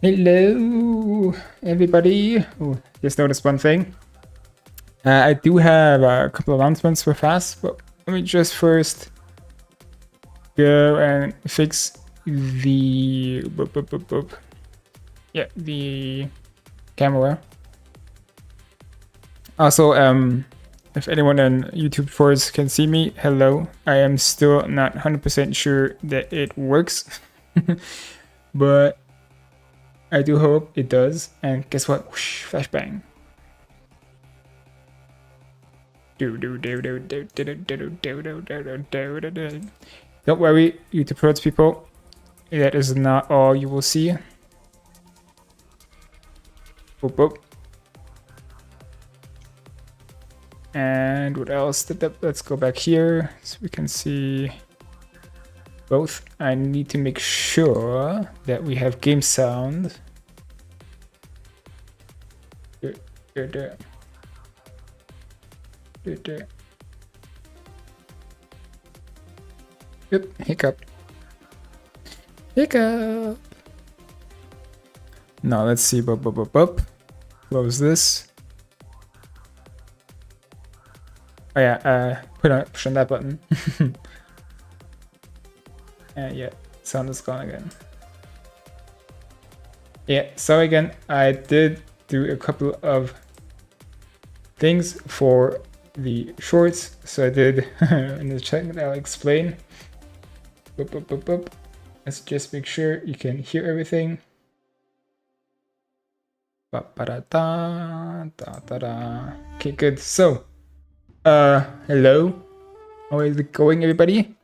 Hello, everybody. Oh, just noticed one thing. I do have a couple of announcements for fast, but let me just first go and fix the the camera. Also, if anyone on YouTube Force can see me, hello. I am still not 100% sure that it works, but I do hope it does. And guess what? Whoosh, flashbang. Don't worry, YouTube Prods people. That is not all you will see. Boop, boop. And what else? Let's go back here so we can see both. I need to make sure that we have game sound. Yep, hiccup. Hiccup. Now let's see. Close this. Oh yeah, push on that button. And yeah, sound is gone again. Yeah, sorry again. I did do a couple of things for the shorts, so I did in the chat that I'll explain. Let's just make sure you can hear everything. Okay, good. So, hello. How is it going, everybody?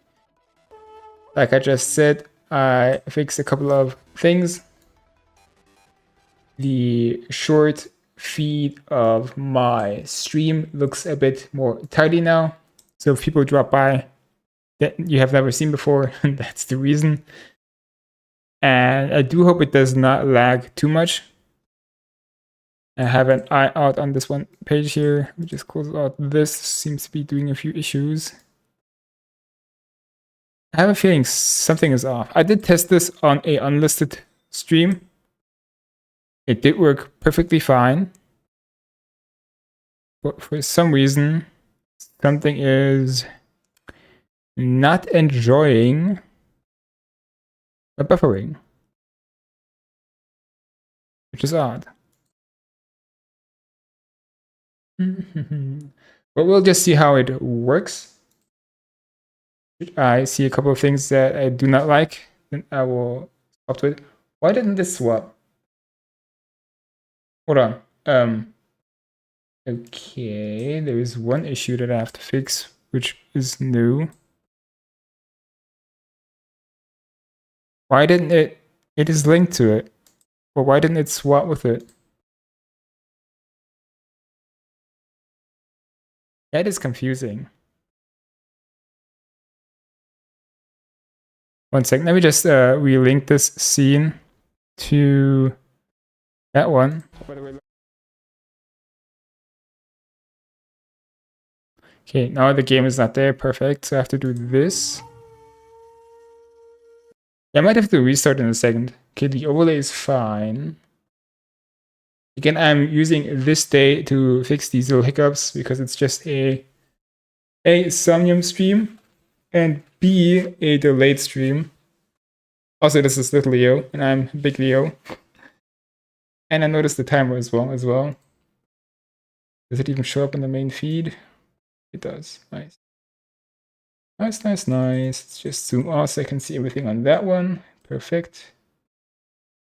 Like I just said, I fixed a couple of things. The short feed of my stream looks a bit more tidy now. So if people drop by that you have never seen before, that's the reason. And I do hope it does not lag too much. I have an eye out on this one page here. Let me just close out this. Seems to be doing a few issues. I have a feeling something is off. I did test this on a unlisted stream. It did work perfectly fine. But for some reason, something is not enjoying the buffering, which is odd. But we'll just see how it works. I see a couple of things that I do not like, then I will swap to it. Why didn't this swap? Hold on. Okay, there is one issue that I have to fix, which is new. Why didn't it? It is linked to it. But why didn't it swap with it? That is confusing. One second, let me just relink this scene to that one. Okay, now the game is not there. Perfect. So I have to do this. I might have to restart in a second. Okay, the overlay is fine. Again, I'm using this day to fix these little hiccups because it's just A, Somnium stream, and B, a delayed stream. Also, this is little Leo, and I'm big Leo. And I noticed the timer as well. Does it even show up in the main feed? It does. Nice. Nice. Let's just zoom out so I can see everything on that one. Perfect.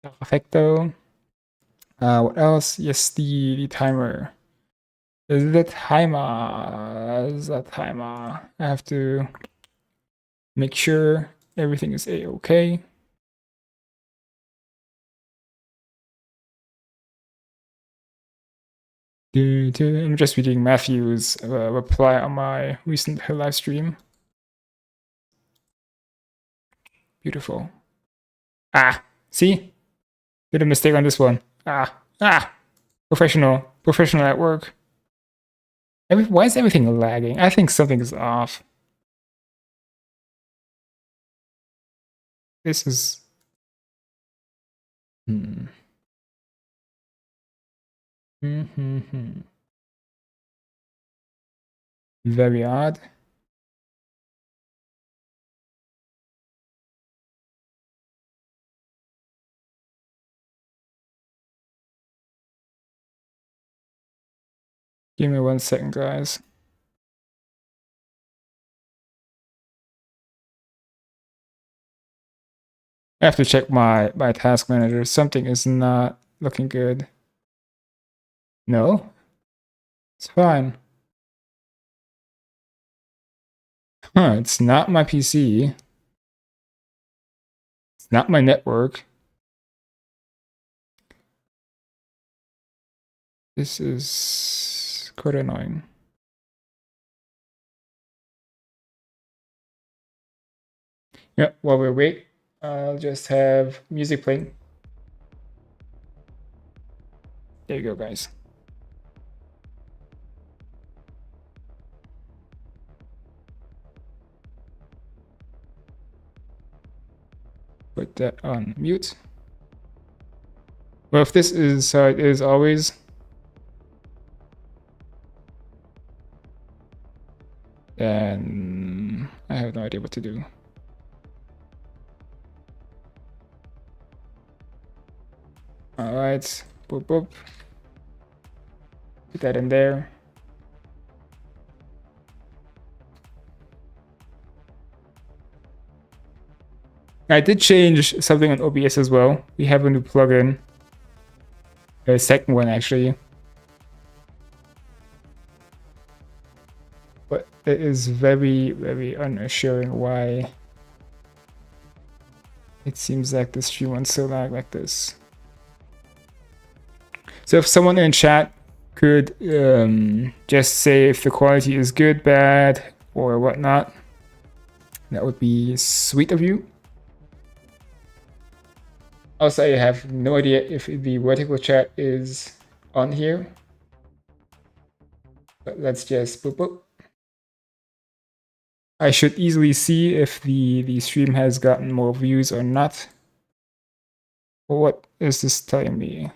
Perfecto. What else? Yes, the timer. The timer. I have to make sure everything is a-okay. I'm just reading Matthew's reply on my recent live stream. Beautiful. Ah, see? Did a mistake on this one. Professional at work. Why is everything lagging? I think something is off. This is Hmm. Very odd. Give me 1 second, guys. I have to check my task manager. Something is not looking good. No, it's fine. Huh, it's not my PC. It's not my network. This is quite annoying. Yeah, while we wait, I'll just have music playing. There you go, guys. Put that on mute. Well, if this is how it is always, then I have no idea what to do. All right, boop boop. Put that in there. I did change something on OBS as well. We have a new plugin. A second one, actually. But it is very, very unassuring why it seems like the stream went so lag like this. So if someone in chat could just say if the quality is good, bad, or whatnot, that would be sweet of you. Also, I have no idea if the vertical chat is on here. But let's just boop boop. I should easily see if the stream has gotten more views or not. What is this telling me?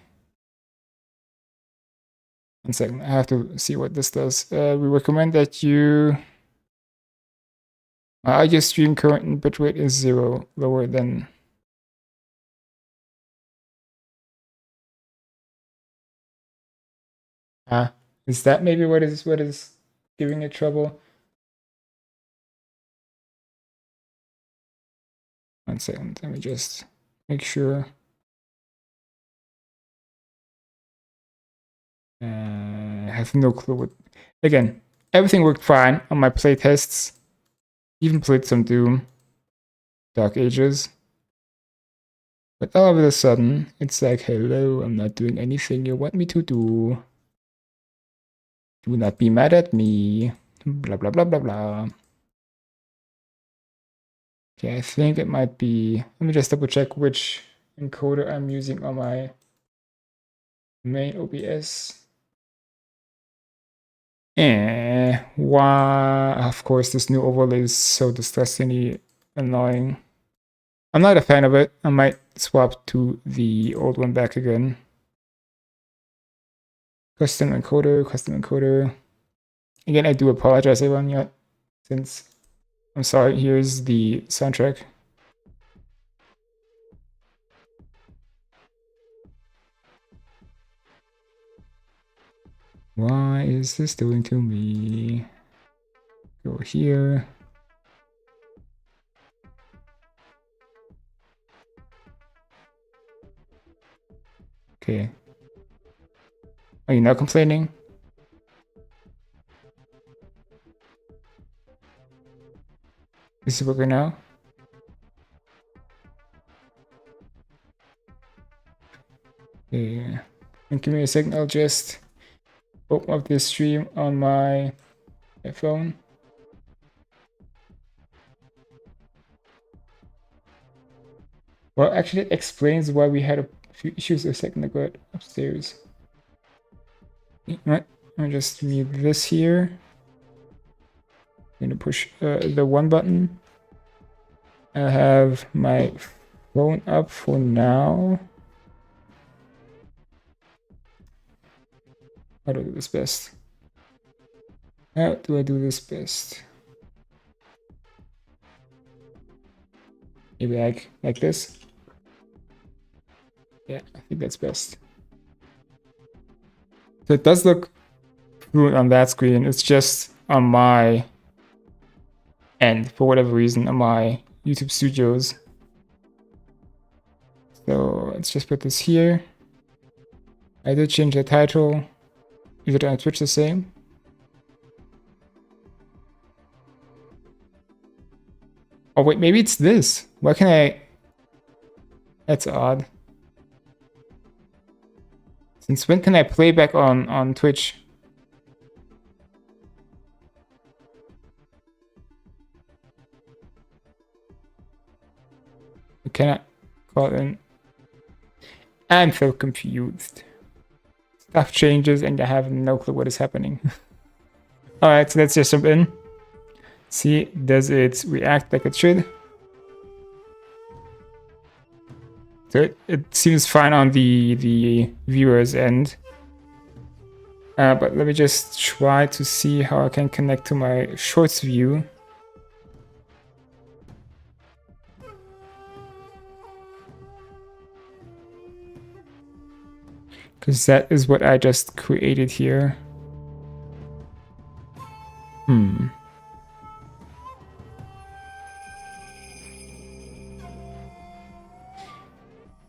1 second, I have to see what this does. We recommend that you... your stream current bitrate is 0, lower than... Is that maybe what is giving it trouble? 1 second, let me just make sure. I have no clue what... Again, everything worked fine on my playtests. Even played some Doom, Dark Ages. But all of a sudden, it's like, hello, I'm not doing anything you want me to do. Do not be mad at me. Blah, blah, blah, blah, blah. Okay, I think it might be... Let me just double check which encoder I'm using on my main OBS. Why? Of course, this new overlay is so disgustingly annoying. I'm not a fan of it. I might swap to the old one back again. Custom encoder, custom encoder. Again, I do apologize, everyone, yet, since I'm sorry. Here's the soundtrack. Why is this doing to me? Go here. Okay. Are you not complaining? Is it working now? Okay. And give me a second, I'll just open up this stream on my phone. Well, actually, it explains why we had a few issues a second ago upstairs. Right, I'll just mute this here. I'm gonna push the 1 button. I have my phone up for now. How do I do this best? How do I do this best? Maybe like this. Yeah, I think that's best. So it does look fluent on that screen. It's just on my end, for whatever reason, on my YouTube Studios. So let's just put this here. I did change the title. Is it on Twitch the same? Oh wait, maybe it's this. Why can I... That's odd. Since when can I play back on Twitch? I cannot call in. I'm so confused. Stuff changes and I have no clue what is happening. Alright, so let's just jump in. See, does it react like it should? So it seems fine on the viewer's end. But let me just try to see how I can connect to my shorts view. Because that is what I just created here.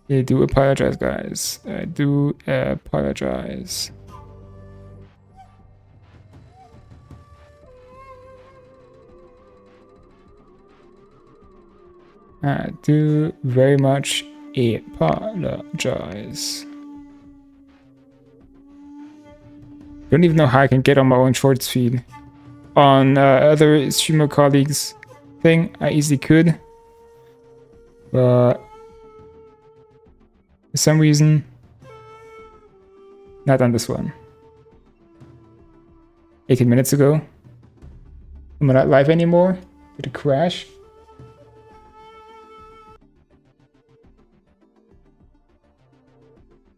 I do apologize, guys. I do apologize. I do very much apologize. Don't even know how I can get on my own shorts feed. On other streamer colleagues' thing, I easily could. But for some reason, not on this one. 18 minutes ago. Am I not live anymore? Did it crash?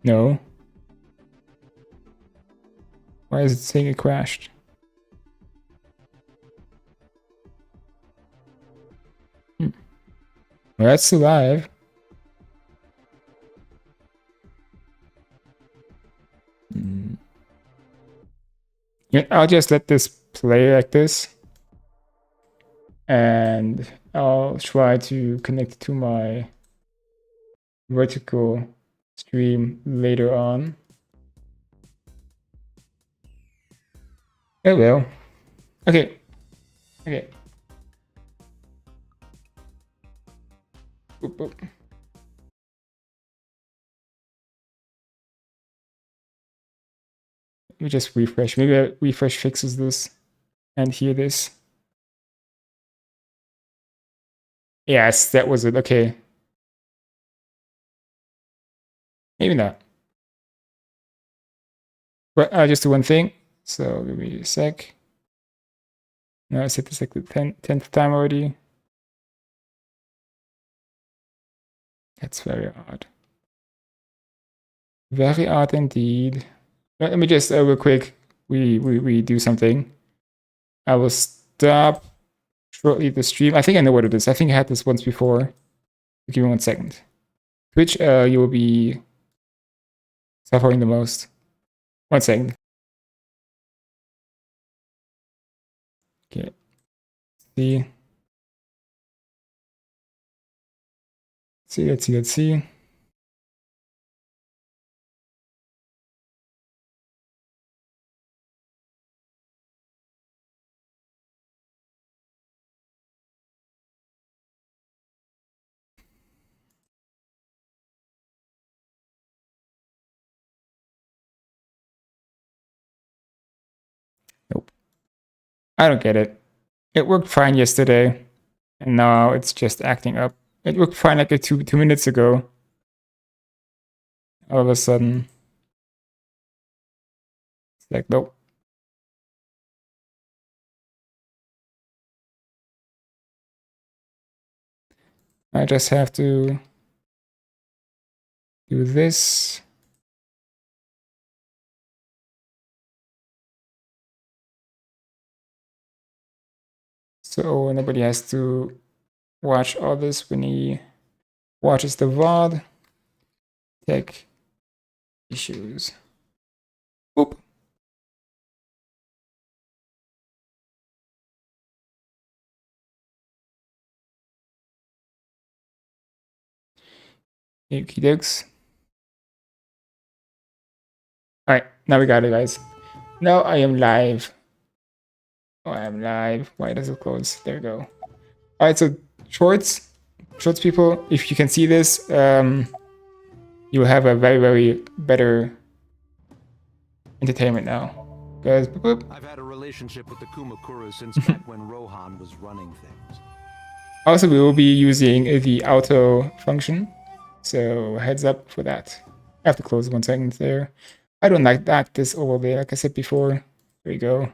No. Why is it saying it crashed? Well, that's live. Yeah, I'll just let this play like this. And I'll try to connect to my vertical stream later on. Oh well. Okay. Okay. Boop, boop. Let me just refresh. Maybe a refresh fixes this and hear this. Yes, that was it. Okay. Maybe not. But I'll just do one thing. So give me a sec. Now I set this like the 10th time already. That's very odd. Very odd indeed. Let me just real quick. We do something. I will stop shortly the stream. I think I know what it is. I think I had this once before. Give me 1 second. Twitch, you will be suffering the most. 1 second. Okay. See. Let's see. Nope. I don't get it. It worked fine yesterday, and now it's just acting up. It worked fine like 2 minutes ago. All of a sudden, it's like, nope. I just have to do this. So nobody has to watch all this when he watches the VOD. Tech issues. Boop. Okie dokes. Alright, now we got it, guys. Now I am live. Oh, I am live. Why does it close? There we go. Alright, so shorts people, if you can see this, you have a very, very better entertainment now. Guys, boop, boop. I've had a relationship with the Kumakuras since back when Rohan was running things. Also, we will be using the auto function, so heads up for that. I have to close 1 second there. I don't like that, this overlay, like I said before. There you go.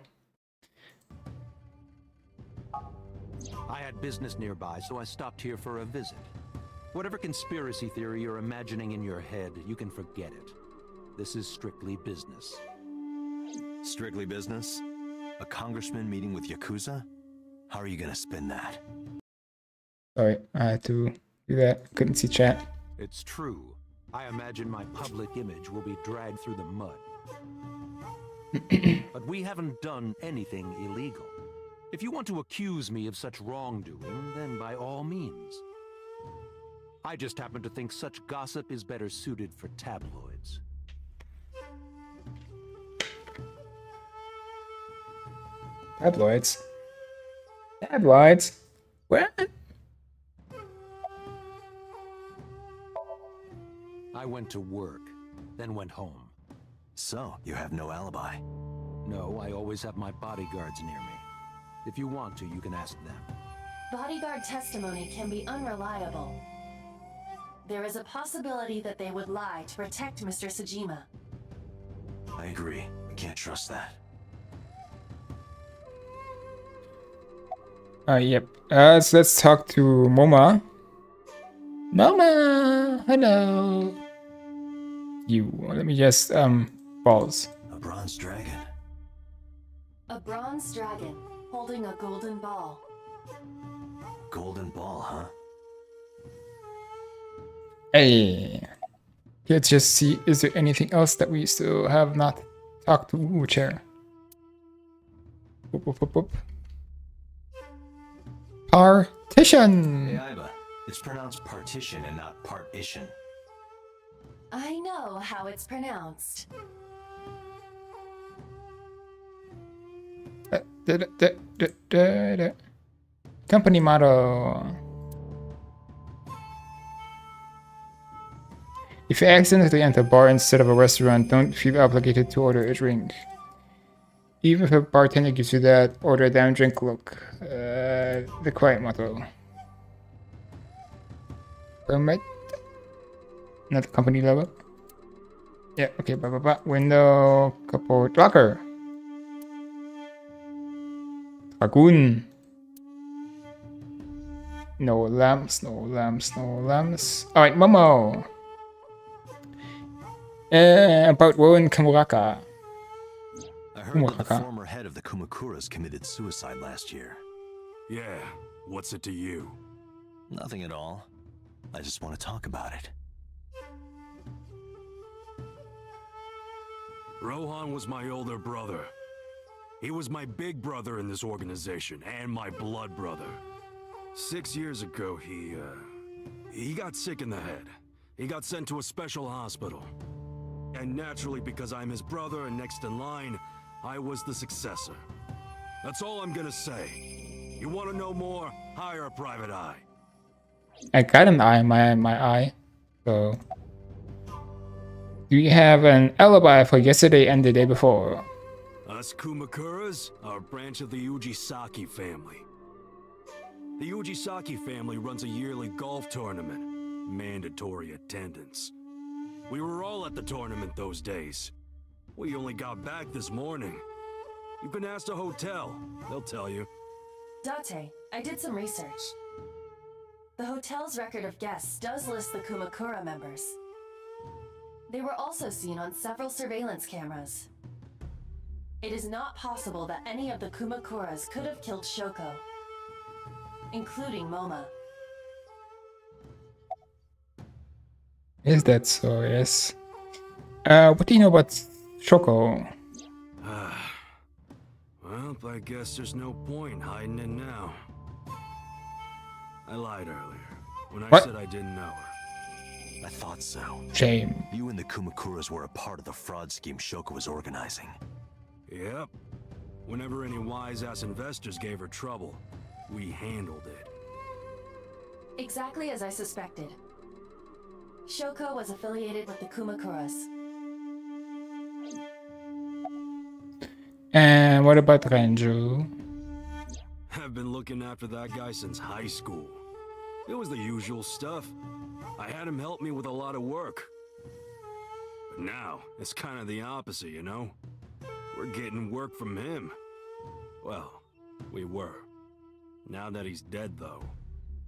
I had business nearby, so I stopped here for a visit. Whatever conspiracy theory you're imagining in your head, you can forget it. This is strictly business. Strictly business? A congressman meeting with Yakuza? How are you gonna spin that? Sorry, I had to do that. Couldn't see chat. It's true. I imagine my public image will be dragged through the mud. But we haven't done anything illegal. If you want to accuse me of such wrongdoing, then by all means. I just happen to think such gossip is better suited for tabloids. Tabloids? Tabloids? What? I went to work, then went home. So, you have no alibi? No, I always have my bodyguards near me. If you want to, you can ask them. Bodyguard testimony can be unreliable. There is a possibility that they would lie to protect Mr. Sajima. I agree. We can't trust that. Yep. So let's talk to Moma. Moma! Hello! You. Let me just, balls. A bronze dragon. A bronze dragon holding a golden ball. Golden ball, huh? Hey! Let's just see, is there anything else that we still have not talked to? Ooh, chair. Boop, boop, boop, boop. Partition! Hey, Iba. It's pronounced partition and not partition. I know how it's pronounced. Company motto. If you accidentally enter a bar instead of a restaurant, don't feel obligated to order a drink. Even if a bartender gives you that order a damn drink look. The quiet motto. Permit. Not the company logo. Yeah, okay, blah blah blah. Window, kaput, locker. Dragoon. No lamps, no lamps, no lamps. Alright, Momo. About Rowan Kamuraka. I heard that the former head of the Kumakuras committed suicide last year. Yeah, what's it to you? Nothing at all. I just want to talk about it. Rohan was my older brother. He was my big brother in this organization, and my blood brother. 6 years ago, he got sick in the head. He got sent to a special hospital. And naturally, because I'm his brother and next in line, I was the successor. That's all I'm gonna say. You want to know more? Hire a private eye. I got an eye in my eye, so... Do you have an alibi for yesterday and the day before? Us Kumakuras are a branch of the Ujisaki family. The Ujisaki family runs a yearly golf tournament. Mandatory attendance. We were all at the tournament those days. We only got back this morning. You've been asked a hotel. They'll tell you. Date, I did some research. The hotel's record of guests does list the Kumakura members. They were also seen on several surveillance cameras. It is not possible that any of the Kumakuras could have killed Shoko. including MoMA. Is that so? Yes. What do you know about Choco? Well, I guess there's no point hiding it now. I lied earlier when I What? said I didn't know her. I thought so. Shame. You and the Kumakuras were a part of the fraud scheme Shoko was organizing. Yep. Whenever any wise-ass investors gave her trouble, we handled it. Exactly as I suspected. Shoko was affiliated with the Kumakuras. And what about Renju? I've been looking after that guy since high school. It was the usual stuff. I had him help me with a lot of work. But now, it's kind of the opposite, you know? We're getting work from him. Well, we were. Now that he's dead, though.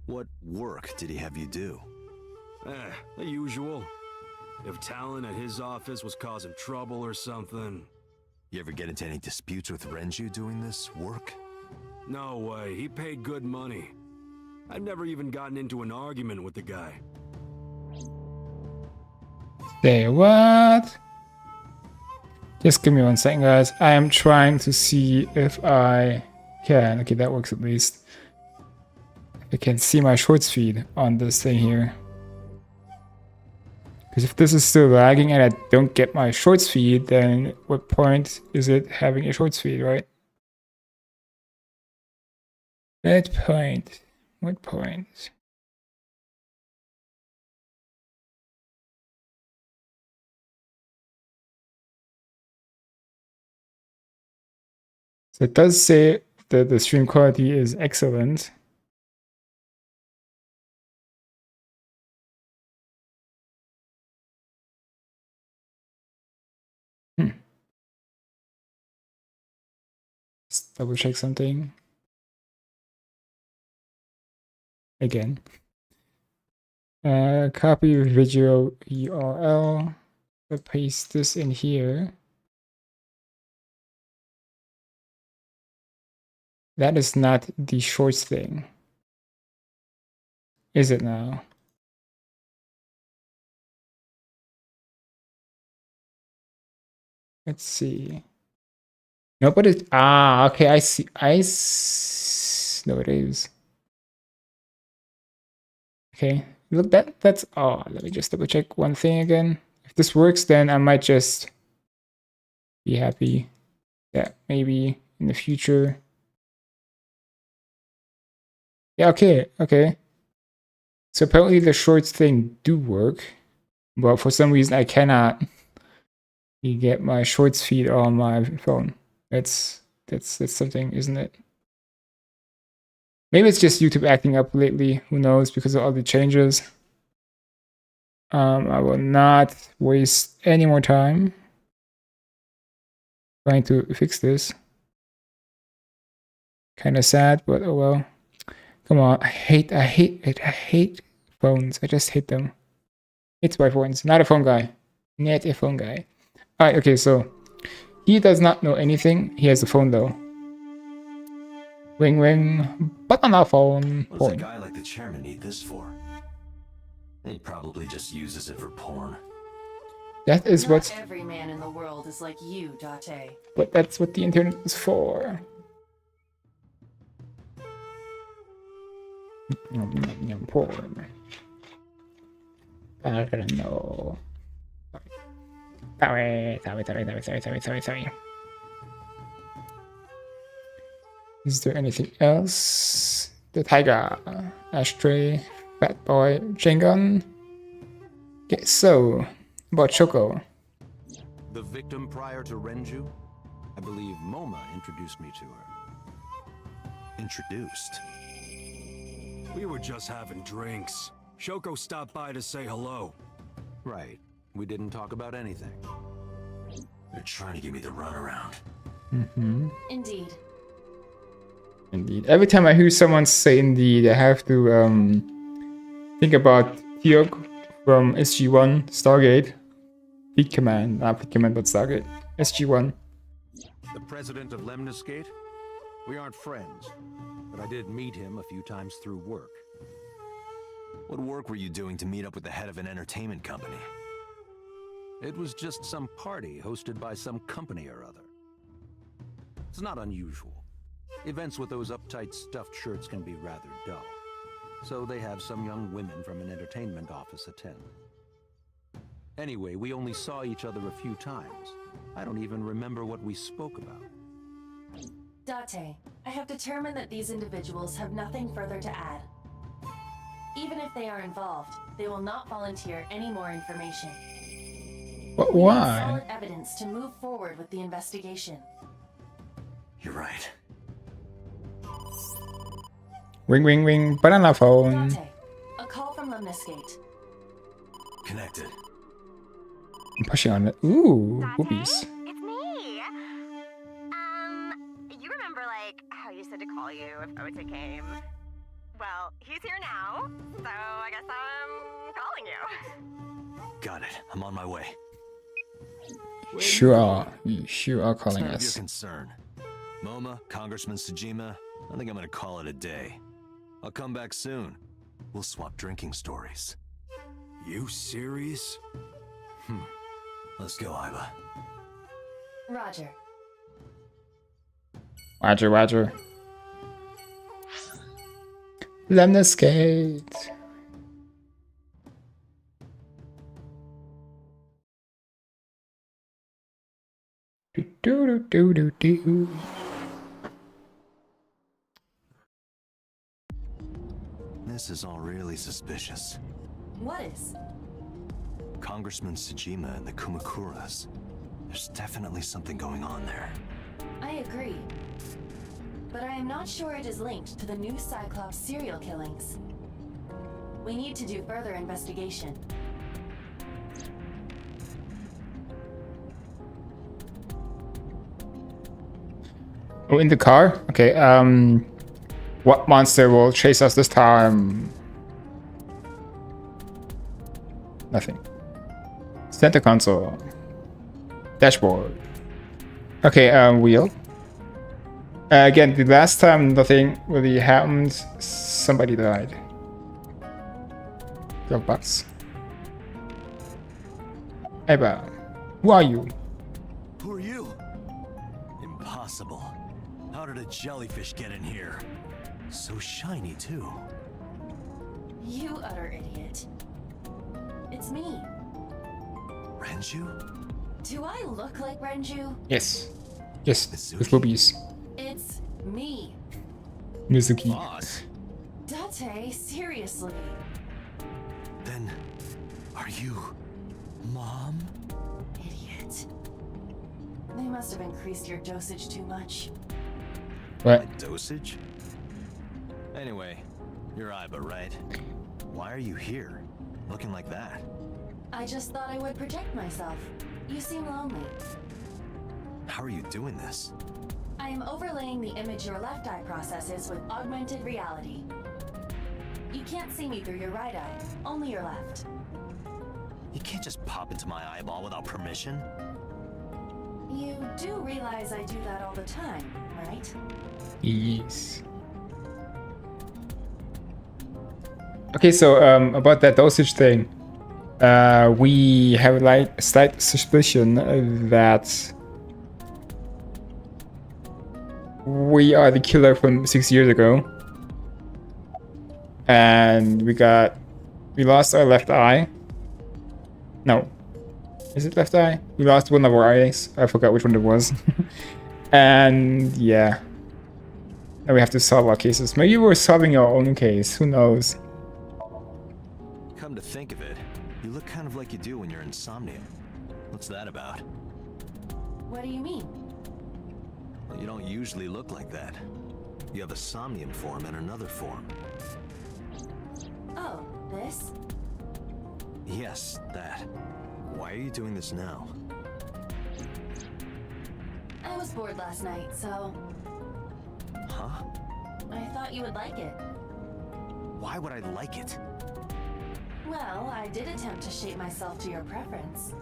What work did he have you do? The usual. If talent at his office was causing trouble or something... You ever get into any disputes with Renju doing this work? No way, he paid good money. I've never even gotten into an argument with the guy. Say what? Just give me 1 second, guys. I am trying to see if I can. Okay, that works at least. If I can see my shorts feed on this thing here. Because if this is still lagging and I don't get my shorts feed, then what point is it having a shorts feed, right? What point? What point? So it does say that the stream quality is excellent. Let's double check something. Again. Copy video URL. I'll paste this in here. That is not the shorts thing. Is it now? Let's see. No, but it. Ah, okay. I see. No, it is. Okay. Look, that's. Oh, let me just double check one thing again. If this works, then I might just be happy that maybe in the future. Yeah. Okay. Okay. So apparently the shorts thing do work, but for some reason I cannot get my shorts feed on my phone. That's something, isn't it? Maybe it's just YouTube acting up lately. Who knows? Because of all the changes. I will not waste any more time trying to fix this. Kind of sad, but oh well. Come on, I hate it. I hate phones. I just hate them. It's my phones. Not a phone guy. Not a phone guy. All right. Okay. So he does not know anything. He has a phone though. Ring ring. Banana phone. What does a guy like the chairman need this for? He probably just uses it for porn. That is Not what. every man in the world is like you, Date. But that's what the internet is for. Porn. I don't know. Sorry. Is there anything else? The tiger, ashtray, fat boy, chain gun. Okay, so about Choco. The victim prior to Renju? I believe MoMA introduced me to her. Introduced? We were just having drinks. Shoko stopped by to say hello. Right. We didn't talk about anything. They're trying to give me the runaround. Indeed. Indeed. Every time I hear someone say indeed, I have to think about Hyuk from SG-1 Stargate. Fleet Command, not Fleet Command, but Stargate. SG-1. The president of Lemniscate? We aren't friends. but I did meet him a few times through work. What work were you doing to meet up with the head of an entertainment company? It was just some party hosted by some company or other. It's not unusual. Events with those uptight stuffed shirts can be rather dull. So they have some young women from an entertainment office attend. Anyway, we only saw each other a few times. I don't even remember what we spoke about. Date, I have determined that these individuals have nothing further to add. Even if they are involved, they will not volunteer any more information. But We need why? solid evidence to move forward with the investigation. You're right. Ring, ring, ring. Banana phone. Date, a call from Lemniscate. Connected. I'm pushing on it. Ooh, Date, whoopies. it's me. You remember, like, how you said to call you if Ota came? Well, he's here now, so I guess I'm calling you. Got it. I'm on my way. Sure. You sure are It's calling none of your us. concern. MoMA, Congressman Tsujima, I think I'm gonna call it a day. I'll come back soon. We'll swap drinking stories. You serious? Let's go, Iva. Roger. Roger, roger. Lemniscate. Do do do do do do. This is all really suspicious. What is? Congressman Tsujima and the Kumakuras. There's definitely something going on there. I agree. But I am not sure it is linked to the new Cyclops serial killings. We need to do further investigation. Oh, in the car? Okay, what monster will chase us this time? Nothing. Center console. Dashboard. Okay, wheel. Again, the last time nothing really happened, somebody died. Glove box. Eva, who are you? Who are you? Impossible. How did a jellyfish get in here? So shiny, too. You utter idiot. It's me. Renju? Do I look like Renju? Yes. Yes, Mizuki? with boobies. It's me. Mizuki. Boss? Date, seriously. Then, are you... Mom? Idiot. They must have increased your dosage too much. What? My dosage? Anyway, you're Iba, right? Why are you here? Looking like that? I just thought I would protect myself. You seem lonely. How are you doing this? I am overlaying the image your left eye processes with augmented reality. You can't see me through your right eye, only your left. You can't just pop into my eyeball without permission. You do realize I do that all the time, right? Yes. Okay, so about that dosage thing, we have like a slight suspicion that we are the killer from 6 years ago, and we lost our left eye. No, is it left eye? We lost one of our eyes. I forgot which one it was. And yeah, now we have to solve our cases. Maybe we're solving our own case. Who knows? Come to think of it, you look kind of like you do when you're in Somnium. What's that about? What do you mean? Well, you don't usually look like that. You have a Somnium form and another form. Oh, this? Yes, that. Why are you doing this now? I was bored last night, so Huh? I thought you would like it. Why would I like it? Well, I did attempt to shape myself to your preference.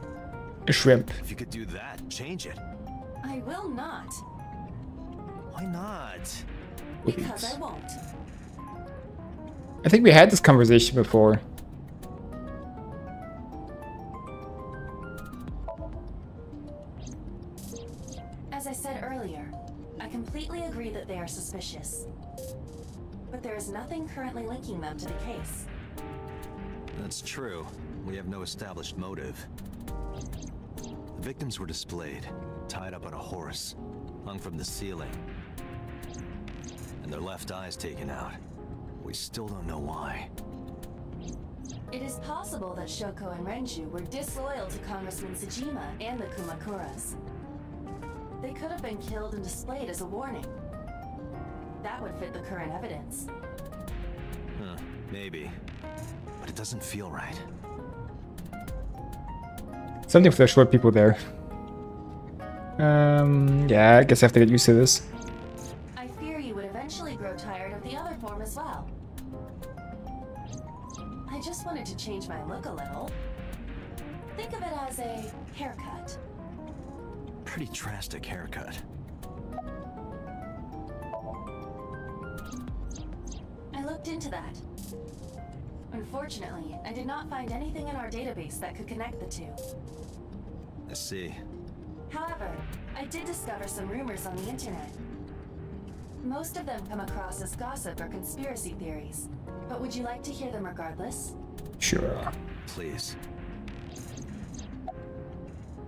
A shrimp. If you could do that, change it. I will not. Why not? Because I won't. I think we had this conversation before. As I said earlier, I completely agree that they are suspicious. But there is nothing currently linking them to the case. That's true. We have no established motive. The victims were displayed, tied up on a horse, hung from the ceiling, and their left eyes taken out. We still don't know why. It is possible that Shoko and Renju were disloyal to Congressman Tsujima and the Kumakuras. They could have been killed and displayed as a warning. That would fit the current evidence. Huh, maybe. But it doesn't feel right. Something for the short people there. Yeah, I guess I have to get used to this. I fear you would eventually grow tired of the other form as well. I just wanted to change my look a little. Think of it as a haircut. Pretty drastic haircut. I looked into that. Unfortunately, I did not find anything in our database that could connect the two. I see. However, I did discover some rumors on the internet. Most of them come across as gossip or conspiracy theories, but would you like to hear them regardless? Sure. Please.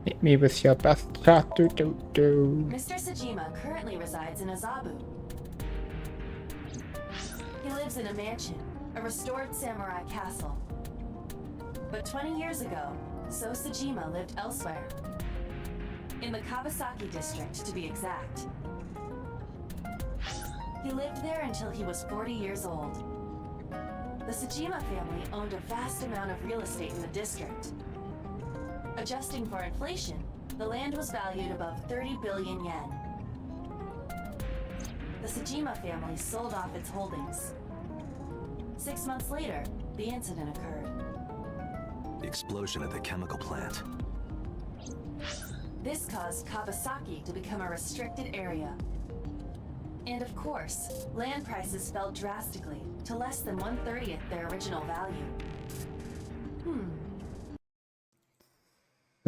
Hit me with your best shot. Do. Mr. Tsujima currently resides in Azabu. He lives in a mansion, a restored samurai castle. But 20 years ago, So Tsujima lived elsewhere. In the Kawasaki district, to be exact. He lived there until he was 40 years old. The Tsujima family owned a vast amount of real estate in the district. Adjusting for inflation, the land was valued above 30 billion yen. The Tsujima family sold off its holdings. 6 months later, the incident occurred. The explosion at the chemical plant. This caused Kawasaki to become a restricted area. And of course, land prices fell drastically to less than 1/30th their original value.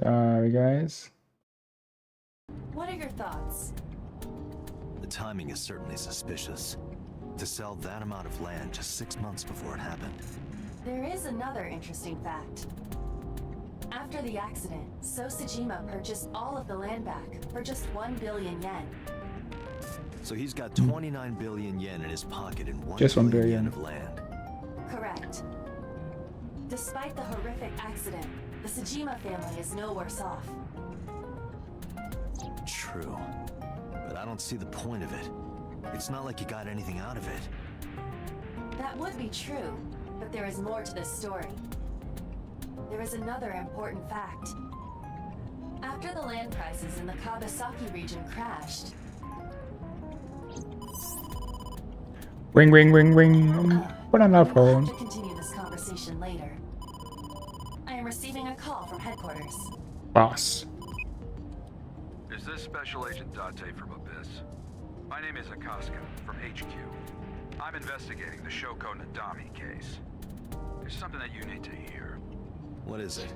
Sorry, guys. What are your thoughts? The timing is certainly suspicious. To sell that amount of land just 6 months before it happened. There is another interesting fact. After the accident, So Tsujima purchased all of the land back for just 1 billion yen. So he's got 29 billion yen in his pocket and 1 Just 1 billion yen billion. of land. Correct. Despite the horrific accident, the Tsujima family is no worse off. True. But I don't see the point of it. It's not like you got anything out of it. That would be true, but there is more to this story. There is another important fact. After the land prices in the Kawasaki region crashed, Ring, ring, ring, ring. Put on our we will phone. have to continue this conversation later. I am receiving a call from headquarters. Boss. Is this Special Agent Date from Abyss? My name is Akaska, from HQ. I'm investigating the Shoko Nadami case. There's something that you need to hear. What is it?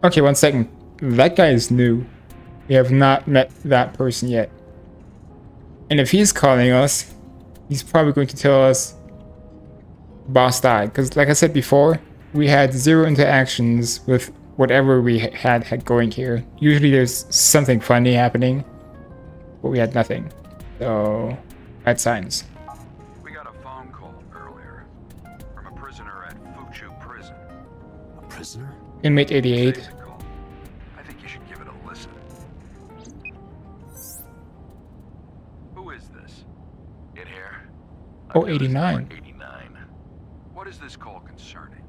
Okay, 1 second. That guy is new. We have not met that person yet. And if he's calling us, he's probably going to tell us boss died. Because like I said before, we had 0 interactions with whatever we had going here. Usually there's something funny happening, but we had nothing. So, bad signs. We got a phone call earlier from a prisoner at Fuchu Prison. A prisoner? Inmate 88. Today's call. I think you should give it a listen. Who is this? In here? Oh, I've noticed 89. number 89. What is this call concerning?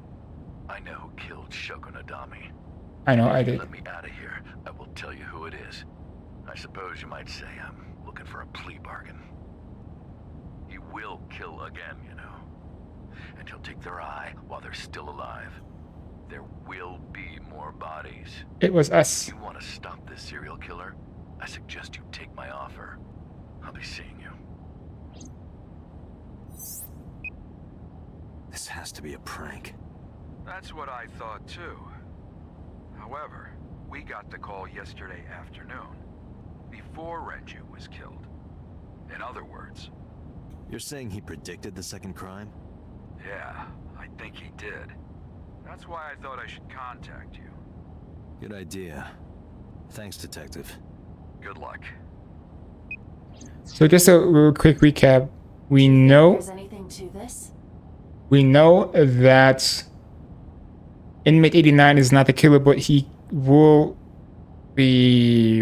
I know who killed Shoko Nadami. I know, I If you did. let me out of here, I will tell you who it is. I suppose you might say I'm looking for a plea bargain. He will kill again, you know. And he'll take their eye while they're still alive. There will be more bodies. It was us. If you want to stop this serial killer, I suggest you take my offer. I'll be seeing you. This has to be a prank. That's what I thought too. However, we got the call yesterday afternoon, before Renju was killed. In other words, You're saying he predicted the second crime? yeah, I think he did. That's why I thought I should contact you. Good idea. Thanks, Detective. Good luck. So just a real quick recap. We know There's anything to this? that inmate 89 is not the killer, but he will be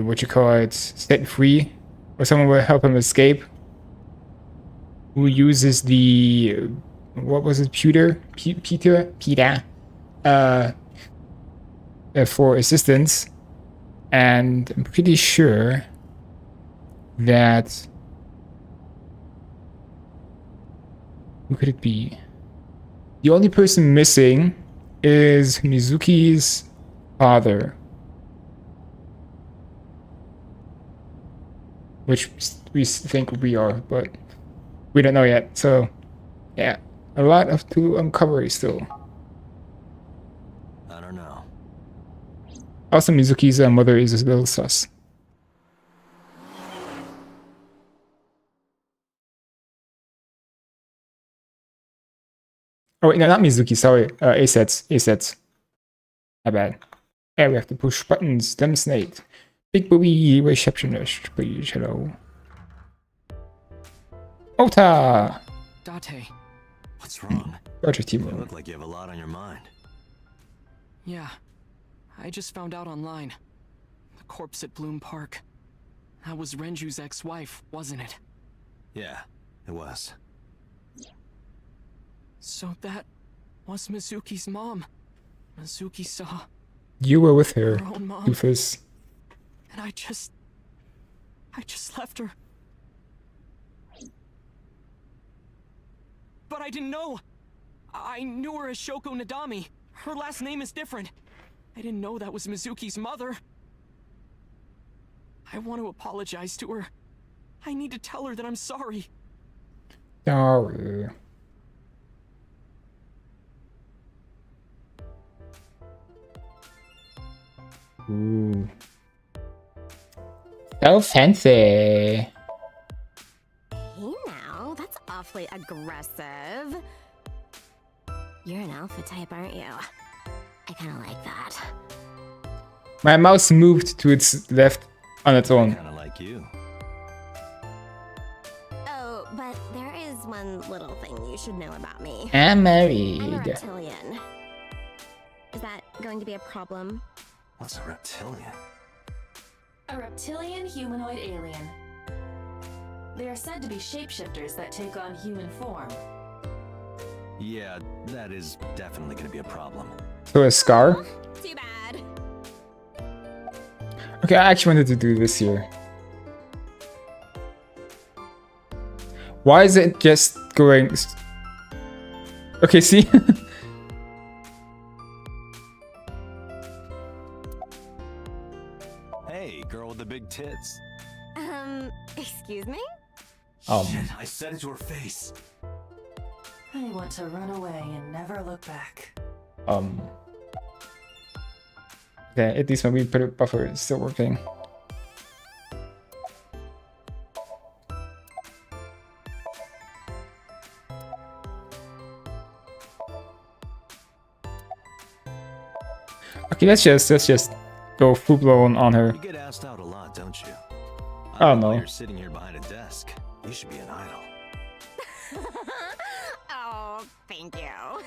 set free, or someone will help him escape. Who uses the Peter for assistance, and I'm pretty sure that who could it be? The only person missing is Mizuki's father, which we think we are, but we don't know yet. So, yeah, a lot of to uncover still. I don't know. Also, Mizuki's mother is a little sus. Oh wait, no, not Mizuki. Sorry, Asets. My bad. Yeah, we have to push buttons. Demonstrate. Big booby receptionist, please. Hello. Ota! Date. What's wrong? Roger, You Timo. look like you have a lot on your mind. Yeah, I just found out online. The corpse at Bloom Park. That was Renju's ex-wife, wasn't it? Yeah, it was. So that was Mizuki's mom. Mizuki saw You were with her, her own mom, Doofus. and I just left her. But I didn't know. I knew her as Shoko Nadami. Her last name is different. I didn't know that was Mizuki's mother. I want to apologize to her. I need to tell her that I'm sorry. Sorry. Ooh. So fancy. Hey now, that's awfully aggressive. You're an alpha type, aren't you? I kinda like that. My mouse moved to its left on its own. Kinda like you. Oh, but there is one little thing you should know about me. I'm I'm a married. reptilian. Is that going to be a problem? What's a reptilian? A reptilian humanoid alien. They are said to be shapeshifters that take on human form. Yeah, that is definitely gonna be a problem. So a scar? Too bad. Okay, I actually wanted to do this here. Why is it just going... Okay, see? Hey, girl with the big tits. Excuse me? Shit, I said it to her face. I want to run away and never look back. Okay, at least my weed buffer is still working. Okay, let's just go full blown on her. You get asked out a lot, don't you? Oh, know why no. You're sitting here behind a desk. You should be an idol. Oh, thank you.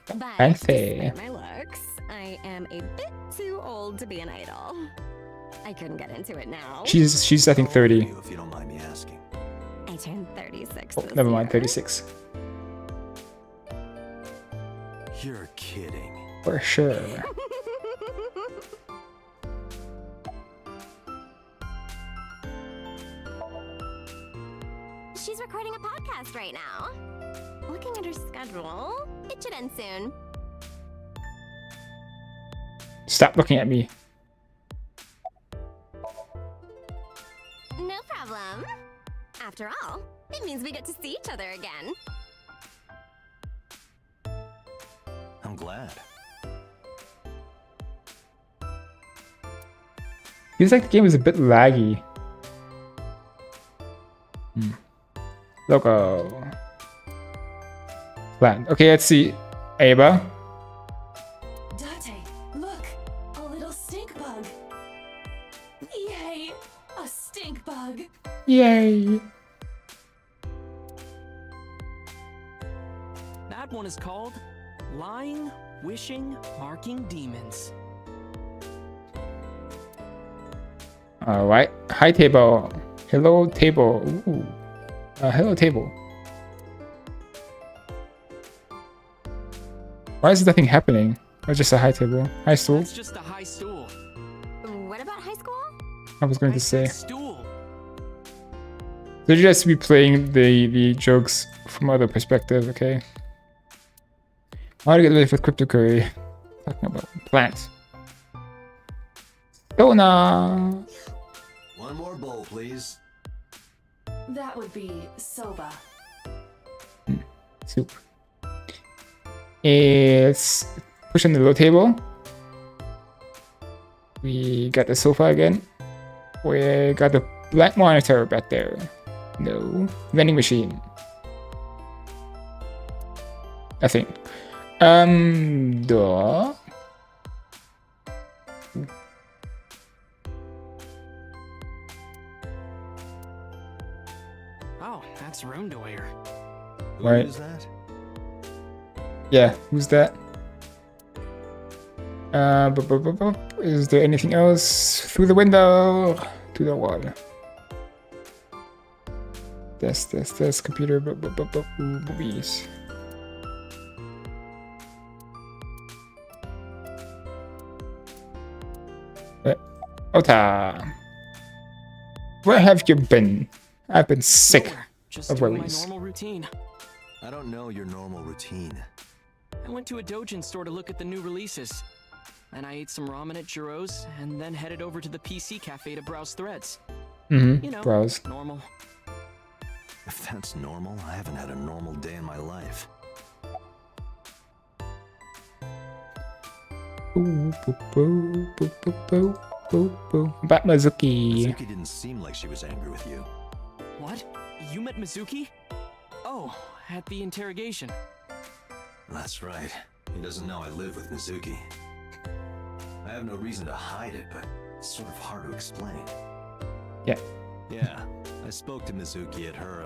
But Fancy. despite my looks, I am a bit too old to be an idol. I couldn't get into it now. She's I think How old are 30. you, if you don't mind me asking. I turned 36 Oh, this never mind, year. 36. You're kidding. For sure. She's recording a podcast right now. Looking at her schedule, it should end soon. Stop looking at me. No problem. After all, It means we get to see each other again. I'm glad. Feels like the game is a bit laggy. Logo. Plan. Okay, let's see. Ava. Date, look! A little stink bug! Yay! A stink bug! Yay! That one is called Lying, Wishing, Marking Demons. Alright. Hi, table. Hello, table. Ooh. Hello, table. Why is nothing happening? Oh, just a high table. High stool? It's just a high stool. What about high school? I was going to say. Stool. So you just be playing the jokes from other perspective, okay? How to get ready for cryptocurrency. Talking about plants. Dona! One more bowl, please. That would be soba. Soup. Let's push on the low table. We got the sofa again. We got the black monitor back there. No. Vending machine. Nothing. Door. Oh, that's Roundware. Right. Who's that? Yeah, who's that? Is there anything else? Through the window! To the wall. This computer movies. Ota! Where have you been? I've been sick Nowhere. Just of doing my worries. normal routine. I don't know your normal routine. I went to a Dojin store to look at the new releases. Then I ate some ramen at Jiro's, and then headed over to the PC cafe to browse threads. You know, Browse. normal. If that's normal, I haven't had a normal day in my life. About Mizuki. Mizuki didn't seem like she was angry with you. What? You met Mizuki? Oh, at the interrogation. That's right. He doesn't know I live with Mizuki. I have no reason to hide it, but it's sort of hard to explain. Yeah. Yeah, I spoke to Mizuki at her,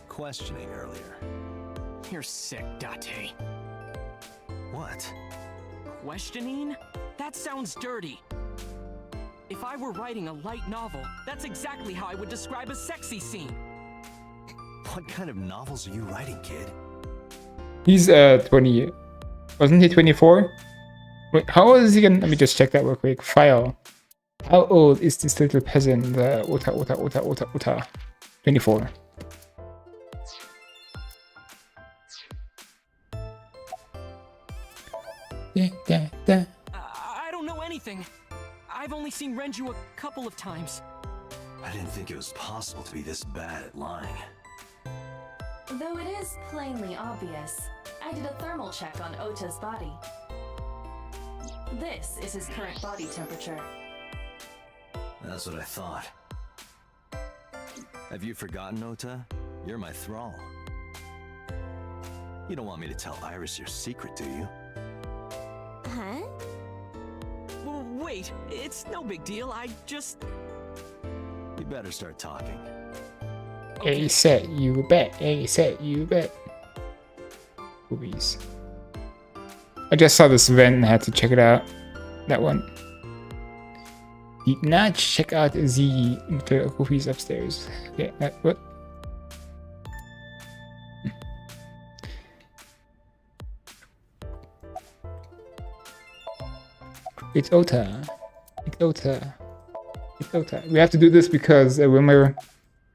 questioning earlier. You're sick, Date. What? Questioning? That sounds dirty. If I were writing a light novel, that's exactly how I would describe a sexy scene. What kind of novels are you writing, kid? He's 20. Wasn't he 24? Wait, how old is he again? Let me just check that real quick. File. How old is this little peasant? Uta. 24. I don't know anything. I've only seen Renju a couple of times. I didn't think it was possible to be this bad at lying. Though it is plainly obvious, I did a thermal check on Ota's body. This is his current body temperature. That's what I thought. Have you forgotten, Ota? You're my thrall. You don't want me to tell Iris your secret, do you? Huh? Wait, it's no big deal. I just... You better start talking. A set, you bet. A set, you bet. Movies. I just saw this event and had to check it out. That one. Did not check out the movies upstairs. Okay, what? It's Ota. It's Ota. It's Ota. We have to do this because remember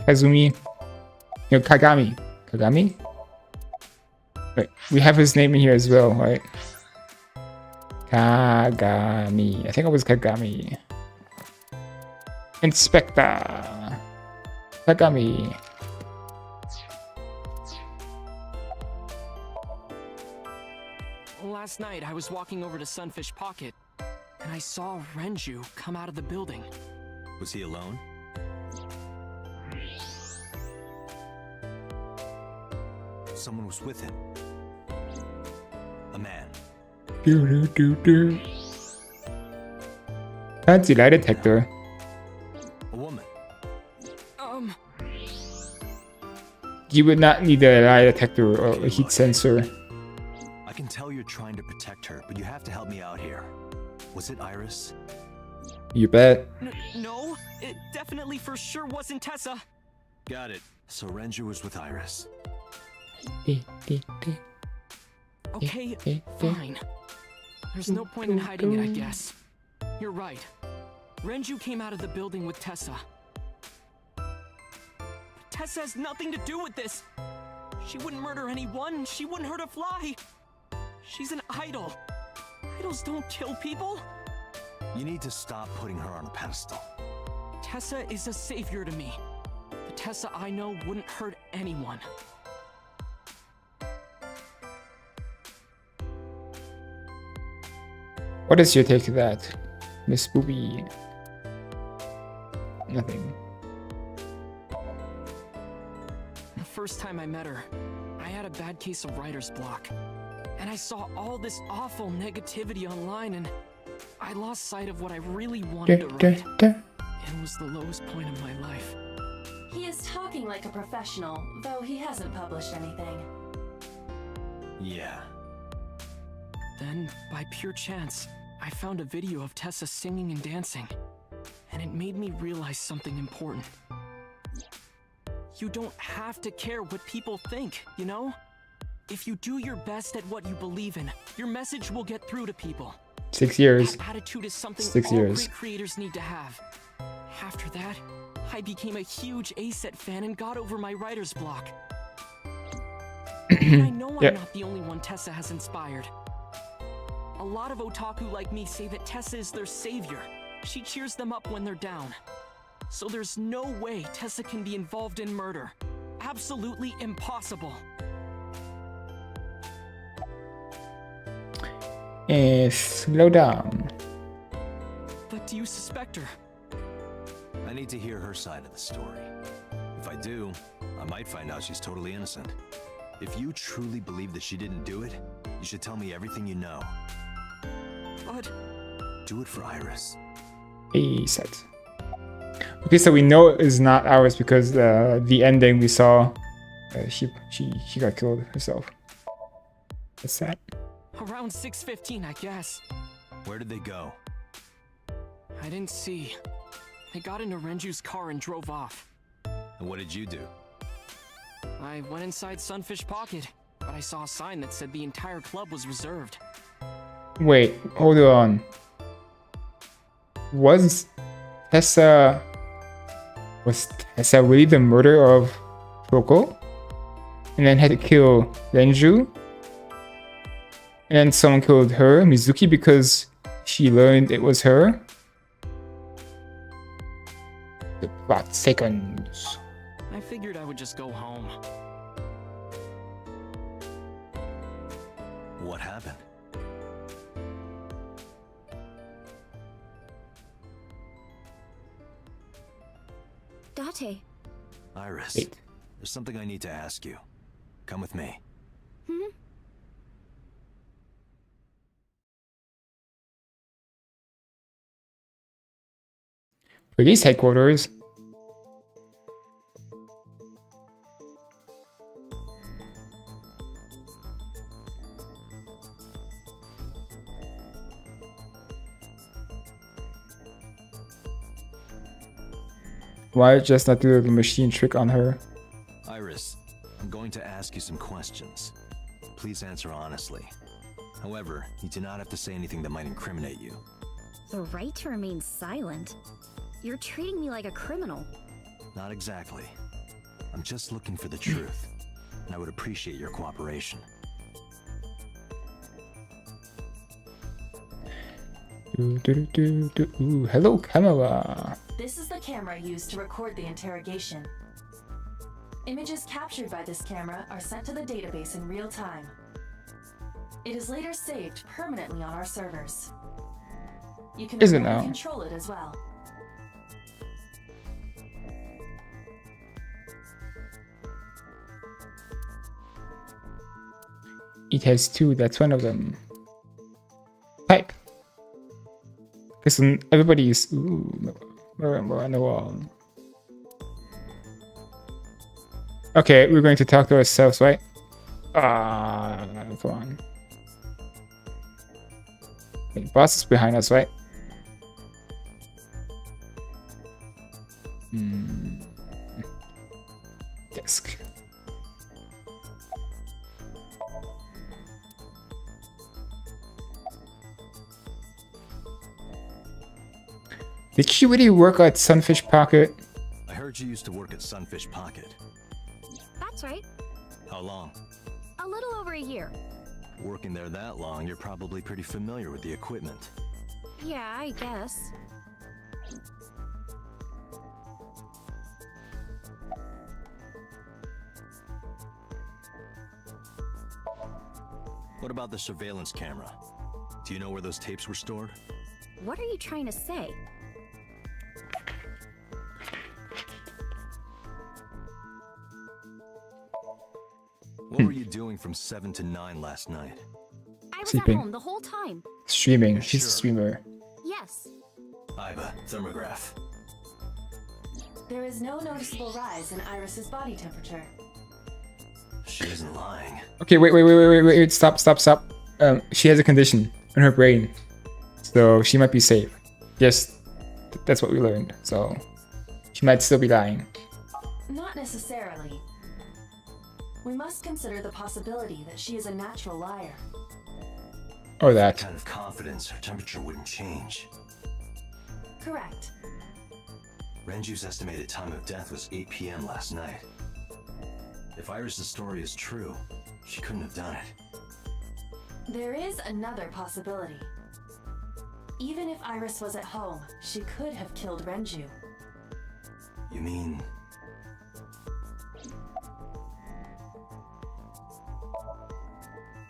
Kazumi, Kagami. Kagami? Right, we have his name in here as well, right? Kagami. I think it was Kagami. Inspector. Kagami. last night I was walking over to Sunfish Pocket, and I saw Renju come out of the building. Was he alone? Someone was with him. A man. Fancy lie detector. A woman. You would not need a lie detector or a heat sensor. I can tell you're trying to protect her, but you have to help me out here. Was it Iris? You bet. No, it definitely for sure wasn't Tessa. Got it. So Renju was with Iris. Okay, fine. There's no point in hiding it, I guess. You're right. Renju came out of the building with Tessa. But Tessa has nothing to do with this. She wouldn't murder anyone. She wouldn't hurt a fly. She's an idol. Idols don't kill people. You need to stop putting her on a pedestal. Tessa is a savior to me. The Tessa I know wouldn't hurt anyone. What is your take to that, Miss Booby? Nothing. The first time I met her, I had a bad case of writer's block. And I saw all this awful negativity online, and I lost sight of what I really wanted to write. It was the lowest point of my life. He is talking like a professional, though he hasn't published anything. Yeah. Then, by pure chance, I found a video of Tessa singing and dancing, and it made me realize something important. You don't have to care what people think, you know? If you do your best at what you believe in, your message will get through to people. 6 years. That attitude is something 6 all years. great creators need to have. After that, I became a huge A-Set fan and got over my writer's block. And I know I'm not the only one Tessa has inspired. A lot of otaku like me say that Tessa is their savior. She cheers them up when they're down. So there's no way Tessa can be involved in murder. Absolutely impossible. Slow down. But do you suspect her? I need to hear her side of the story. If I do, I might find out she's totally innocent. If you truly believe that she didn't do it, you should tell me everything you know. But do it for Iris. A-Set. Okay, so we know it's not ours because the ending we saw, she got killed herself. What's that? Around 6:15, I guess. Where did they go? I didn't see. They got into Renju's car and drove off. And what did you do? I went inside Sunfish Pocket, but I saw a sign that said the entire club was reserved. Wait, hold on. Was Tessa really the murderer of Shoko? And then had to kill Renju? And then someone killed her, Mizuki, because she learned it was her? The plot thickens. I figured I would just go home. What happened? Date. Iris, Wait. there's something I need to ask you. Come with me. Police headquarters. Why just not do the machine trick on her? Iris, I'm going to ask you some questions. Please answer honestly. However, you do not have to say anything that might incriminate you. The right to remain silent? You're treating me like a criminal. Not exactly. I'm just looking for the truth, and I would appreciate your cooperation. Ooh, hello, camera. This is the camera used to record the interrogation. Images captured by this camera are sent to the database in real time. It is later saved permanently on our servers. You can Is it remotely now? control it as well. It has 2, that's one of them. Type. Listen, everybody is more on the wall. Okay, we're going to talk to ourselves, right? Come on. Wait, boss is behind us, right? Desk. Did she really work at Sunfish Pocket? I heard you used to work at Sunfish Pocket. That's right. How long? A little over a year. Working there that long, you're probably pretty familiar with the equipment. Yeah, I guess. What about the surveillance camera? Do you know where those tapes were stored? What are you trying to say? What were you doing from 7 to 9 last night? I was Sleeping. at home the whole time. Streaming. You're She's a sure? streamer. Yes. Iva, thermograph. There is no noticeable rise in Iris's body temperature. She isn't lying. Okay, wait. Stop. She has a condition in her brain. So she might be safe. Yes, that's what we learned. So she might still be lying. Not necessarily. We must consider the possibility that she is a natural liar. Or that. What kind of confidence her temperature wouldn't change? Correct. Renju's estimated time of death was 8 p.m. last night. If Iris's story is true, she couldn't have done it. There is another possibility. Even if Iris was at home, she could have killed Renju. You mean...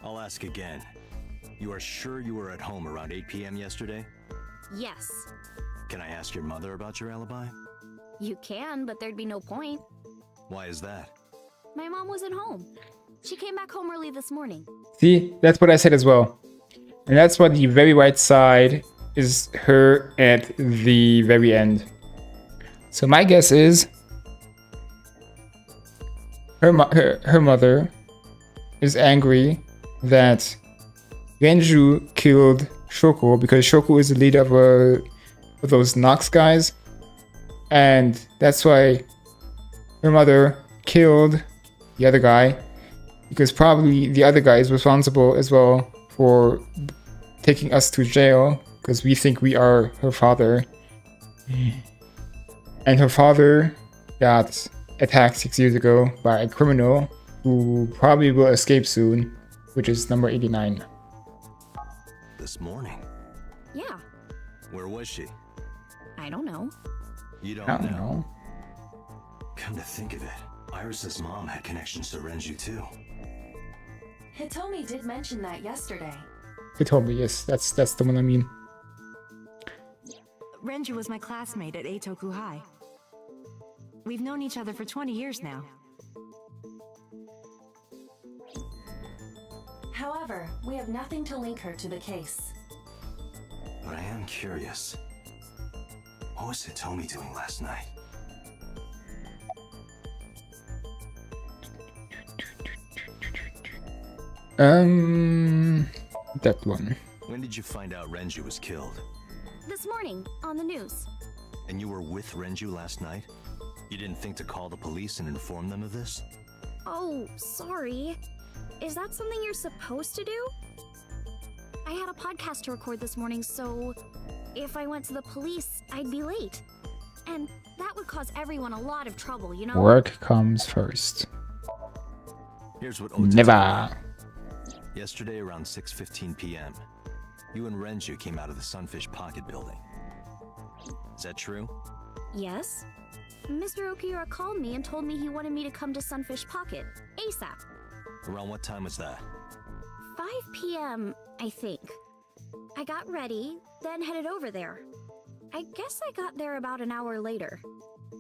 I'll ask again. You are sure you were at home around 8 p.m. yesterday? Yes. Can I ask your mother about your alibi? You can, but there'd be no point. Why is that? My mom wasn't home. She came back home early this morning. See, that's what I said as well. And that's why the very right side is her at the very end. So my guess is her mother is angry that Renju killed Shoko because Shoko is the leader of those Nox guys. And that's why her mother killed the other guy, because probably the other guy is responsible as well for taking us to jail, because we think we are her father. And her father got attacked 6 years ago by a criminal who probably will escape soon, which is number 89. This morning? Yeah. Where was she? I don't know. You don't I don't know. know. Come to think of it, Iris's mom had connections to Renju too. Hitomi did mention that yesterday. He told me, yes, that's the one I mean. Renju was my classmate at Eitoku High. We've known each other for 20 years now. However, we have nothing to link her to the case. But I am curious. What was Hitomi doing last night? That one. When did you find out Renju was killed? This morning, on the news. And you were with Renju last night? You didn't think to call the police and inform them of this? Oh, sorry. Is that something you're supposed to do? I had a podcast to record this morning, so if I went to the police, I'd be late. And that would cause everyone a lot of trouble, you know? Work comes first. Here's what Ota Never. told me. Yesterday around 6:15 p.m., you and Renju came out of the Sunfish Pocket building. Is that true? Yes. Mr. Okira called me and told me he wanted me to come to Sunfish Pocket, ASAP. Around what time was that? 5 p.m., I think. I got ready, then headed over there. I guess I got there about an hour later.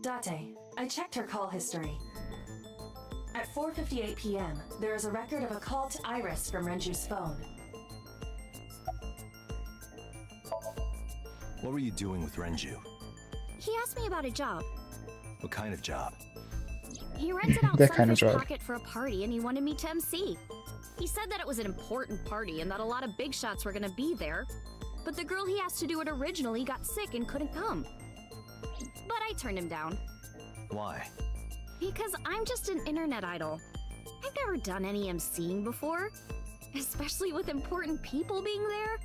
Date, I checked her call history. At 4:58 p.m., there is a record of a call to Iris from Renju's phone. What were you doing with Renju? He asked me about a job. What kind of job? He rented out That kind of Sunfish job. Pocket for a party and he wanted me to MC. He said that it was an important party and that a lot of big shots were gonna be there. But the girl he asked to do it originally got sick and couldn't come. But I turned him down. Why? Because I'm just an internet idol. I've never done any MCing before. Especially with important people being there.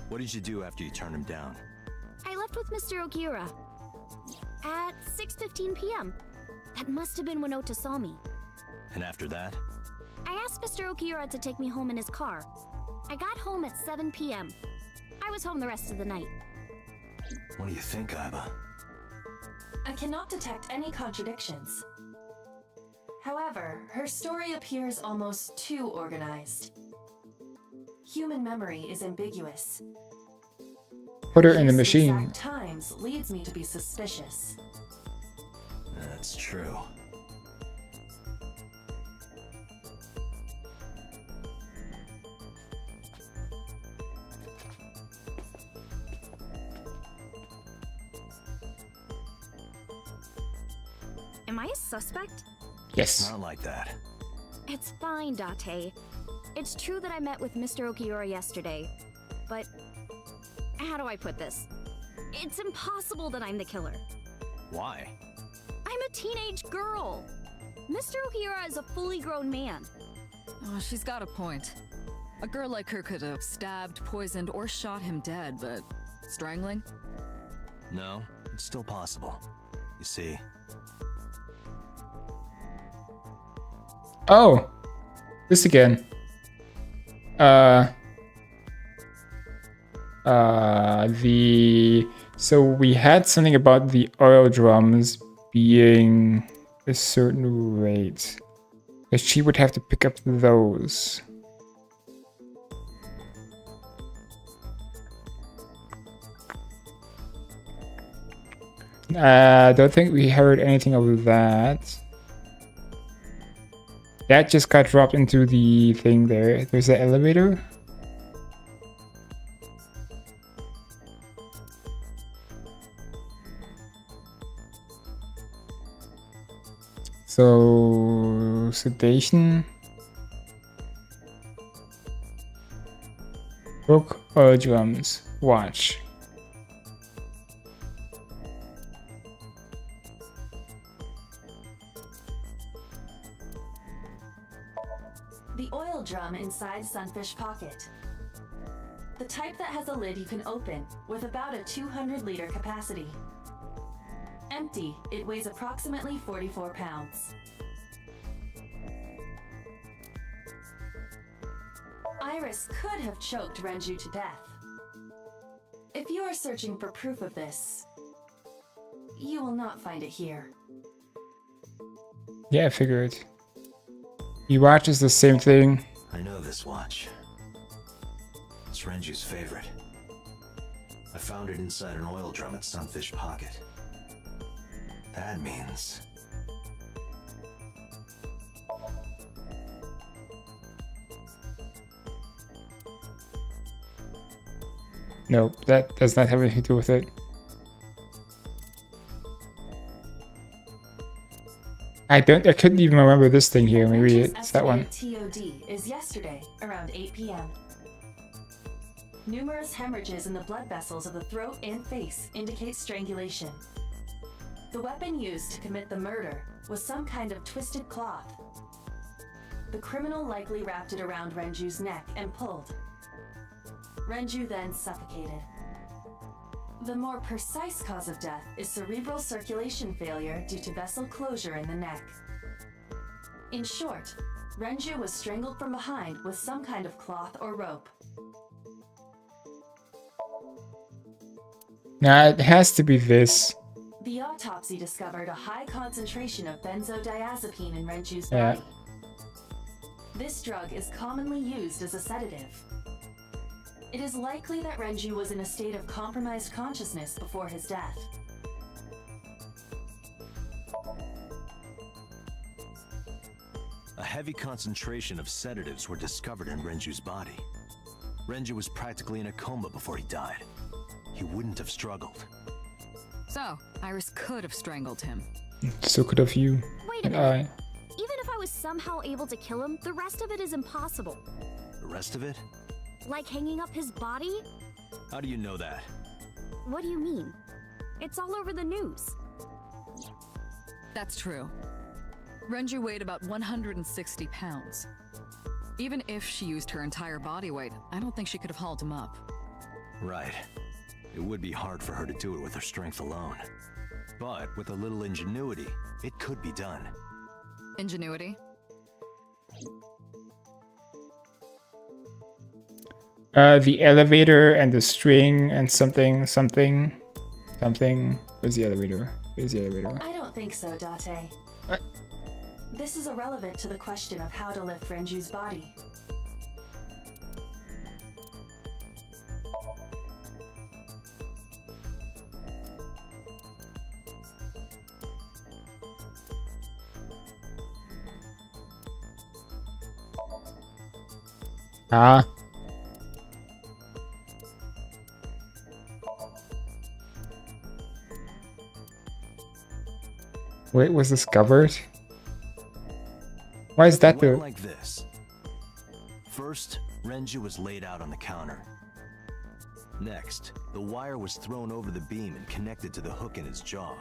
What did you do after you turned him down? I left with Mr. Okiura. At 6:15 p.m. That must have been when Ota saw me. And after that? I asked Mr. Okiura to take me home in his car. I got home at 7 p.m. I was home the rest of the night. What do you think, Aiba? I cannot detect any contradictions. However, her story appears almost too organized. Human memory is ambiguous. Put her in the His machine. exact times leads me to be suspicious. That's true. Am I a suspect? Yes. Not like that. It's fine, Date. It's true that I met with Mr. Okiura yesterday, but how do I put this? It's impossible that I'm the killer. Why? I'm a teenage girl. Mr. Okiura is a fully grown man. Oh, she's got a point. A girl like her could have stabbed, poisoned, or shot him dead, but strangling? No, it's still possible. You see, Oh, this again. So we had something about the oil drums being a certain weight. But she would have to pick up those. I don't think we heard anything of that. That just got dropped into the thing there. There's the elevator. So, sedation. Book oil drums. Watch. The oil drum inside Sunfish Pocket. The type that has a lid you can open, with about a 200-liter capacity. Empty, it weighs approximately 44 pounds. Iris could have choked Renju to death. If you are searching for proof of this, you will not find it here. Yeah, I figured. He watches the same thing. I know this watch. It's Renju's favorite. I found it inside an oil drum at Sunfish Pocket. That means... Nope, that does not have anything to do with it. I couldn't even remember this thing here. Maybe it's that one. TOD is yesterday, around 8 p.m. Numerous hemorrhages in the blood vessels of the throat and face indicate strangulation. The weapon used to commit the murder was some kind of twisted cloth. The criminal likely wrapped it around Renju's neck and pulled. Renju then suffocated. The more precise cause of death is cerebral circulation failure due to vessel closure in the neck. In short, Renju was strangled from behind with some kind of cloth or rope. Nah, it has to be this. The autopsy discovered a high concentration of benzodiazepine in Renju's Yeah. body. This drug is commonly used as a sedative. It is likely that Renju was in a state of compromised consciousness before his death. A heavy concentration of sedatives were discovered in Renju's body. Renju was practically in a coma before he died. He wouldn't have struggled. So, Iris could have strangled him. So could have you. Wait a And minute. I. Even if I was somehow able to kill him, the rest of it is impossible. The rest of it? Like hanging up his body? How do you know that? What do you mean? It's all over the news. That's true. Renju weighed about 160 pounds. Even if she used her entire body weight, I don't think she could have hauled him up. Right. It would be hard for her to do it with her strength alone. But with a little ingenuity, it could be done. Ingenuity? The elevator and the string and something. Where's the elevator? I don't think so, Date. What? This is irrelevant to the question of how to lift Renju's body. Ah. Wait, was this covered? Why is that It the... went like this. First, Renju was laid out on the counter. Next, the wire was thrown over the beam and connected to the hook in his jaw.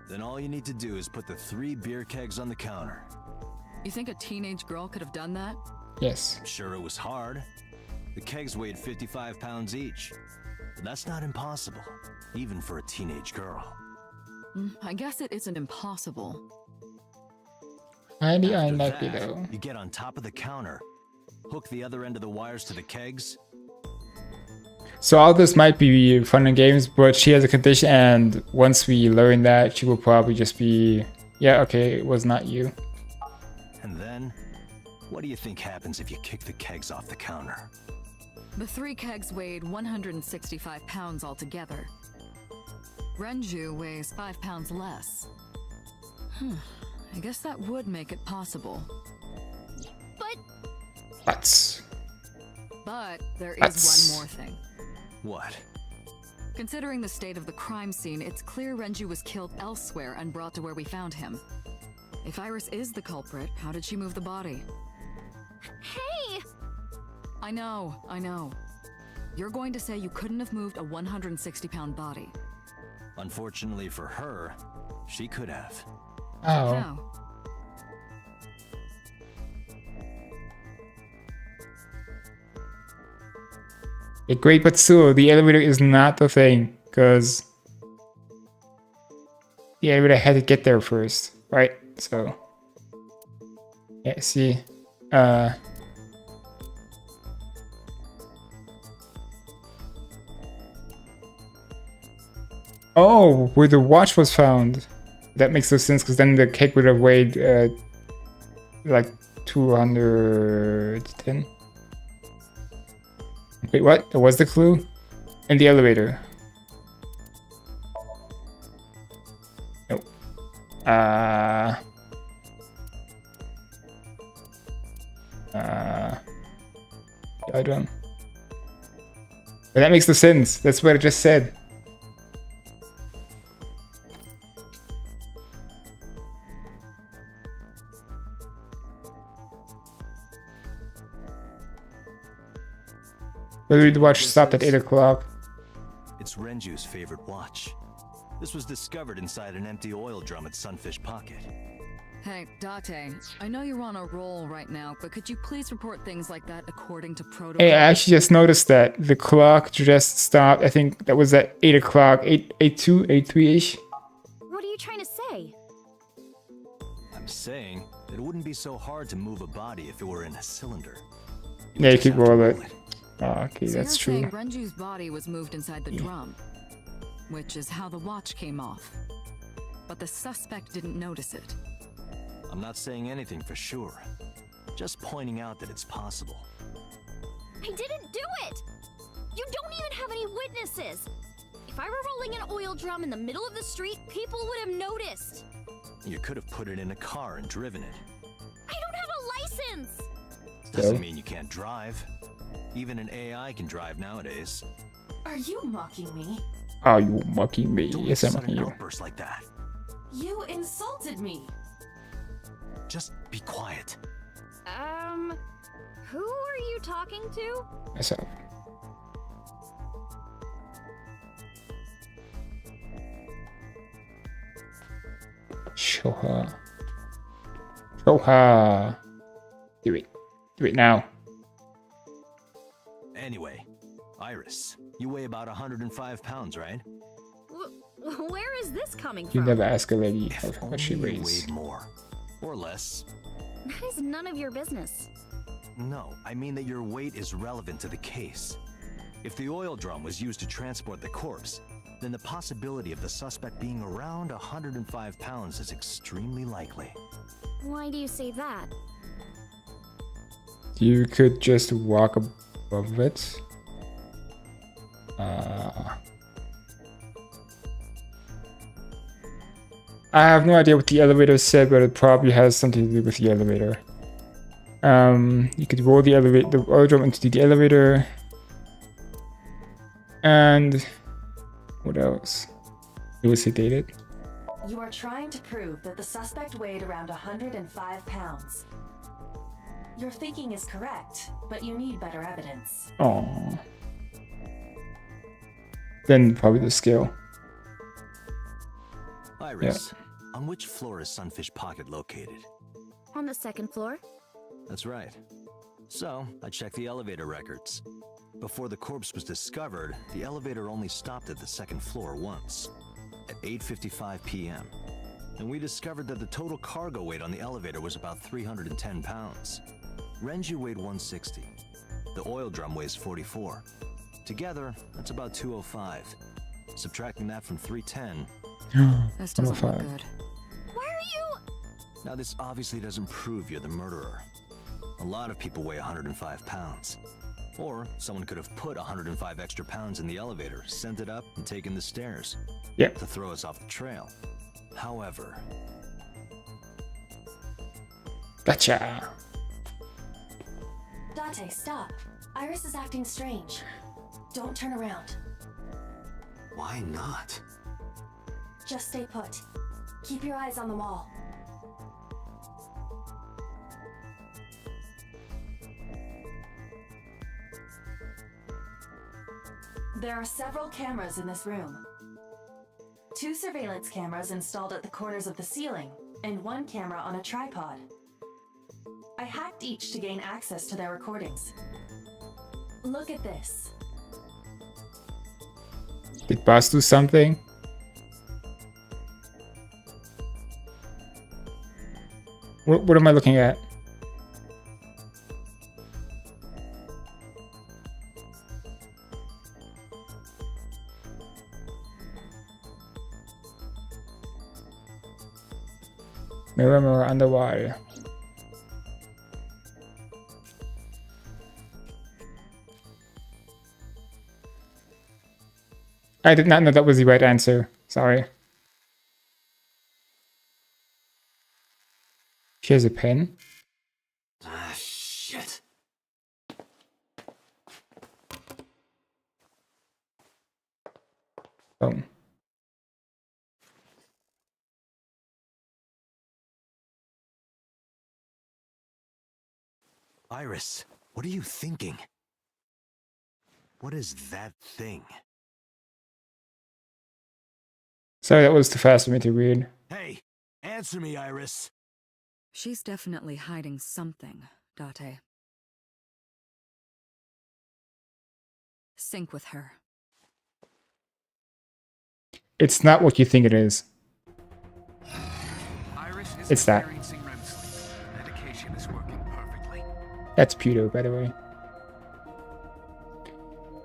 Then all you need to do is put the 3 beer kegs on the counter. You think a teenage girl could have done that? Yes. I'm sure it was hard. The kegs weighed 55 pounds each. But that's not impossible, even for a teenage girl. I guess it isn't impossible. Highly After unlikely that, though. you get on top of the counter, hook the other end of the wires to the kegs. So all this might be fun and games, but she has a condition, and once we learn that, she will probably just be, yeah, okay, it was not you. And then, what do you think happens if you kick the kegs off the counter? The 3 kegs weighed 165 pounds altogether. Renju weighs 5 pounds less. I guess that would make it possible. But there is one more thing. What? Considering the state of the crime scene, it's clear Renju was killed elsewhere and brought to where we found him. If Iris is the culprit, how did she move the body? Hey! I know. You're going to say you couldn't have moved a 160-pound body. Unfortunately for her, she could have. Oh. How? Yeah, great, but still, the elevator is not the thing, because the elevator had to get there first, right? So, yeah, see, oh, where the watch was found. That makes no sense, because then the cake would have weighed, like 210. Wait, what? That was the clue? In the elevator. Nope. I don't. But that makes no sense. That's what I just said. The watch stopped at 8 o'clock. It's Renju's favorite watch. This was discovered inside an empty oil drum at Sunfish Pocket. Hey, Date, I know you're on a roll right now, but could you please report things like that according to protocol? Hey, I actually just noticed that the clock just stopped. I think that was at 8 o'clock, 8:02, 8:03-ish. What are you trying to say? I'm saying that it wouldn't be so hard to move a body if it were in a cylinder. Yeah, you could roll it. Oh, okay, So that's you're true. saying Renju's body was moved inside the drum, which is how the watch came off. But the suspect didn't notice it. I'm not saying anything for sure, Just pointing out that it's possible. I didn't do it! You don't even have any witnesses! If I were rolling an oil drum in the middle of the street, people would have noticed. You could have put it in a car and driven it. I don't have a license! Doesn't mean you can't drive. Even an AI can drive nowadays. Are you mocking me? Are you mocking me? Don't Yes, I'm sudden mocking you. outbursts like that. You insulted me. Just be quiet. Who are you talking to? Myself. Show her. Show her. Do it. Do it now. Anyway, Iris, you weigh about 105 pounds, right? Where is this coming You from? never ask a lady If what she only you weighs. weighed more. Or less. That is none of your business. No, I mean that your weight is relevant to the case. If the oil drum was used to transport the corpse, then the possibility of the suspect being around 105 pounds is extremely likely. Why do you say that? You could just walk above it. I have no idea what the elevator said, but it probably has something to do with the elevator. You could roll the oil drum into the elevator. And what else? Elucidated. You are trying to prove that the suspect weighed around 105 pounds. Your thinking is correct, but you need better evidence. Aww. Then probably the scale. Iris, on which floor is Sunfish Pocket located? On the second floor? That's right. So, I checked the elevator records. Before the corpse was discovered, the elevator only stopped at the second floor once, at 8:55 p.m. And we discovered that the total cargo weight on the elevator was about 310 pounds. Renju weighed 160. The oil drum weighs 44. Together, that's about 205. Subtracting that from 310. This doesn't look good. Why are you... Now this obviously doesn't prove you're the murderer. A lot of people weigh 105 pounds. Or someone could have put 105 extra pounds in the elevator, sent it up, and taken the stairs. Yep. To throw us off the trail. However... Gotcha. Date, stop. Iris is acting strange. Don't turn around. Why not? Just stay put. Keep your eyes on the wall. There are several cameras in this room. 2 surveillance cameras installed at the corners of the ceiling, and 1 camera on a tripod. I hacked each to gain access to their recordings. Look at this. Did Boss do something? What am I looking at? Mirror, mirror on the wall. I did not know that was the right answer. Sorry. She has a pen. Ah, shit. Oh. Iris, what are you thinking? What is that thing? Sorry, that was too fast for me to read. Hey, answer me, Iris. She's definitely hiding something, Date. Sync with her. It's not what you think it is. Iris is It's that. experiencing REM sleep. Medication is working perfectly. That's Puto, by the way.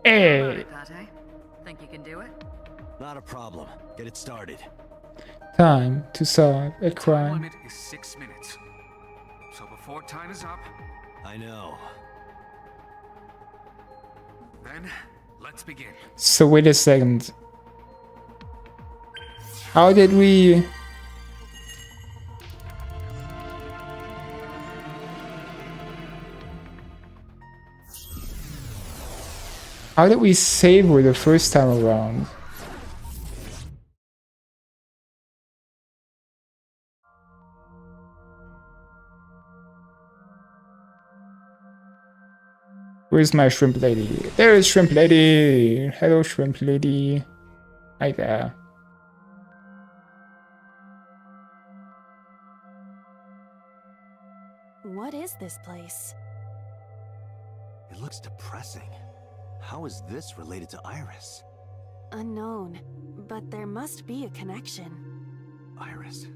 Hey! Date, think you can do it? Not a problem. Get it started. Time to solve a Time crime. limit is 6 minutes. So before time is up, I know. then let's begin. So wait a second. How did we... How did we save her the first time around? Where's my shrimp lady? There is shrimp lady! Hello, shrimp lady. Hi there. What is this place? It looks depressing. How is this related to Iris? Unknown, but there must be a connection. Iris,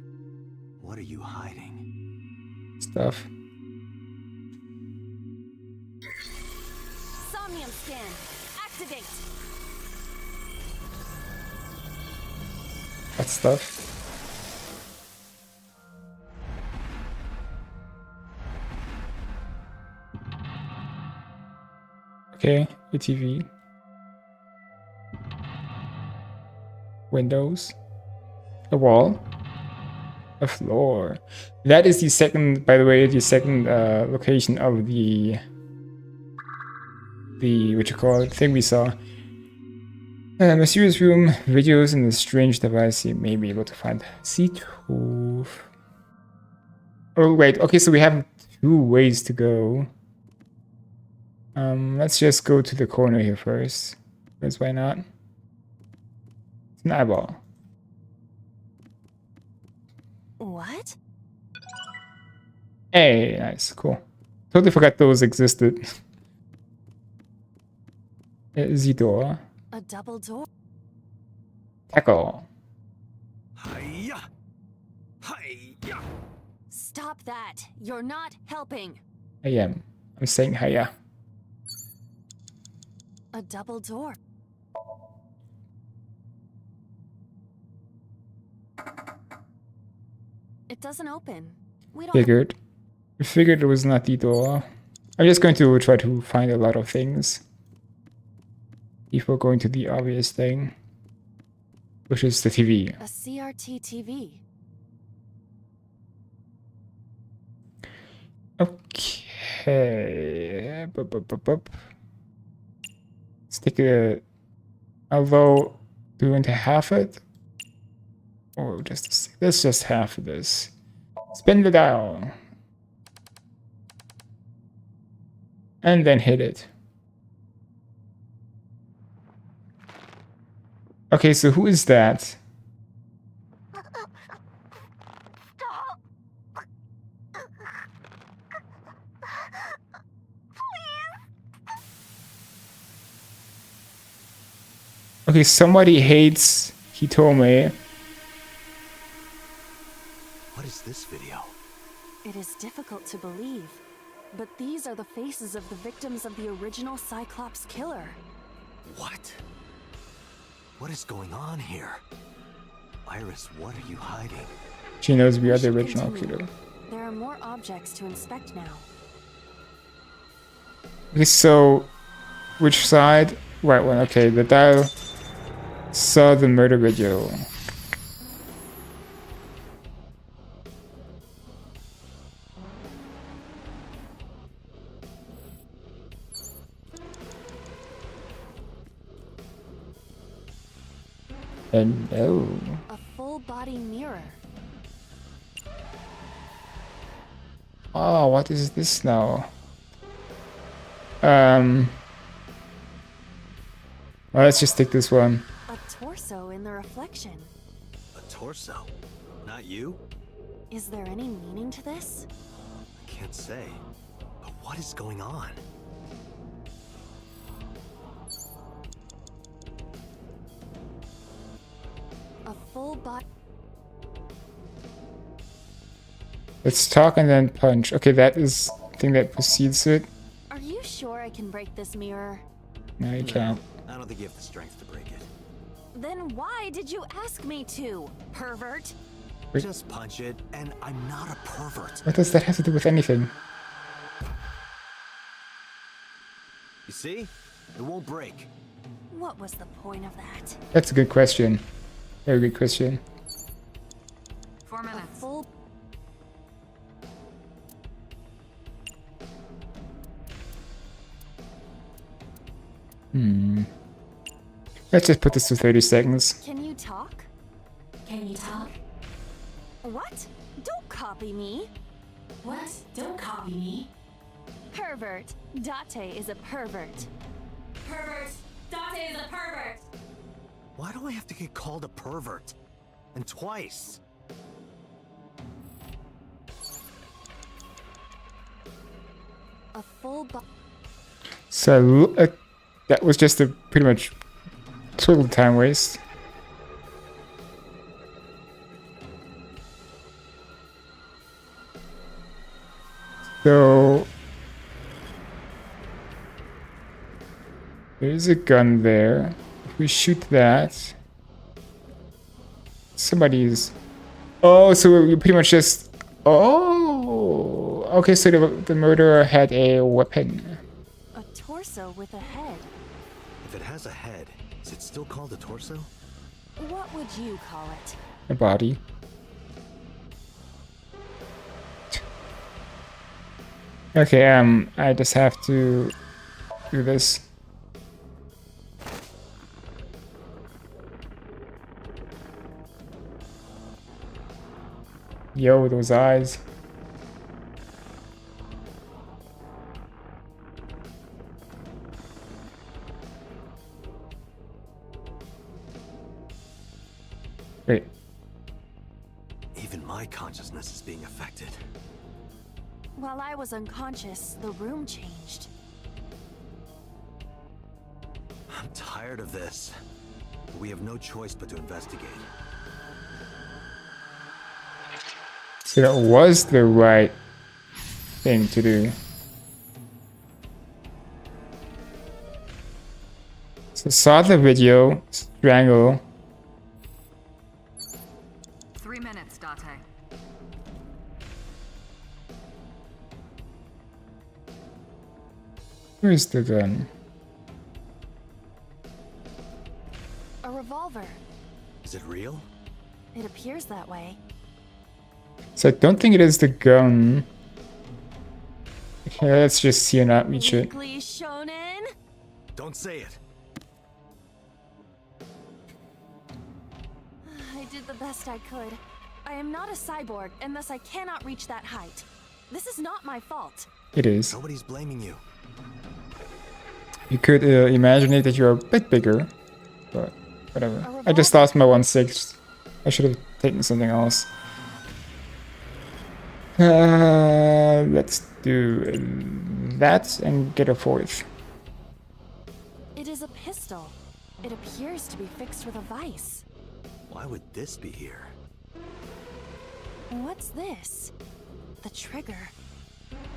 what are you hiding? Stuff. Somnium scan, activate. That stuff. Okay, a TV. Windows. A wall. A floor. That is the second, by the way, the second location of the what you call it, thing we saw. Mysterious room, videos, and a strange device you may be able to find. C2. Oh wait, okay, so we have 2 ways to go. Let's just go to the corner here first. Because why not? It's an eyeball. What? Hey, nice, cool. Totally forgot those existed. The door. A double door. Tackle. Hiya! Hiya! Stop that! You're not helping! I am. I'm saying hiya. A double door. It doesn't open. We don't Figured. I figured it was not the door. I'm just going to try to find a lot of things before going to the obvious thing, which is the TV. A CRT TV. Okay. Let's take a... Although, do we want to half it? Or just... Let's just half this. Spin the dial. And then hit it. Okay, so who is that? Stop. Okay, somebody hates Hitome. What is this video? It is difficult to believe, but these are the faces of the victims of the original Cyclops killer. What? What is going on here? Iris, what are you hiding? She knows we are the should original continue. killer. There are more objects to inspect now. Okay, so which side? Right one. Okay, the dial saw the murder video. And no. A full body mirror. Oh, what is this now? Well, let's just take this one. A torso in the reflection. A torso? Not you? Is there any meaning to this? I can't say. But what is going on? A full body. Let's talk and then punch. Okay, that is the thing that precedes it. Are you sure I can break this mirror? No, you can't. I don't think you have the strength to break it. Then why did you ask me to, pervert? Wait. Just punch it, and I'm not a pervert. What does that have to do with anything? You see? It won't break. What was the point of that? That's a good question. Very good question. 4 minutes. Full. Let's just put this to 30 seconds. Can you talk? Can you talk? What? Don't copy me. What? Don't copy me. Pervert. Date is a pervert. Pervert. Date is a pervert. Why do I have to get called a pervert? And twice? A full So that was just a pretty much total time waste. So there's a gun there. If we shoot that, somebody's. Oh, so we pretty much just. Oh, okay. So the murderer had a weapon. A torso with a head. If it has a head, is it still called a torso? What would you call it? A body. Okay, I just have to do this. Yo, those eyes. Wait. Even my consciousness is being affected. While I was unconscious, the room changed. I'm tired of this. We have no choice but to investigate. So that was the right thing to do. So saw the video, strangle. 3 minutes, Date. Where's the gun? A revolver. Is it real? It appears that way. So I don't think it is the gun. Okay, let's just see and not reach it. Weekly Shonen? Don't say it. I did the best I could. I am not a cyborg, and thus I cannot reach that height. This is not my fault. It is. Nobody's blaming you. You could imagine it that you're a bit bigger, but whatever. I just lost my 1/6. I should have taken something else. Let's do that and get a 4th. It is a pistol. It appears to be fixed with a vise. Why would this be here? What's this? The trigger.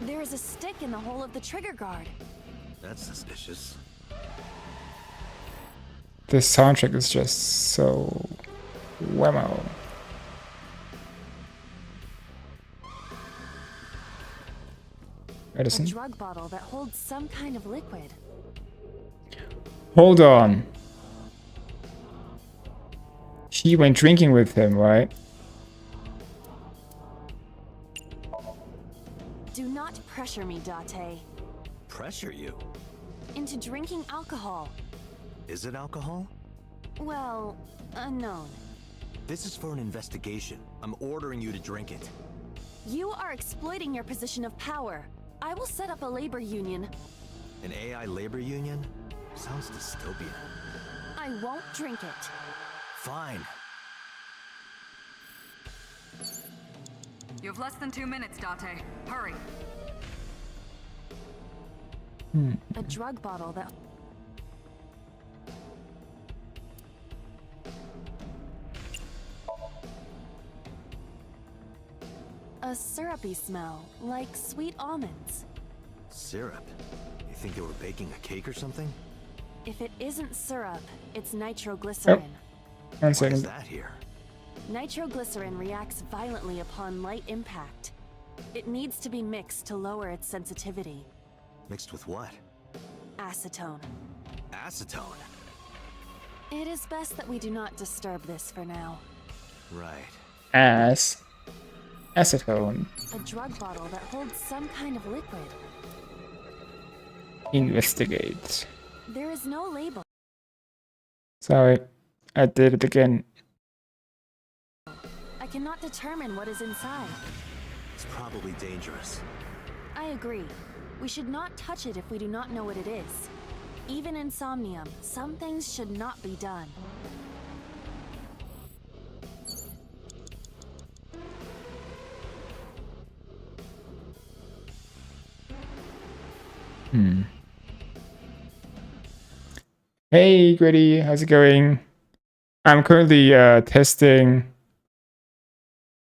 There is a stick in the hole of the trigger guard. That's suspicious. This soundtrack is just so whammo. A Medicine. drug bottle that holds some kind of liquid. Hold on. She went drinking with him, right? Do not pressure me, Date. Pressure you? Into drinking alcohol. Is it alcohol? Well, unknown. This is for an investigation. I'm ordering you to drink it. You are exploiting your position of power. I will set up a labor union. An AI labor union? Sounds dystopian. I won't drink it. Fine. You have less than 2 minutes, Date. Hurry. A drug bottle that... A syrupy smell, like sweet almonds. Syrup? You think they were baking a cake or something? If it isn't syrup, it's nitroglycerin. One Why is second. that here? Nitroglycerin reacts violently upon light impact. It needs to be mixed to lower its sensitivity. Mixed with what? Acetone. Acetone? It is best that we do not disturb this for now. Right. Acetone. A drug bottle that holds some kind of liquid. Investigate. There is no label. Sorry, I did it again. I cannot determine what is inside. It's probably dangerous. I agree. We should not touch it if we do not know what it is. Even in Somnium, some things should not be done. Hey Gritty, how's it going? I'm currently testing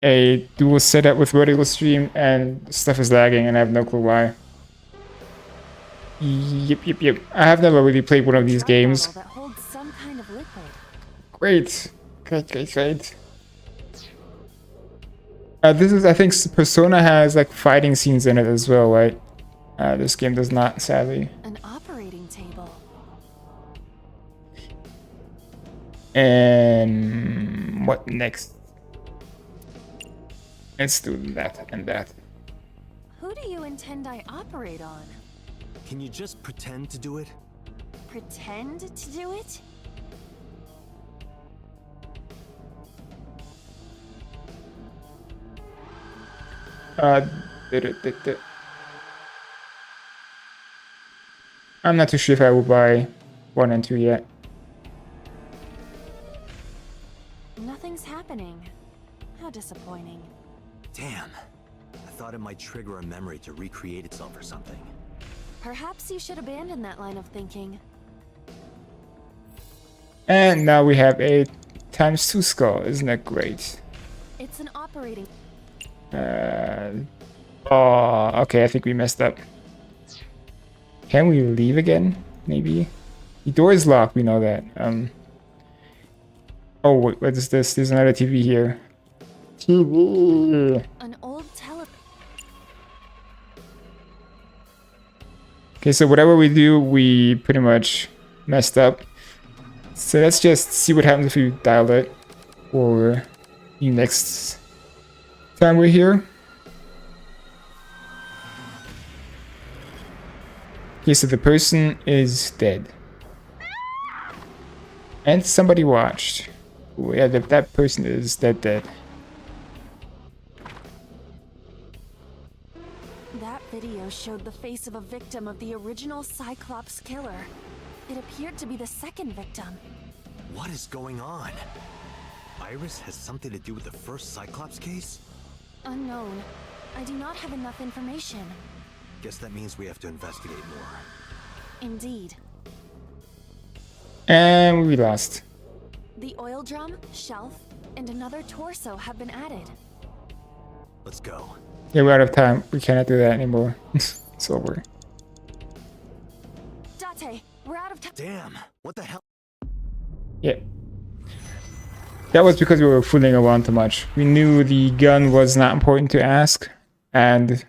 a dual setup with vertical stream and stuff is lagging and I have no clue why. Yep. I have never really played one of these games. That holds some kind of liquid. Great. This is, I think Persona has like fighting scenes in it as well, right? This game does not, sadly. An operating table. And what next? Let's do that and that. Who do you intend I operate on? Can you just pretend to do it? Pretend to do it? I'm not too sure if I will buy 1 and 2 yet. Nothing's happening. How disappointing. Damn. I thought it might trigger a memory to recreate itself or something. Perhaps you should abandon that line of thinking. And now we have a ×2 skull. Isn't that great? It's an operating... Oh, okay, I think we messed up. Can we leave again? Maybe? The door is locked, we know that. Oh, wait, what is this? There's another TV here. TV! An old tele... Okay, so whatever we do, we pretty much messed up. So let's just see what happens if we dial it for the next time we're here. Okay, so the person is dead. And somebody watched. Oh, yeah, that person is dead. That video showed the face of a victim of the original Cyclops killer. It appeared to be the second victim. What is going on? Iris has something to do with the first Cyclops case? Unknown. I do not have enough information. Guess that means we have to investigate more. Indeed. And we lost. The oil drum, shelf, and another torso have been added. Let's go. Yeah, we're out of time. We cannot do that anymore. It's over. Date, we're out of time. Damn, what the hell? Yep. That was because we were fooling around too much. We knew the gun was not important to ask, and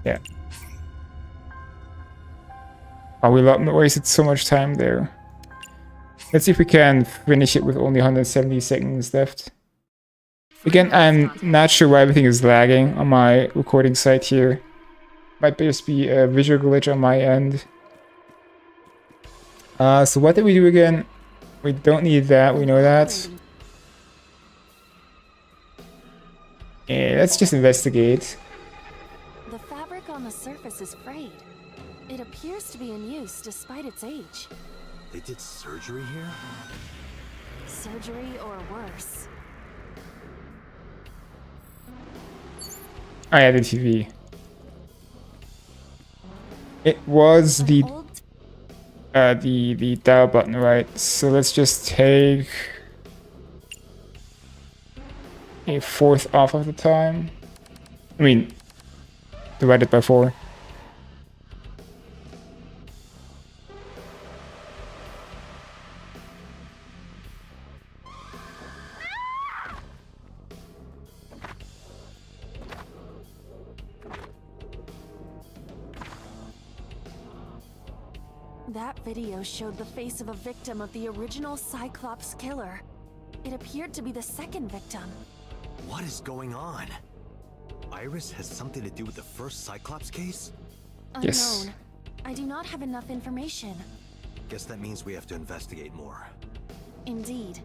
yeah. Oh, we wasted so much time there. Let's see if we can finish it with only 170 seconds left. Again, I'm not sure why everything is lagging on my recording site here. Might just be a visual glitch on my end. So what did we do again? We don't need that, we know that. Yeah, let's just investigate. The fabric on the surface is frayed. It appears to be in use despite its age. They did surgery here? Surgery or worse. I had the TV. It was the dial button, right? So let's just take a 1/4 off of the time. I mean, divide it by 4. That video showed the face of a victim of the original Cyclops killer. It appeared to be the second victim. What is going on? Iris has something to do with the first Cyclops case? Yes. Unknown. I do not have enough information. Guess that means we have to investigate more. Indeed.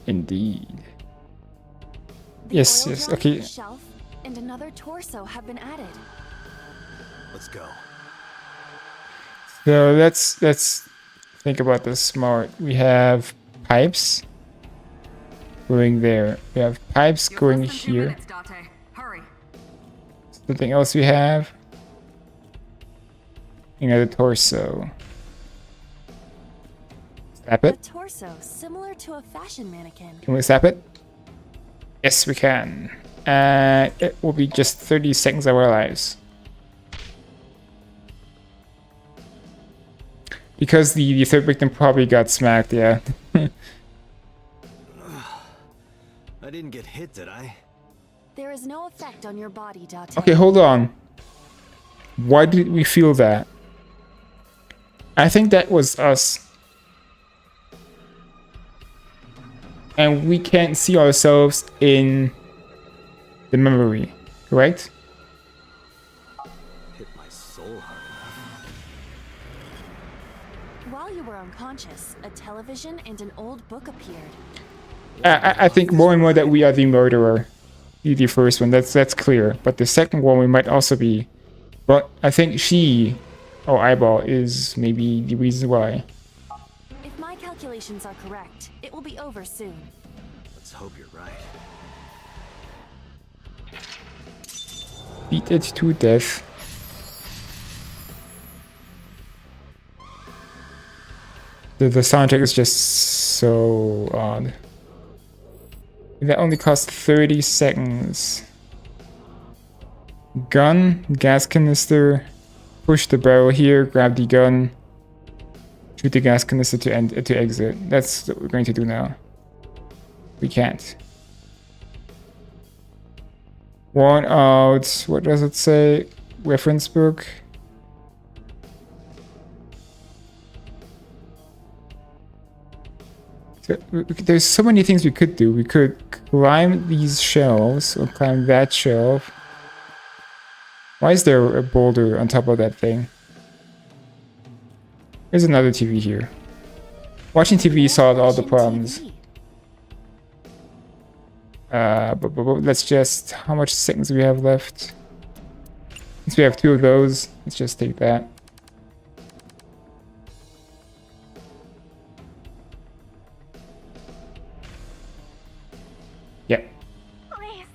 Indeed. The Yes, oil yes, drum, okay. shelf, and another torso have been added. Let's go. So let's think about this smart. We have pipes going there. We have pipes going here. Hurry. Something else we have. Another torso. Snap A it. torso similar to a fashion mannequin. Can we snap it? Yes, we can. And it will be just 30 seconds of our lives. Because the third victim probably got smacked, yeah. I didn't get hit, did I? There is no effect on your body, Date. Okay, hold on. Why did we feel that? I think that was us. And we can't see ourselves in the memory, correct? Hit my soul hard enough. While you were unconscious, a television and an old book appeared. I think more and more that we are the murderer. The first one, that's clear. But the second one we might also be. But I think she, or Eyeball, is maybe the reason why. If my calculations are correct, it will be over soon. Let's hope you're right. Beat it to death. The soundtrack is just so odd. That only cost 30 seconds. Gun, gas canister, push the barrel here, grab the gun, shoot the gas canister to exit. That's what we're going to do now. We can't. Worn out, what does it say? Reference book. There's so many things we could do. We could climb these shelves or climb that shelf. Why is there a boulder on top of that thing? There's another TV here. Watching TV solved all the problems. But let's just... How much seconds do we have left? Since we have 2 of those, let's just take that. Yep. Please.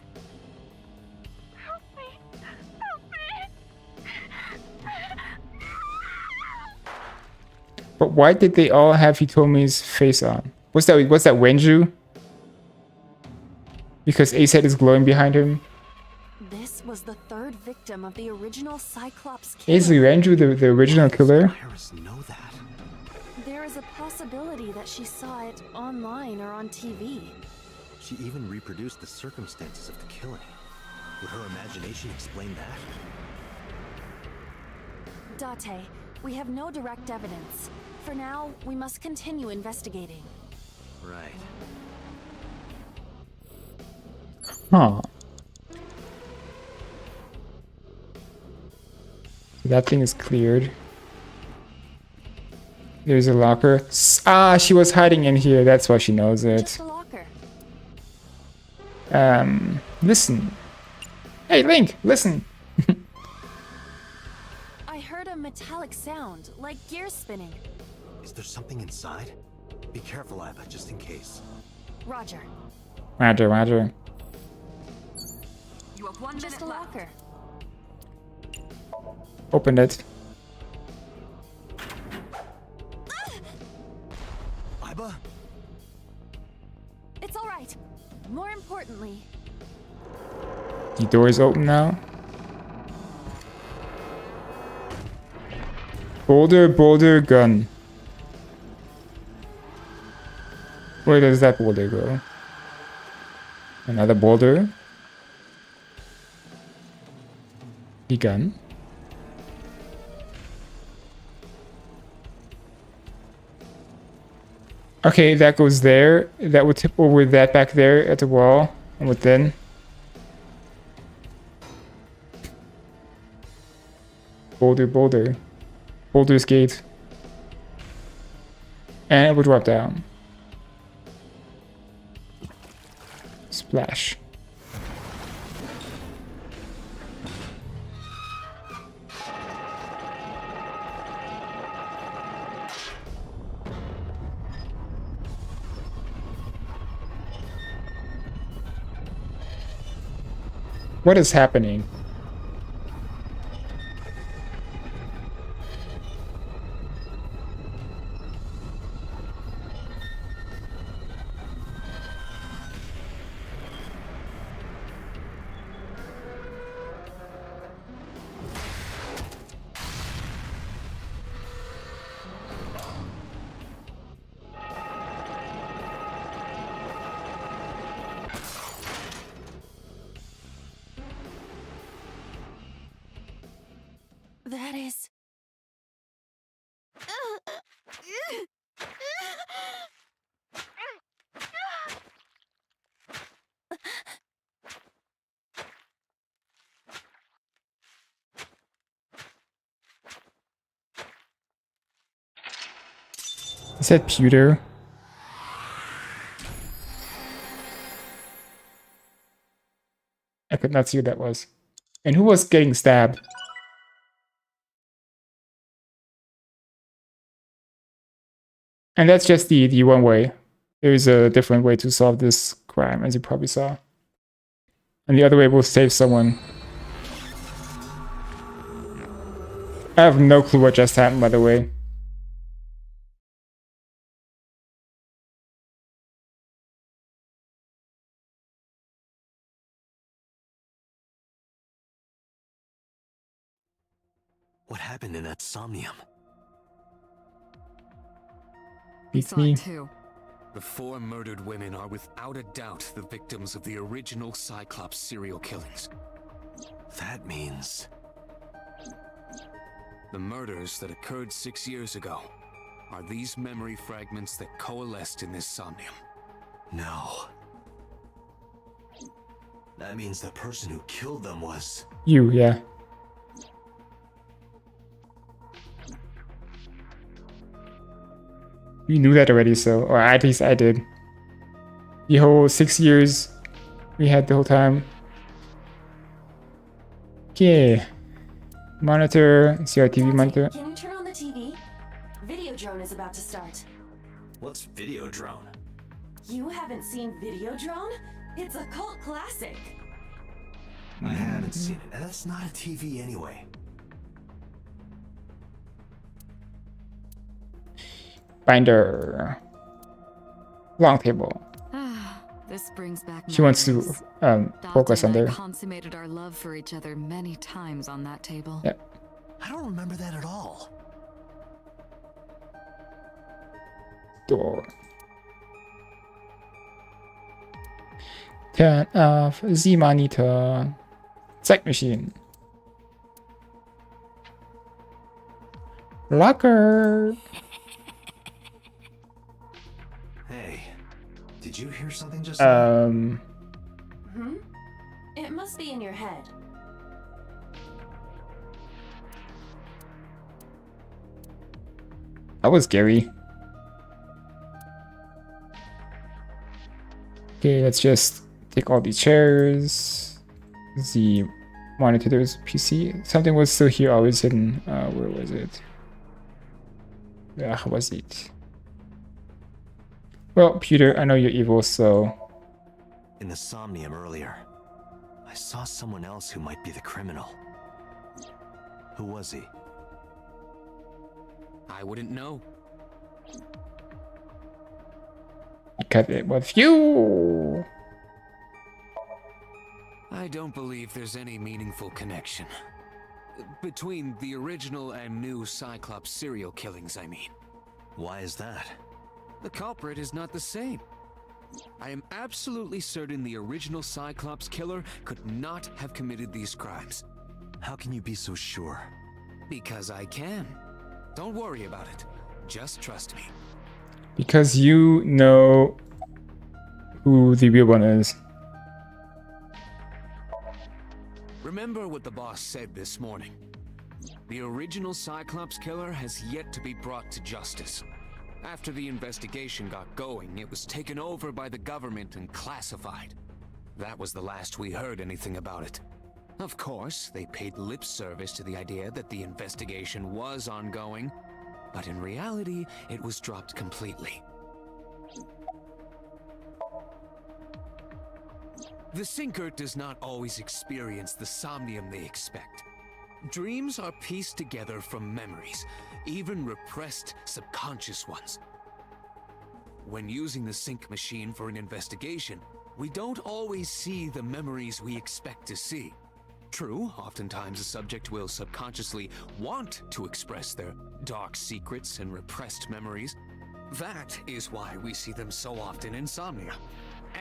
Help me. Help me. But why did they all have Hitomi's face on? What's that Renju? Because Ace-Head is glowing behind him? This was the third victim of the original Cyclops Is killer. Renju the original killer? Iris know that. There is a possibility that she saw it online or on TV. She even reproduced the circumstances of the killing. Would her imagination explain that? Date, we have no direct evidence. For now, we must continue investigating. Right. Huh. That thing is cleared. There's a locker. Ah, she was hiding in here. That's why she knows it. Just a locker. Listen. Hey, Link, listen. I heard a metallic sound, like gears spinning. Is there something inside? Be careful, Iva, just in case. Roger. Roger, roger. You have 1 Just minute a left. locker. Open it. Iva? It's all right. More importantly, The door is open now. Boulder, gun. Where does that boulder go? Another boulder. The gun. Okay, that goes there. That would tip over that back there at the wall. And what then? Boulder, boulder. Boulder's Gate. And it would drop down. Splash. What is happening? That is... Is that pewter? I could not see what that was. And who was getting stabbed? And that's just the one way. There's a different way to solve this crime, as you probably saw. And the other way will save someone. I have no clue what just happened, by the way. What happened in that Somnium? Beats me. The 4 murdered women are without a doubt the victims of the original Cyclops serial killings. That means... The murders that occurred 6 years ago are these memory fragments that coalesced in this Somnium. No. That means the person who killed them was... You, yeah. You knew that already, so... Or at least I did. The whole 6 years we had the whole time. Okay. Monitor, CRTV monitor. Can you turn on the TV? Videodrone is about to start. What's Videodrone? You haven't seen Videodrone? It's a cult classic. I haven't seen it, and that's not a TV anyway. Binder. Long table. This brings back She wants to focus on there. there. Consummated our love for each other many times on that table. Yep. I don't remember that at all. Door. Turn off the monitor. Zeitmachine. Locker. Hey, did you hear something just now? It must be in your head. That was scary. Okay, let's just take all these chairs. The monitor, there's PC. Something was still here, always hidden. Where was it? Where was it? Well, Peter, I know you're evil, so... In the Somnium earlier, I saw someone else who might be the criminal. Who was he? I wouldn't know. Because it was you! I don't believe there's any meaningful connection. Between the original and new Cyclops serial killings, I mean. Why is that? The culprit is not the same. I am absolutely certain the original Cyclops killer could not have committed these crimes. How can you be so sure? Because I can. Don't worry about it. Just trust me. Because you know who the real one is. Remember what the boss said this morning. The original Cyclops killer has yet to be brought to justice. After the investigation got going, it was taken over by the government and classified. That was the last we heard anything about it. Of course, they paid lip service to the idea that the investigation was ongoing, but in reality, it was dropped completely. The sinker does not always experience the somnium they expect. Dreams are pieced together from memories, even repressed subconscious ones. When using the sync machine for an investigation, we don't always see the memories we expect to see. True, oftentimes a subject will subconsciously want to express their dark secrets and repressed memories. That is why we see them so often in Somnia,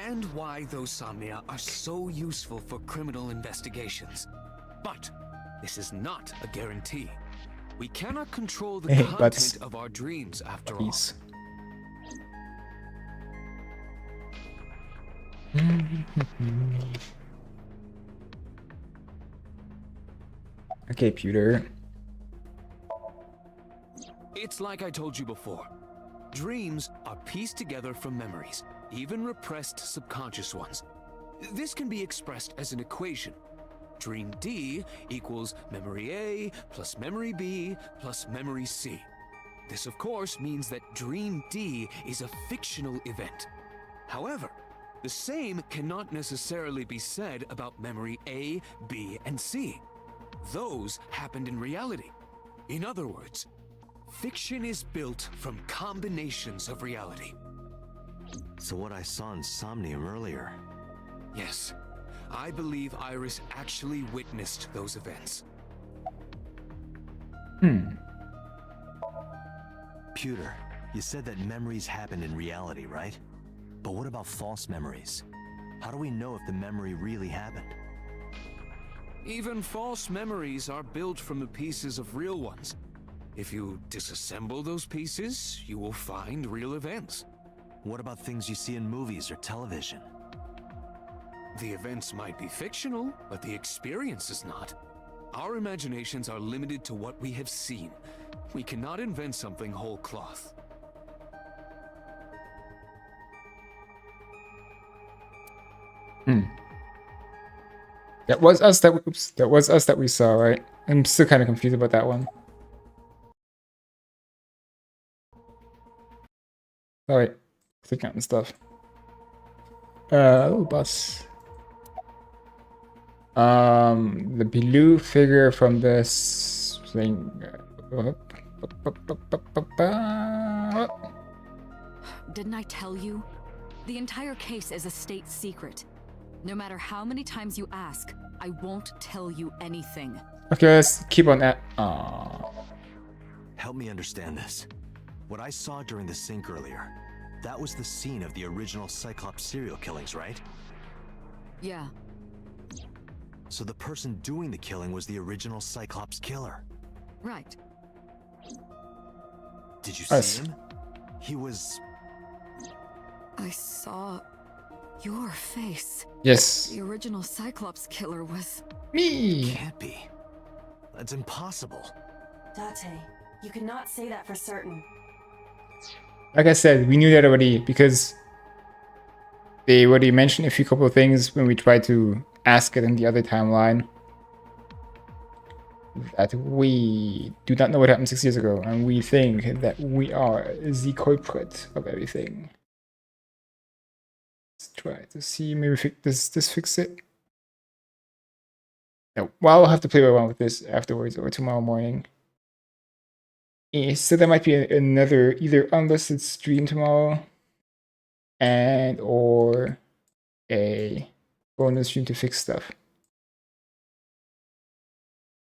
and why those Somnia are so useful for criminal investigations. But this is not a guarantee. We cannot control the content of our dreams, after all. Okay, Pewter. It's like I told you before. Dreams are pieced together from memories, even repressed subconscious ones. This can be expressed as an equation. Dream D equals memory A plus memory B plus memory C. This, of course, means that Dream D is a fictional event. However, the same cannot necessarily be said about memory A, B, and C. Those happened in reality. In other words, fiction is built from combinations of reality. So what I saw in Somnium earlier... Yes. I believe Iris actually witnessed those events. Pewter, you said that memories happen in reality, right? But what about false memories? How do we know if the memory really happened? Even false memories are built from the pieces of real ones. If you disassemble those pieces, you will find real events. What about things you see in movies or television? The events might be fictional, but the experience is not. Our imaginations are limited to what we have seen. We cannot invent something whole cloth. That was us that that was us that we saw, right? I'm still kind of confused about that one. Alright, clicking out and stuff. Oh, boss. The blue figure from this thing. Didn't I tell you? The entire case is a state secret. No matter how many times you ask, I won't tell you anything. Okay, let's keep on that. Help me understand this. What I saw during the sync earlier, that was the scene of the original Cyclops serial killings, right? Yeah. So the person doing the killing was the original Cyclops killer. Right. Did you see him? He was... I saw your face. Yes. The original Cyclops killer was... me! Can't be. That's impossible. Date, you cannot say that for certain. Like I said, we knew that already because they already mentioned a couple of things when we tried to ask it in the other timeline. That we do not know what happened 6 years ago, and we think that we are the culprit of everything. Let's try to see, maybe does this fix it? No, well, I'll have to play around with this afterwards or tomorrow morning. So there might be another either unlisted stream tomorrow and or a bonus stream to fix stuff.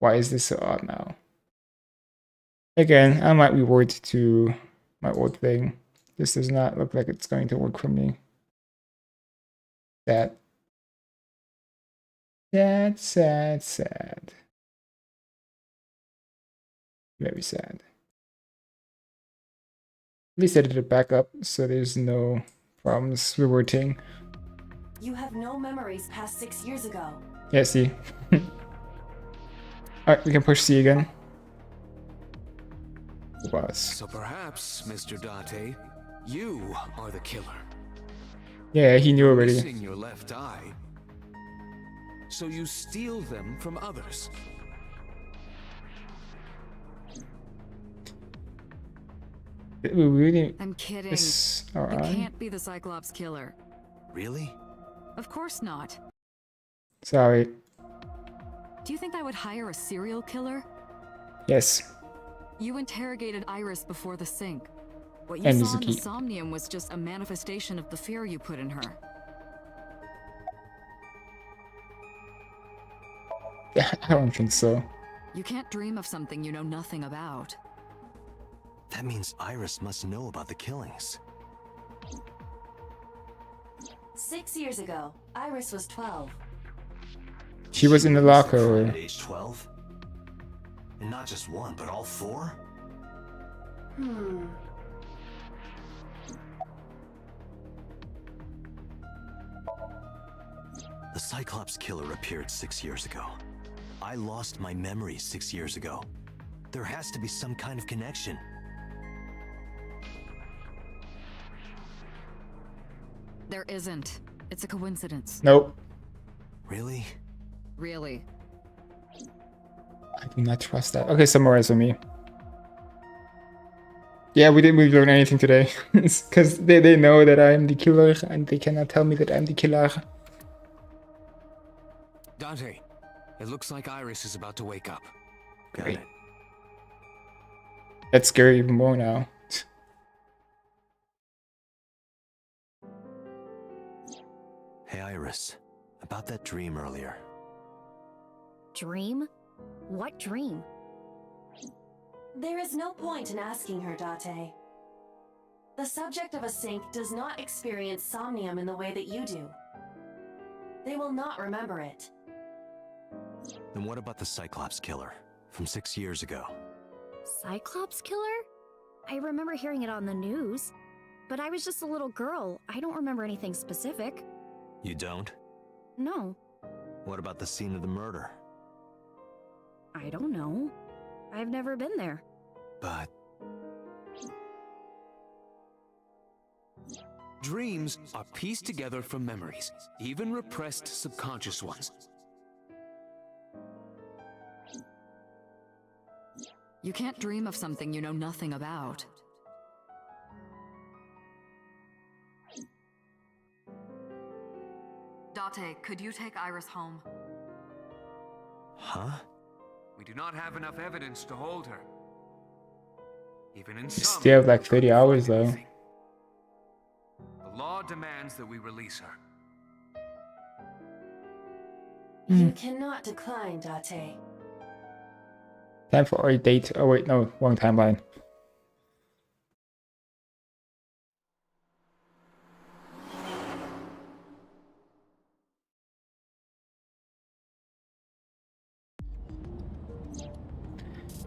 Why is this so odd now? Again, I might reward to my old thing. This does not look like it's going to work for me. Sad. Sad, sad, sad. Very sad. At least I did it back up, so there's no problems reverting. You have no memories past 6 years ago. Yeah, see. Alright, we can push C again. Was. So perhaps, Mr. Date, you are the killer. Yeah, he knew already. Missing your left eye. So you steal them from others. We really. I'm kidding. All You right. can't be the Cyclops killer. Really? Of course not. Sorry. Do you think I would hire a serial killer? Yes. You interrogated Iris before the sync. What you And saw in the Mizuki. Somnium was just a manifestation of the fear you put in her. I don't think so. You can't dream of something you know nothing about. That means Iris must know about the killings. 6 years ago, Iris was 12. She was in the locker. At age 12? And not just one, but all four? The Cyclops killer appeared 6 years ago. I lost my memory 6 years ago. There has to be some kind of connection. There isn't. It's a coincidence. Nope. Really? Really. I do not trust that. Okay, summarize for me. Yeah, we didn't really learn anything today. Because they know that I'm the killer and they cannot tell me that I'm the killer. Dante, it looks like Iris is about to wake up. Got it. That's scary even more now. Hey Iris, about that dream earlier. Dream? What dream? There is no point in asking her, Date. The subject of a sync does not experience somnium in the way that you do. They will not remember it. Then what about the Cyclops killer from 6 years ago? Cyclops killer? I remember hearing it on the news. But I was just a little girl. I don't remember anything specific. You don't? No, What about the scene of the murder? I don't know. I've never been there. But Dreams are pieced together from memories, even repressed subconscious ones. You can't dream of something you know nothing about. Date, could you take Iris home? huh? We do not have enough evidence to hold her. Even in Still some, have like 30 hours though. the law demands that we release her. You cannot decline, Date. Time for our date. Oh wait, no, wrong timeline.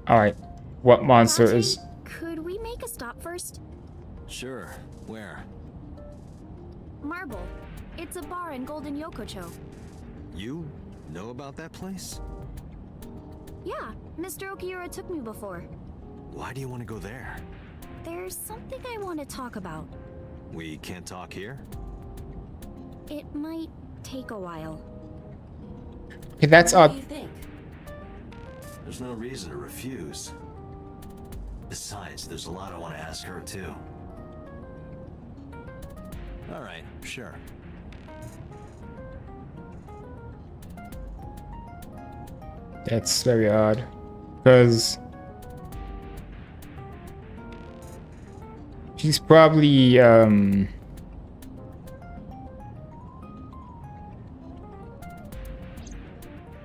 Alright, what monster Dante, is... could we make a stop first? Sure. Where? Marble. It's a bar in Golden Yokocho. You know about that place? Yeah, Mr. Okiura took me before. Why do you want to go there? There's something I want to talk about. We can't talk here? It might take a while. Okay, that's What do odd. you think? There's no reason to refuse. Besides, there's a lot I want to ask her too. All right, sure. That's very odd. Because... she's probably,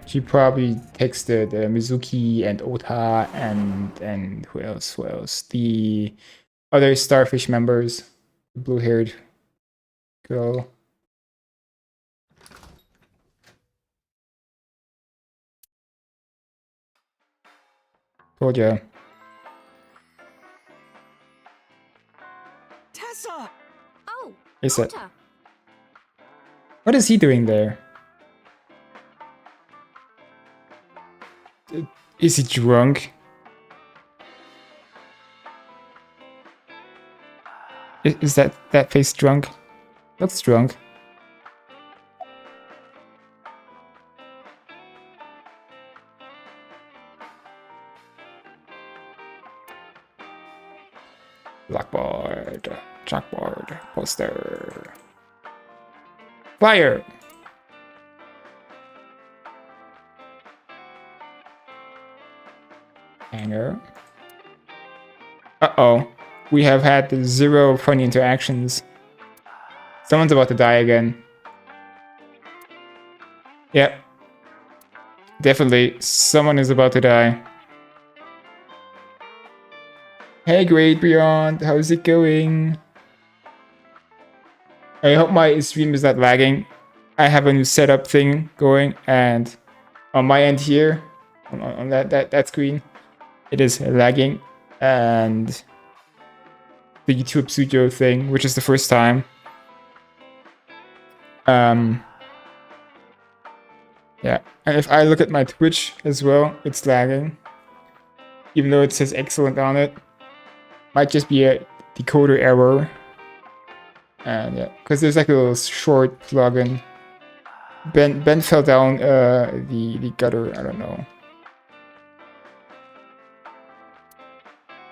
she probably texted Mizuki and Ota and who else? Who else? The other Starfish members, the blue-haired girl. Told ya. Tessa! Oh, Is it? Ota. What is he doing there? Is he drunk? Is that face drunk? Looks drunk. Blackboard, chalkboard, poster, flyer. Hanger. Uh-oh. We have had 0 funny interactions. Someone's about to die again. Yep. Definitely, someone is about to die. Hey, Great Beyond, how's it going? I hope my stream is not lagging. I have a new setup thing going, and on my end here, on that screen, it is lagging, and the YouTube Studio thing, which is the first time. Yeah, and if I look at my Twitch as well, it's lagging, even though it says excellent on it. Might just be a decoder error. And yeah, because there's like a little short plugin. Ben fell down the gutter. I don't know.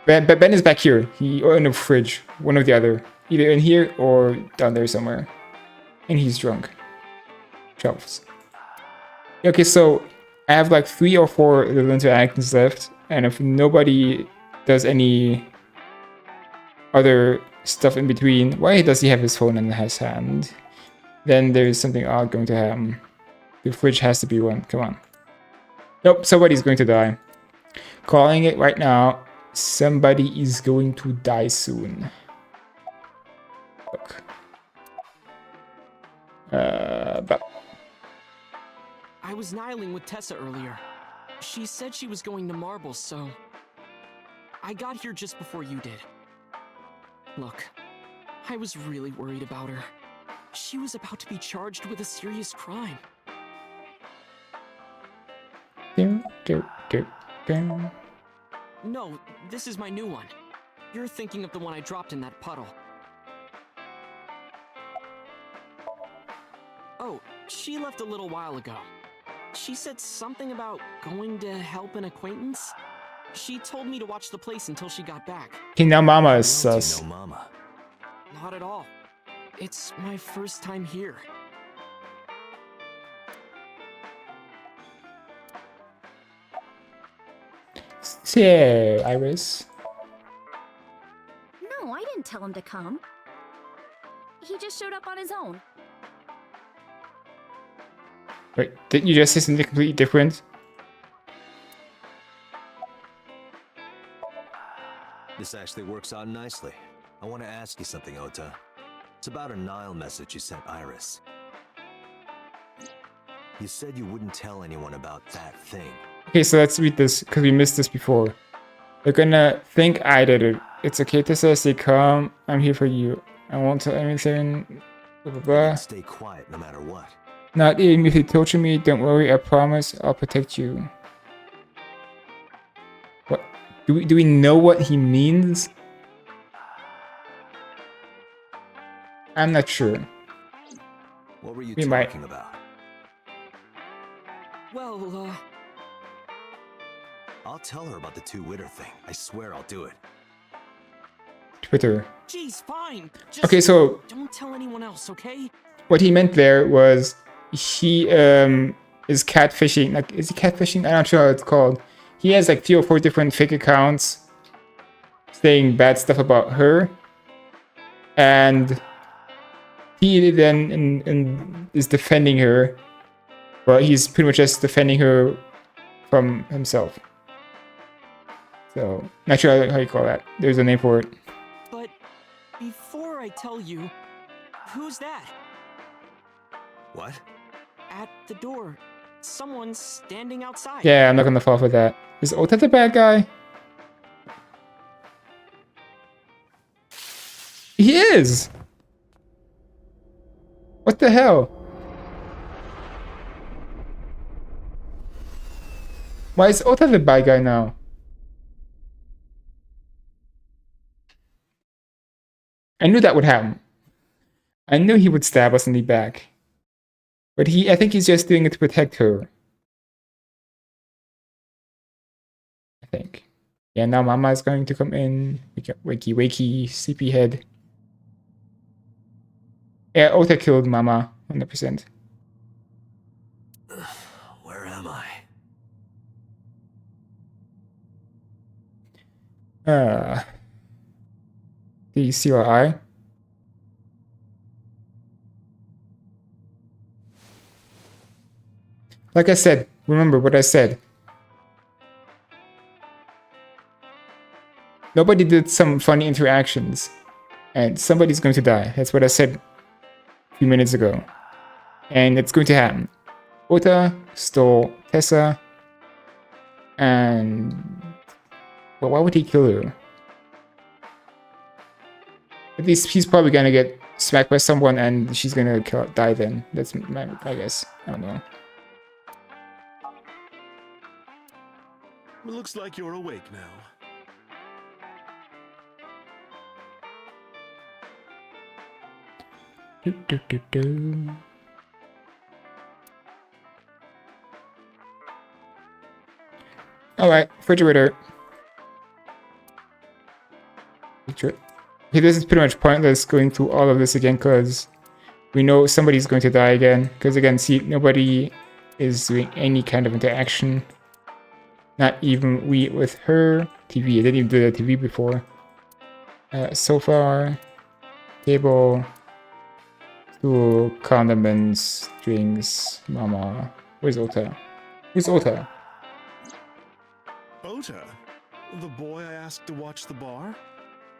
Ben is back here. Or in the fridge, one or the other, either in here or down there somewhere. And he's drunk. Shelves. Okay, so I have like 3 or 4 little interactions left, and if nobody does any other stuff in between, why does he have his phone in his hand? Then there's something odd going to happen. The fridge has to be one. Come on. Nope, somebody's going to die. Calling it right now. Somebody is going to die soon. Look. But I was nihiling with Tessa earlier. She said she was going to Marbles, so I got here just before you did. Look, I was really worried about her. She was about to be charged with a serious crime. No, this is my new one. You're thinking of the one I dropped in that puddle. Oh, she left a little while ago. She said something about going to help an acquaintance. She told me to watch the place until she got back. okay, now Mama is sus. No mama. Not at all. It's my first time here. So, Iris. No, I didn't tell him to come. He just showed up on his own. Wait, didn't you just say something completely different? This actually works out nicely. I want to ask you something, Ota. It's about a Nile message you sent Iris. You said you wouldn't tell anyone about that thing. Okay, so let's read this, because we missed this before. They're gonna think I did it. It's okay to say, stay calm. I'm here for you. I won't tell anything. Blah, blah, blah. Stay quiet no matter what. Not even if you torture me, don't worry, I promise I'll protect you. What? Do we know what he means? I'm not sure. What were you We talking might. about? Well, I'll tell her about the two-witter thing. I swear I'll do it. Twitter. geez, fine. Just Okay, so don't tell anyone else, okay? what he meant there was he is catfishing. Like, is he catfishing? I'm not sure how it's called. He has like 3 or 4 different fake accounts saying bad stuff about her, and he then is defending her, but he's pretty much just defending her from himself. So, not sure how you call that. There's a name for it. But before I tell you, who's that? What? At the door. Someone's standing outside. Yeah, I'm not gonna fall for that. Is Ota the bad guy? He is! What the hell? Why is Ota the bad guy now? I knew that would happen. I knew he would stab us in the back. But I think he's just doing it to protect her. I think. Yeah, now Mama is going to come in. We got wakey wakey, sleepyhead. Yeah, Ota killed Mama, 100%. Where am I? Do you see our eye? Like I said, remember what I said. Nobody did some funny interactions, and somebody's going to die. That's what I said a few minutes ago. And it's going to happen. Ota stole Tessa, and... well, why would he kill her? At least he's probably gonna get smacked by someone and she's gonna die then. That's my guess. I don't know. It looks like you're awake now. Alright, refrigerator. Okay, this is pretty much pointless going through all of this again because we know somebody's going to die again. Because again, see, nobody is doing any kind of interaction. Not even we with her. TV, I didn't even do the TV before. Sofa, table, stool, condiments, drinks, Mama. Where's Ota? Who's Ota? Ota? The boy I asked to watch the bar?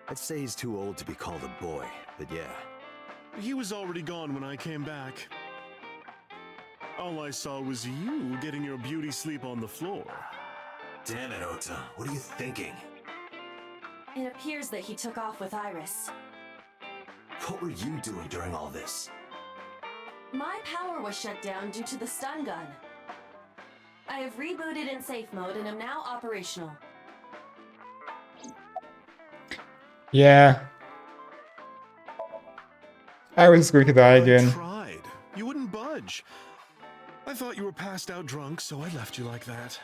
I'd say he's too old to be called a boy, but yeah. He was already gone when I came back. All I saw was you getting your beauty sleep on the floor. Damn it, Ota. What are you thinking? It appears that he took off with Iris. What were you doing during all this? My power was shut down due to the stun gun. I have rebooted in safe mode and am now operational. Yeah. I was going to die again. I tried. You wouldn't budge. I thought you were passed out drunk, so I left you like that.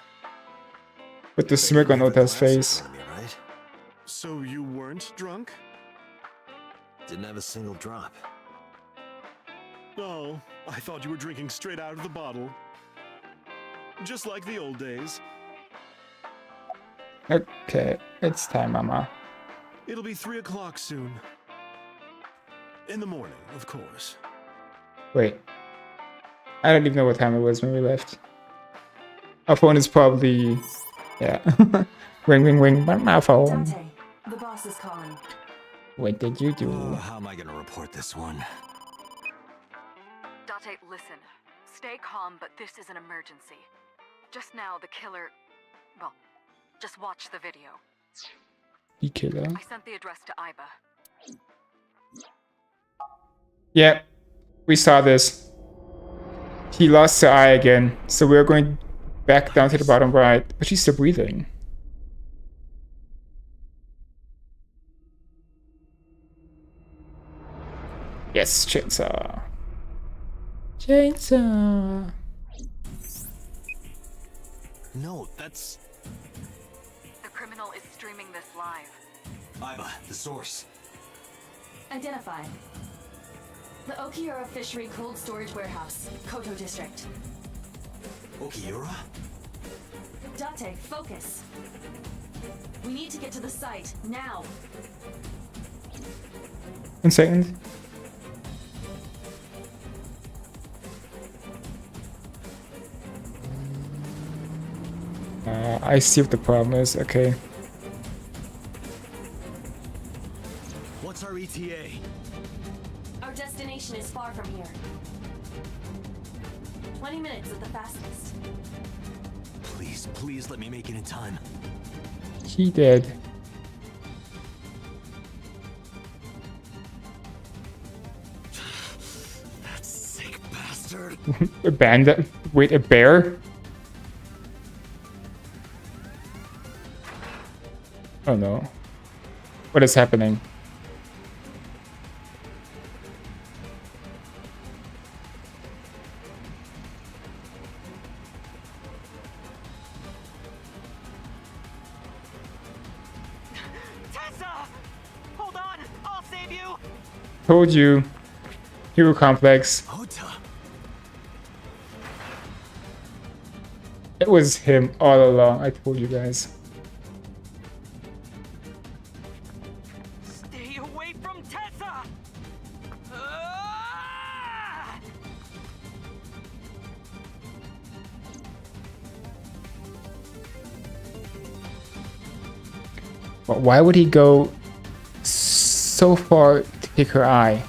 With the smirk on Ota's face. Right? So you weren't drunk? Didn't have a single drop. Oh, I thought you were drinking straight out of the bottle. Just like the old days. Okay, it's time, Mama. It'll be 3 o'clock soon. In the morning, of course. Wait. I don't even know what time it was when we left. Our phone is probably... yeah. Ring, ring, ring. My phone. Dante, the boss is calling. What did you do? How am I gonna report this one? Date, listen. Stay calm, but this is an emergency. Just now, the killer... well, just watch the video. The killer? I sent the address to Iba. Yeah, we saw this. He lost her eye again, so we're going back down to the bottom right. But she's still breathing. Yes, chainsaw. Chainsaw. No, that's... The criminal is streaming this live. Iba, the source. Identified. The Okiura Fishery Cold Storage Warehouse, Koto District. Okiura? Date, focus. We need to get to the site, now. 1 second. I see what the problem is, okay. What's our ETA? Our destination is far from here. 20 minutes at the fastest. Please, please let me make it in time. He did. bastard! A bandit? Wait, a bear? Oh no. What is happening? Tessa! Hold on, I'll save you! Told you. Hero complex. Ota! It was him all along. I told you guys. Stay away from Tessa! Ah! But why would he go so far to pick her eye?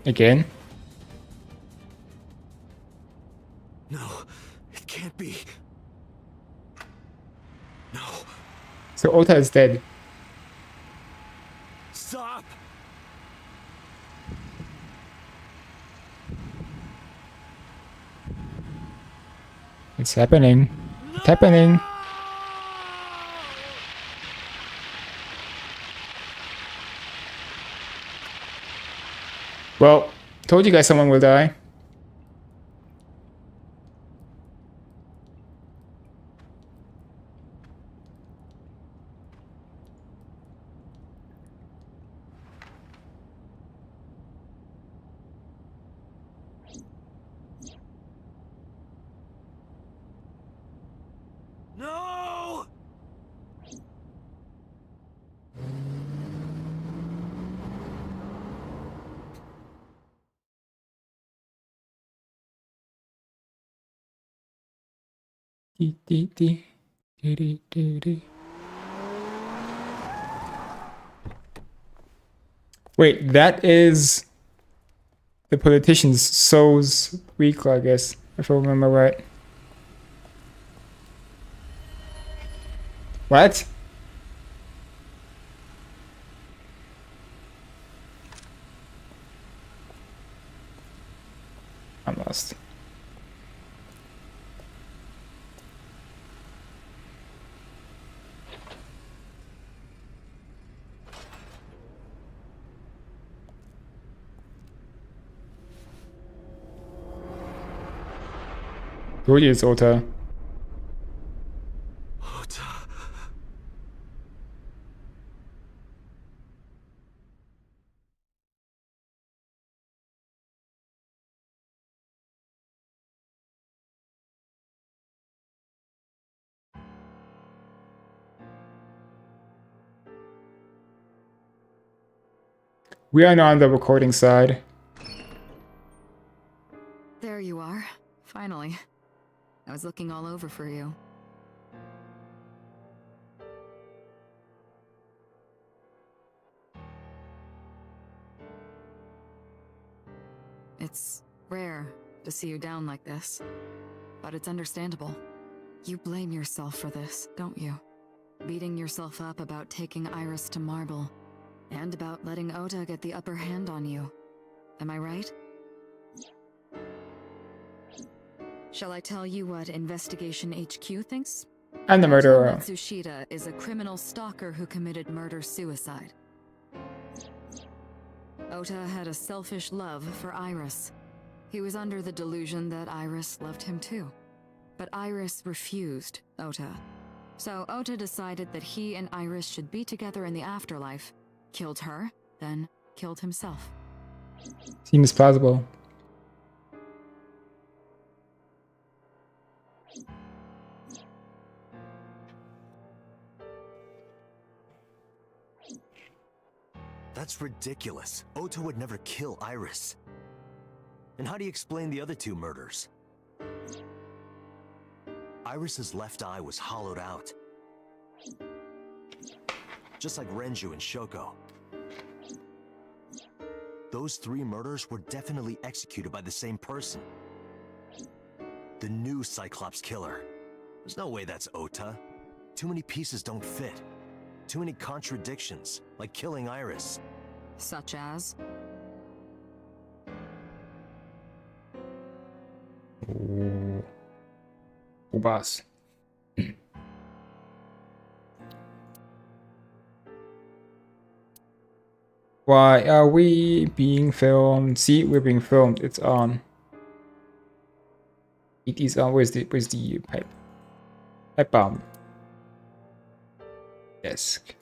Again? No, it can't be. No. So Ota is dead. Stop! It's happening. It's happening. Well, told you guys someone will die. No! Wait, that is the politician's soul's week, I guess, if I remember right. What? I'm lost. Who is Ota? Ota. We are now on the recording side. There you are. Finally. I was looking all over for you. It's rare to see you down like this, but it's understandable. You blame yourself for this, don't you? Beating yourself up about taking Iris to Marble, and about letting Ota get the upper hand on you. Am I right? Shall I tell you what Investigation HQ thinks? I'm the murderer. Matsushita is a criminal stalker who committed murder-suicide. Ota had a selfish love for Iris. He was under the delusion that Iris loved him too. But Iris refused Ota. So Ota decided that he and Iris should be together in the afterlife, killed her, then killed himself. Seems plausible. That's ridiculous. Ota would never kill Iris. And how do you explain the other two murders? Iris's left eye was hollowed out. Just like Renju and Shoko. Those 3 murders were definitely executed by the same person. The new Cyclops killer. There's no way that's Ota. Too many pieces don't fit. Too many contradictions, like killing Iris. Such as? Boss. Why are we being filmed? See, we're being filmed. It's on. It is on. Where's the pipe? Pipe bomb. Desk.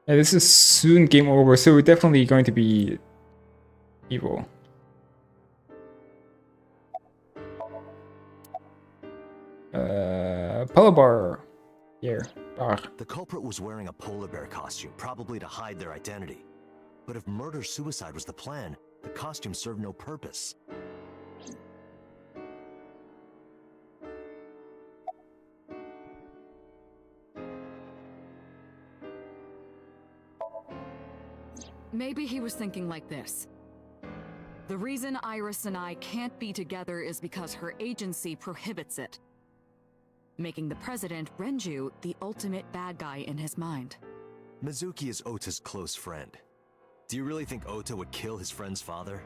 Yeah, this is soon game over, so we're definitely going to be evil. Polar bar. Here. The culprit was wearing a polar bear costume, probably to hide their identity. But if murder-suicide was the plan, the costume served no purpose. Maybe he was thinking like this. The reason Iris and I can't be together is because her agency prohibits it, making the president, Renju, the ultimate bad guy in his mind. Mizuki is Ota's close friend. Do you really think Ota would kill his friend's father?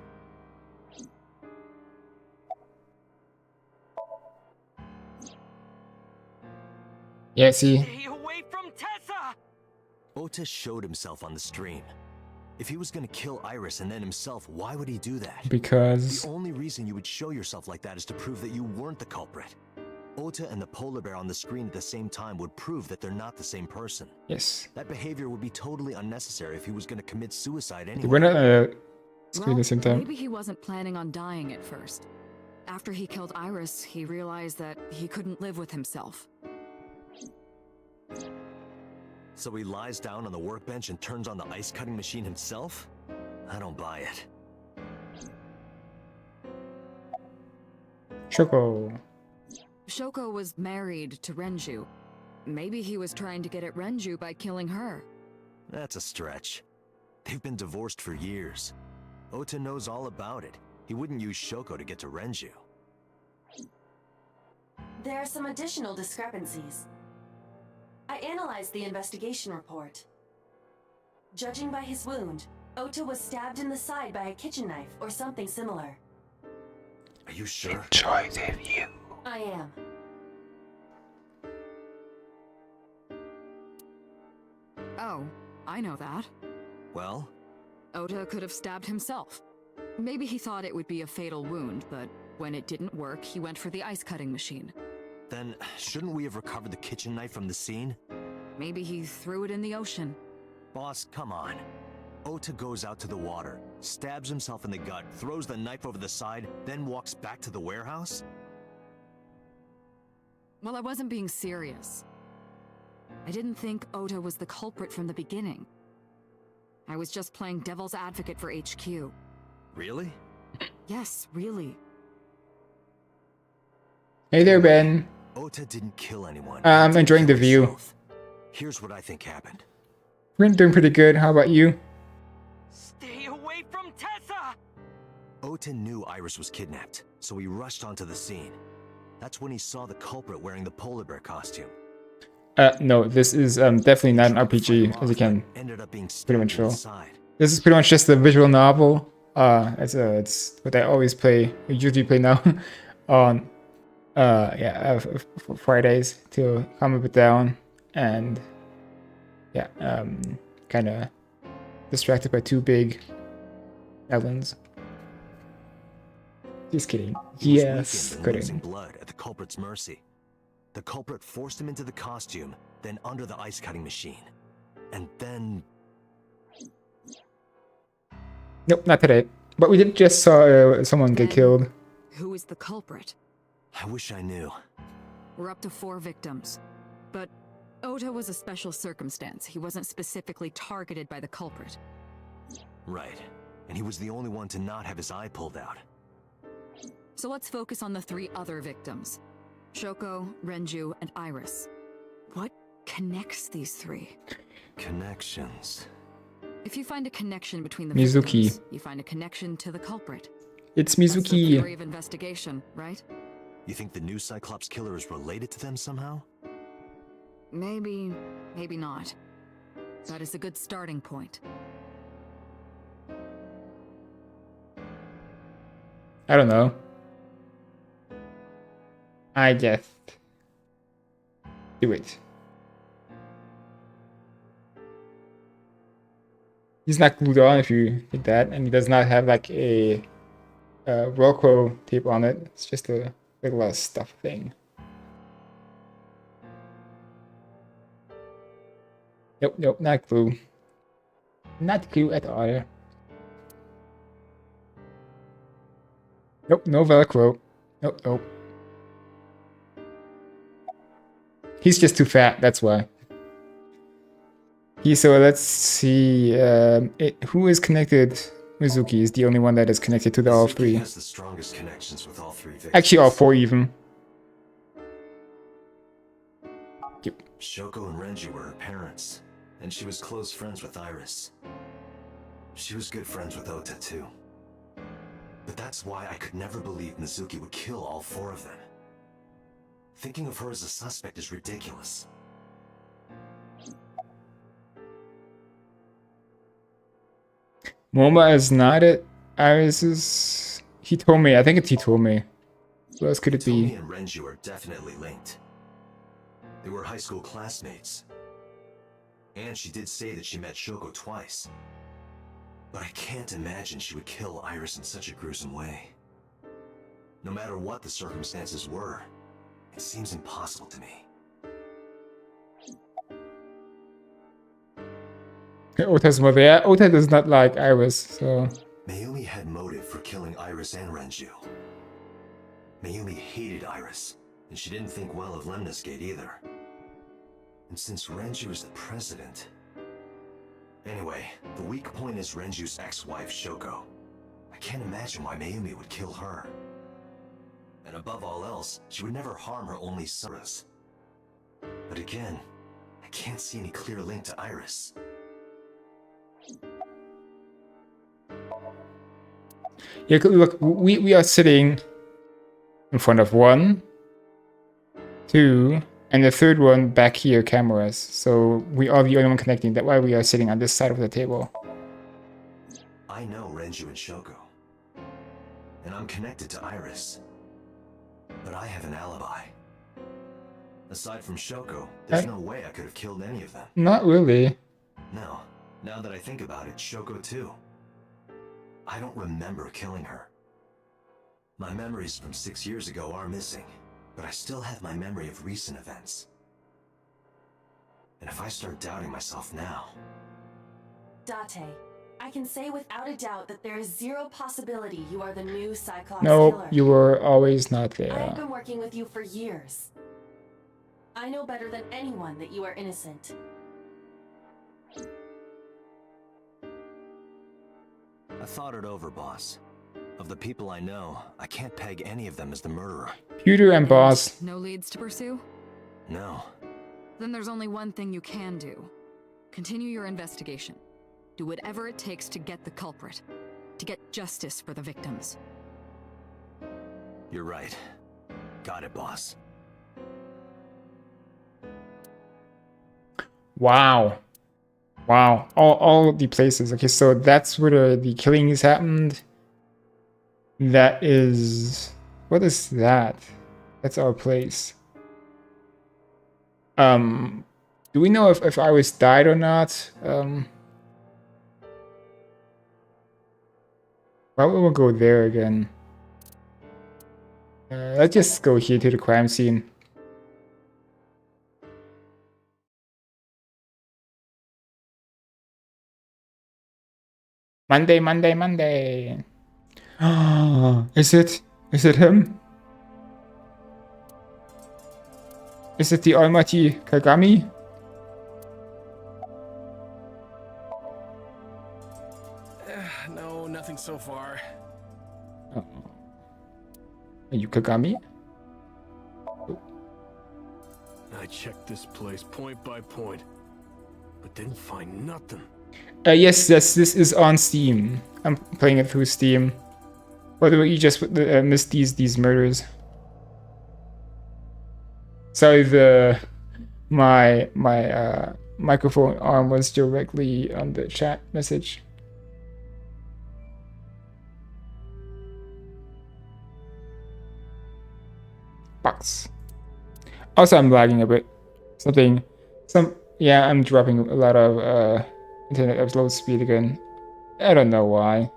Yeah, see? Stay away from Tessa! Ota showed himself on the stream. If he was gonna kill Iris and then himself, why would he do that? Because... The only reason you would show yourself like that is to prove that you weren't the culprit. Ota and the polar bear on the screen at the same time would prove that they're not the same person. Yes. That behavior would be totally unnecessary if he was gonna commit suicide anyway. We're not screen at the same time. Maybe he wasn't planning on dying at first. After he killed Iris, he realized that he couldn't live with himself. So he lies down on the workbench and turns on the ice cutting machine himself? I don't buy it. Shoko. Shoko was married to Renju. Maybe he was trying to get at Renju by killing her. That's a stretch. They've been divorced for years. Ota knows all about it. He wouldn't use Shoko to get to Renju. There are some additional discrepancies. I analyzed the investigation report. Judging by his wound, Ota was stabbed in the side by a kitchen knife or something similar. Are you sure? Enjoy the view. I am. Oh, I know that. Well? Ota could have stabbed himself. Maybe he thought it would be a fatal wound, but when it didn't work, he went for the ice cutting machine. Then, shouldn't we have recovered the kitchen knife from the scene? Maybe he threw it in the ocean. Boss, come on. Ota goes out to the water, stabs himself in the gut, throws the knife over the side, then walks back to the warehouse? Well, I wasn't being serious. I didn't think Ota was the culprit from the beginning. I was just playing devil's advocate for HQ. Really? Yes, really. Hey there, Ben. Ota didn't kill anyone. I'm enjoying the view. Himself. Here's what I think happened. We're doing pretty good. How about you? Stay away from Tessa! Ota knew Iris was kidnapped, so he rushed onto the scene. That's when he saw the culprit wearing the polar bear costume. No, this is definitely not an RPG, as you can pretty much feel. This is pretty much just a visual novel. It's what I always play, I usually play now, on Fridays to calm a bit down, and yeah, kind of distracted by two big villains. Just kidding. Yes, losing blood at the culprit's mercy. The culprit forced him into the costume, then under the ice cutting machine. And then... Nope, not today. But we did just saw someone get killed. Who is the culprit? I wish I knew. We're up to 4 victims. But Ota was a special circumstance. He wasn't specifically targeted by the culprit. Right. And he was the only one to not have his eye pulled out. So let's focus on the 3 other victims. Shoko, Renju, and Iris. What connects these three? Connections. If you find a connection between the Mizuki. victims, you find a connection to the culprit. It's That's the Mizuki. theory of investigation, right? You think the new Cyclops killer is related to them somehow? Maybe, maybe not. That is a good starting point. I don't know. I just do it. He's not glued on if you think that, and he does not have like a Velcro tape on it. It's just a regular stuff thing. Nope, not glue. Not glue at all. Nope, no Velcro. Nope. He's just too fat, that's why. So let's see. Who is connected? Mizuki is the only one that is connected to all three. He has the strongest connections with all three victims. Actually, all four even. Yep. Shoko and Renji were her parents, and she was close friends with Iris. She was good friends with Ota too. But that's why I could never believe Mizuki would kill all four of them. Thinking of her as a suspect is ridiculous. Moma is not at Iris's. Hitome. I think it's Hitome. Who else could it be? Hitome and Renji are definitely linked. They were high school classmates. And she did say that she met Shoko twice. But I can't imagine she would kill Iris in such a gruesome way. No matter what the circumstances were, it seems impossible to me. Ota's mother. Yeah, Ota does not like Iris, so... Mayumi had motive for killing Iris and Renju. Mayumi hated Iris, and she didn't think well of Lemnis Gate either. And since Renju is the president... Anyway, the weak point is Renju's ex-wife, Shoko. I can't imagine why Mayumi would kill her. And above all else, she would never harm her only son. But again, I can't see any clear link to Iris. Yeah, look, we are sitting in front of 1, 2, and the third one back here, cameras. So we are the only one connecting. That's why we are sitting on this side of the table. I know Renju and Shoko. And I'm connected to Iris. But I have an alibi. Aside from Shoko, there's no way I could have killed any of them. Not really. No. Now that I think about it, Shoko too. I don't remember killing her. My memories from 6 years ago are missing, but I still have my memory of recent events. And if I start doubting myself now... Date, I can say without a doubt that there is zero possibility you are the new Cyclops No, killer. you were always not I have there. been working with you for years. I know better than anyone that you are innocent. I thought it over, boss. Of the people I know, I can't peg any of them as the murderer. Pewter and Boss. No leads to pursue? No. Then there's only one thing you can do. Continue your investigation. Do whatever it takes to get the culprit. To get justice for the victims. You're right. Got it, boss. Wow. Wow. All the places. Okay, so that's where the killings happened. That is... What is that? That's our place. Do we know if Iris died or not? Why would we go there again? Let's just go here to the crime scene. Monday. Is it him? Is it the almighty Kagami? No, nothing so far. Are you Kagami? Oh. I checked this place point by point, but didn't find nothing. Yes, this is on Steam. I'm playing it through Steam. By the way, you just missed these murders. Sorry, my microphone arm was directly on the chat message. Box. Also, I'm lagging a bit. Yeah, I'm dropping a lot of internet upload speed again. I don't know why.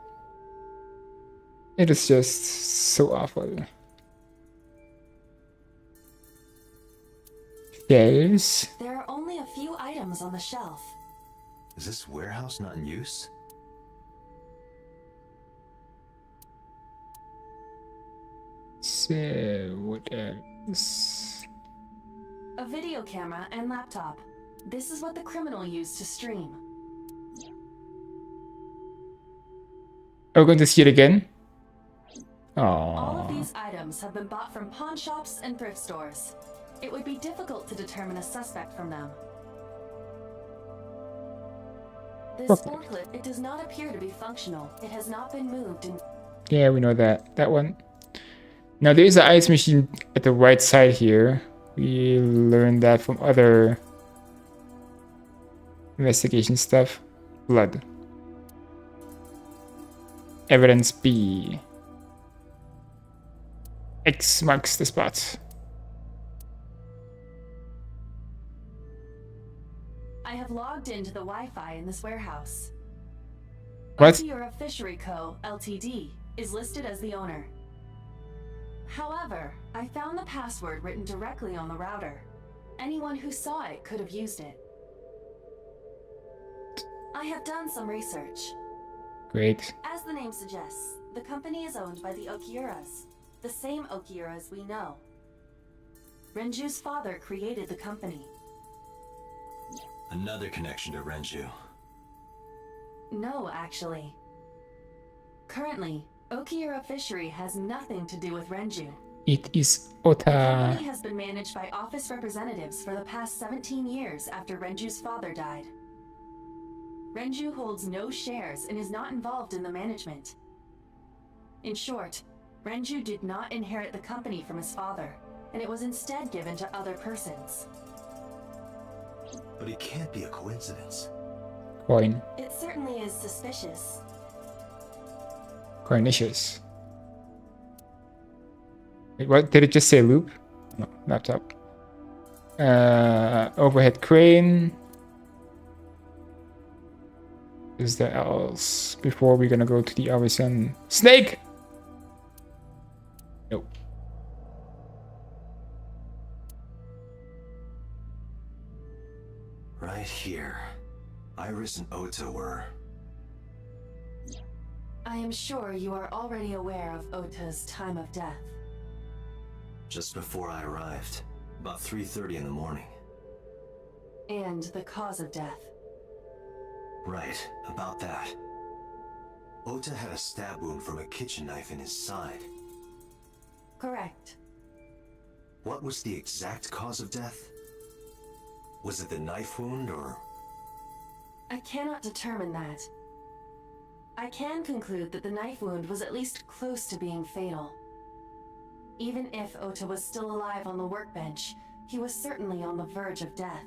It is just so awful. Yes. There are only a few items on the shelf. Is this warehouse not in use? So, what else? A video camera and laptop. This is what the criminal used to stream. Are we going to see it again? All of Aww. these items have been bought from pawn shops and thrift stores. It would be difficult to determine a suspect from them. This forklift, it does not appear to be functional. It has not been moved in... Yeah, we know that one. Now there is an ice machine at the right side here. We learned that from other investigation stuff. Blood. Evidence B. X marks the spot. I have logged into the Wi-Fi in this warehouse. What? Okiura Fishery Co., Ltd. is listed as the owner. However, I found the password written directly on the router. Anyone who saw it could have used it. I have done some research. Great. As the name suggests, the company is owned by the Okiuras, the same Okiuras we know. Renju's father created the company. Another connection to Renju. No, actually. Currently, Okiura Fishery has nothing to do with Renju. It is The Ota. company has been managed by office representatives for the past 17 years after Renju's father died. Renju holds no shares and is not involved in the management. In short, Renju did not inherit the company from his father, and it was instead given to other persons. But it can't be a coincidence. Coin. It certainly is suspicious. Cornicious. Wait, what? Did it just say loop? No, laptop. Overhead crane. Is there else before we're gonna go to the Arisen? Snake! Nope. Right here. Iris and Ota were... I am sure you are already aware of Ota's time of death. just before I arrived. About 3:30 in the morning. And the cause of death. Right, about that. Ota had a stab wound from a kitchen knife in his side. Correct. What was the exact cause of death? Was it the knife wound, or...? I cannot determine that. I can conclude that the knife wound was at least close to being fatal. Even if Ota was still alive on the workbench, he was certainly on the verge of death.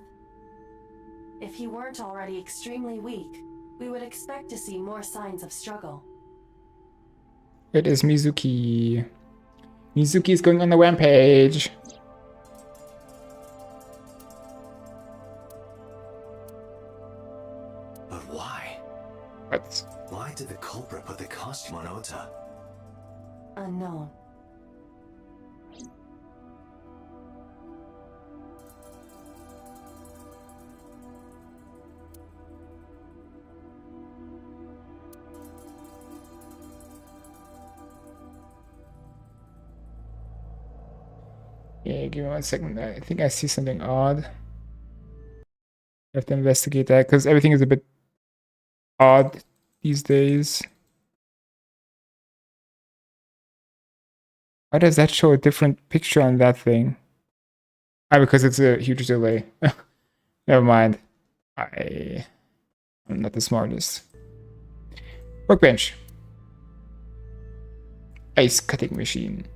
If he weren't already extremely weak, we would expect to see more signs of struggle. It is Mizuki. Mizuki is going on the rampage. But why? What? Why did the culprit put the costume on Ota? Unknown. Yeah, give me 1 second. I think I see something odd. I have to investigate that because everything is a bit odd these days. Why does that show a different picture on that thing? Because it's a huge delay. Never mind. I'm not the smartest. Workbench. Ice cutting machine.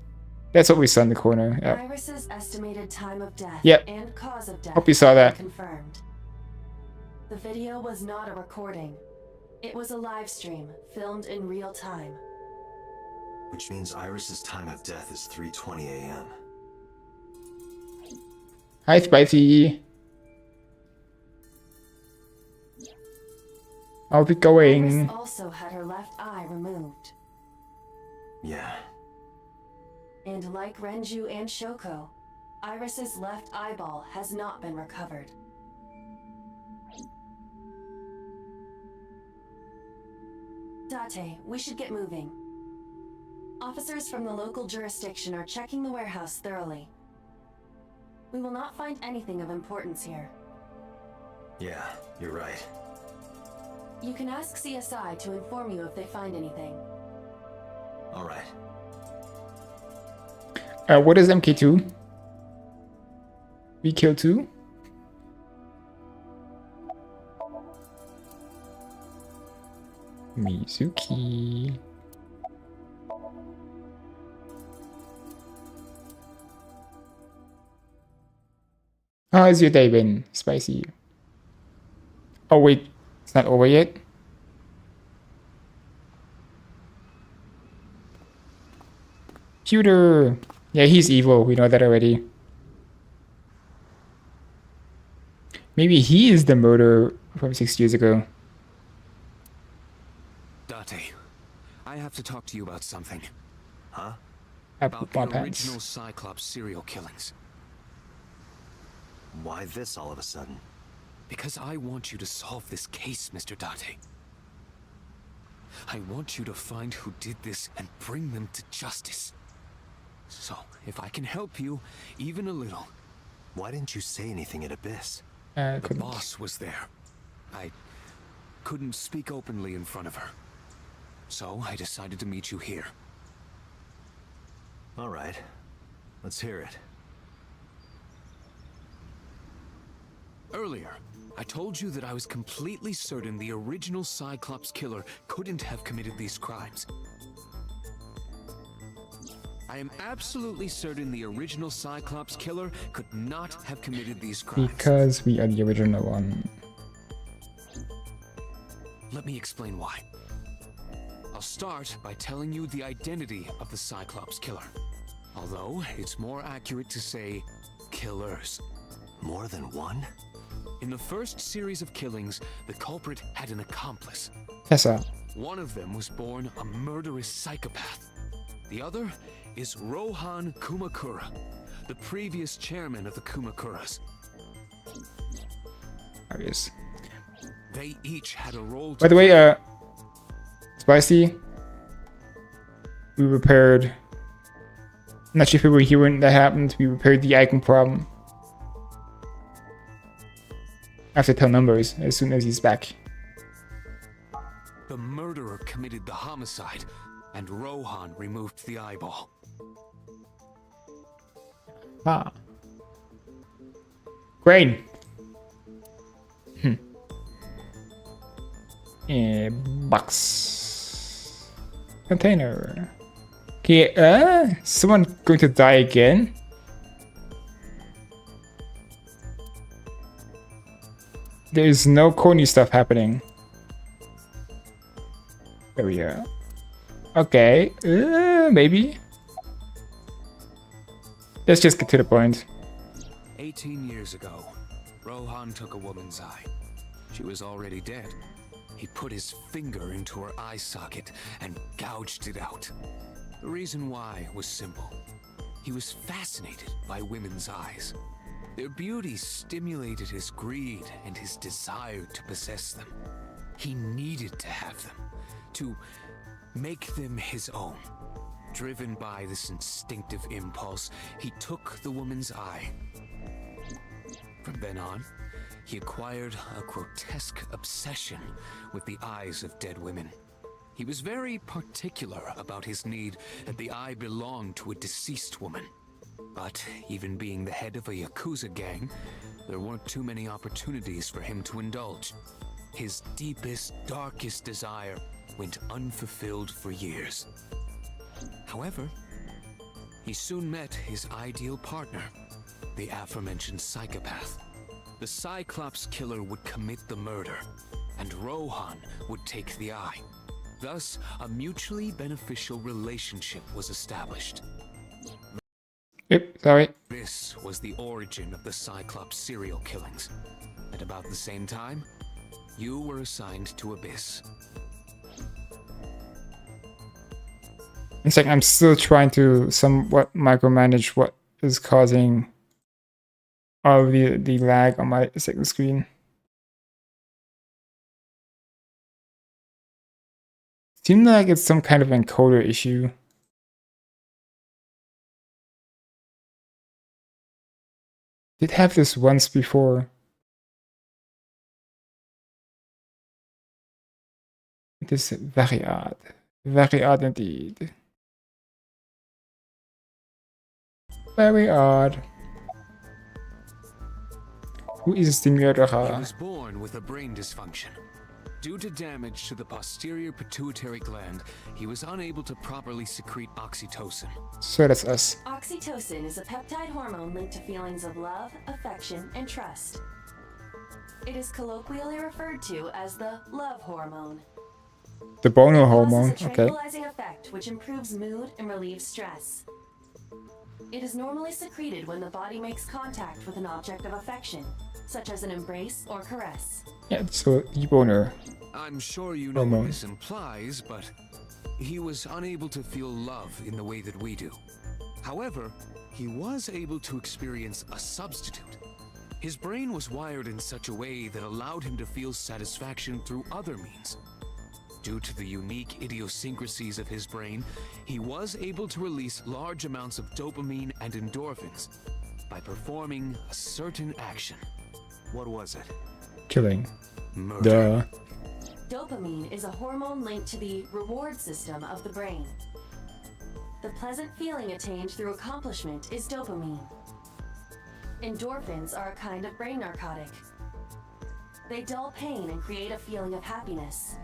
That's what we saw in the corner. Yep. Iris's estimated time of death Yep. and cause of death Hope you saw that. confirmed. The video was not a recording. It was a live stream filmed in real time. Which means Iris's time of death is 3:20 a.m. Hi, Spicy. I'll be going. Iris also had her left eye removed. Yeah. And like Renju and Shoko, Iris's left eyeball has not been recovered. Date, we should get moving. Officers from the local jurisdiction are checking the warehouse thoroughly. We will not find anything of importance here. Yeah, you're right. You can ask CSI to inform you if they find anything. All right. What is MK2? We kill 2? Mizuki. How has your day been, Spicy? Oh wait, it's not over yet? Shooter! Yeah, he's evil, we know that already. Maybe he is the murderer from 6 years ago. Date, I have to talk to you about something. Huh? About the original Cyclops serial killings. Why this all of a sudden? Because I want you to solve this case, Mr. Date. I want you to find who did this and bring them to justice. So, if I can help you, even a little. Why didn't you say anything at Abyss? The boss was there. I couldn't speak openly in front of her. So, I decided to meet you here. All right. Let's hear it. Earlier, I told you that I was completely certain the original Cyclops killer couldn't have committed these crimes. I am absolutely certain the original Cyclops killer could not have committed these crimes. Because we are the original one. Let me explain why. I'll start by telling you the identity of the Cyclops killer. Although, it's more accurate to say killers. More than one? In the first series of killings, the culprit had an accomplice. Tessa. One of them was born a murderous psychopath. The other is Rohan Kumakura, the previous chairman of the Kumakuras. Obvious. They each had a role to By the way, Spicy, we repaired... I'm not sure if we were here when that happened. We repaired the icon problem. I have to tell numbers as soon as he's back. The murderer committed the homicide, and Rohan removed the eyeball. Ah. Grain. Box. Container. Okay, someone going to die again? There's no corny stuff happening. There we are. Okay, maybe. Let's just get to the point. 18 years ago, Rohan took a woman's eye. She was already dead. He put his finger into her eye socket and gouged it out. The reason why was simple. He was fascinated by women's eyes. Their beauty stimulated his greed and his desire to possess them. He needed to have them, to make them his own. Driven by this instinctive impulse, he took the woman's eye. From then on, he acquired a grotesque obsession with the eyes of dead women. He was very particular about his need that the eye belong to a deceased woman. But even being the head of a Yakuza gang, there weren't too many opportunities for him to indulge. His deepest, darkest desire went unfulfilled for years. However, he soon met his ideal partner, the aforementioned psychopath. The Cyclops killer would commit the murder, and Rohan would take the eye. Thus, a mutually beneficial relationship was established. Yep, sorry. This was the origin of the Cyclops serial killings. At about the same time, you were assigned to Abyss. It's like I'm still trying to somewhat micromanage what is causing all of the lag on my second screen. Seems like it's some kind of encoder issue. Did have this once before. It is very odd. Very odd indeed. Very odd. Who is the He murderer? was born with a brain dysfunction. Due to damage to the posterior pituitary gland, he was unable to properly secrete oxytocin. So that's us. Oxytocin is a peptide hormone linked to feelings of love, affection, and trust. It is colloquially referred to as the love hormone. The bono It hormone, causes a okay. tranquilizing effect which improves mood and relieves stress. It is normally secreted when the body makes contact with an object of affection, such as an embrace or caress. Yeah, so the boner. I'm sure you know Hormone. what this implies, but he was unable to feel love in the way that we do. However, he was able to experience a substitute. His brain was wired in such a way that allowed him to feel satisfaction through other means. Due to the unique idiosyncrasies of his brain, he was able to release large amounts of dopamine and endorphins by performing a certain action. What was it? Killing. Murder. Duh. Dopamine is a hormone linked to the reward system of the brain. The pleasant feeling attained through accomplishment is dopamine. Endorphins are a kind of brain narcotic. They dull pain and create a feeling of happiness.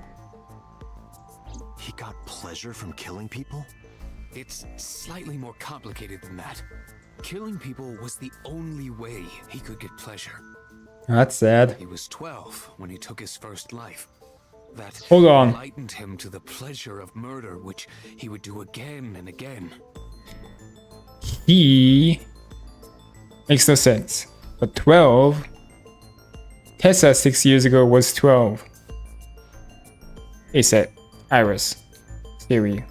He got pleasure from killing people? It's slightly more complicated than that. Killing people was the only way he could get pleasure. That's sad. He was 12 when he took his first life. That Hold on. enlightened him to the pleasure of murder, which he would do again and again. He makes no sense. But 12? Tessa 6 years ago was 12. Aset, Iris, Siri.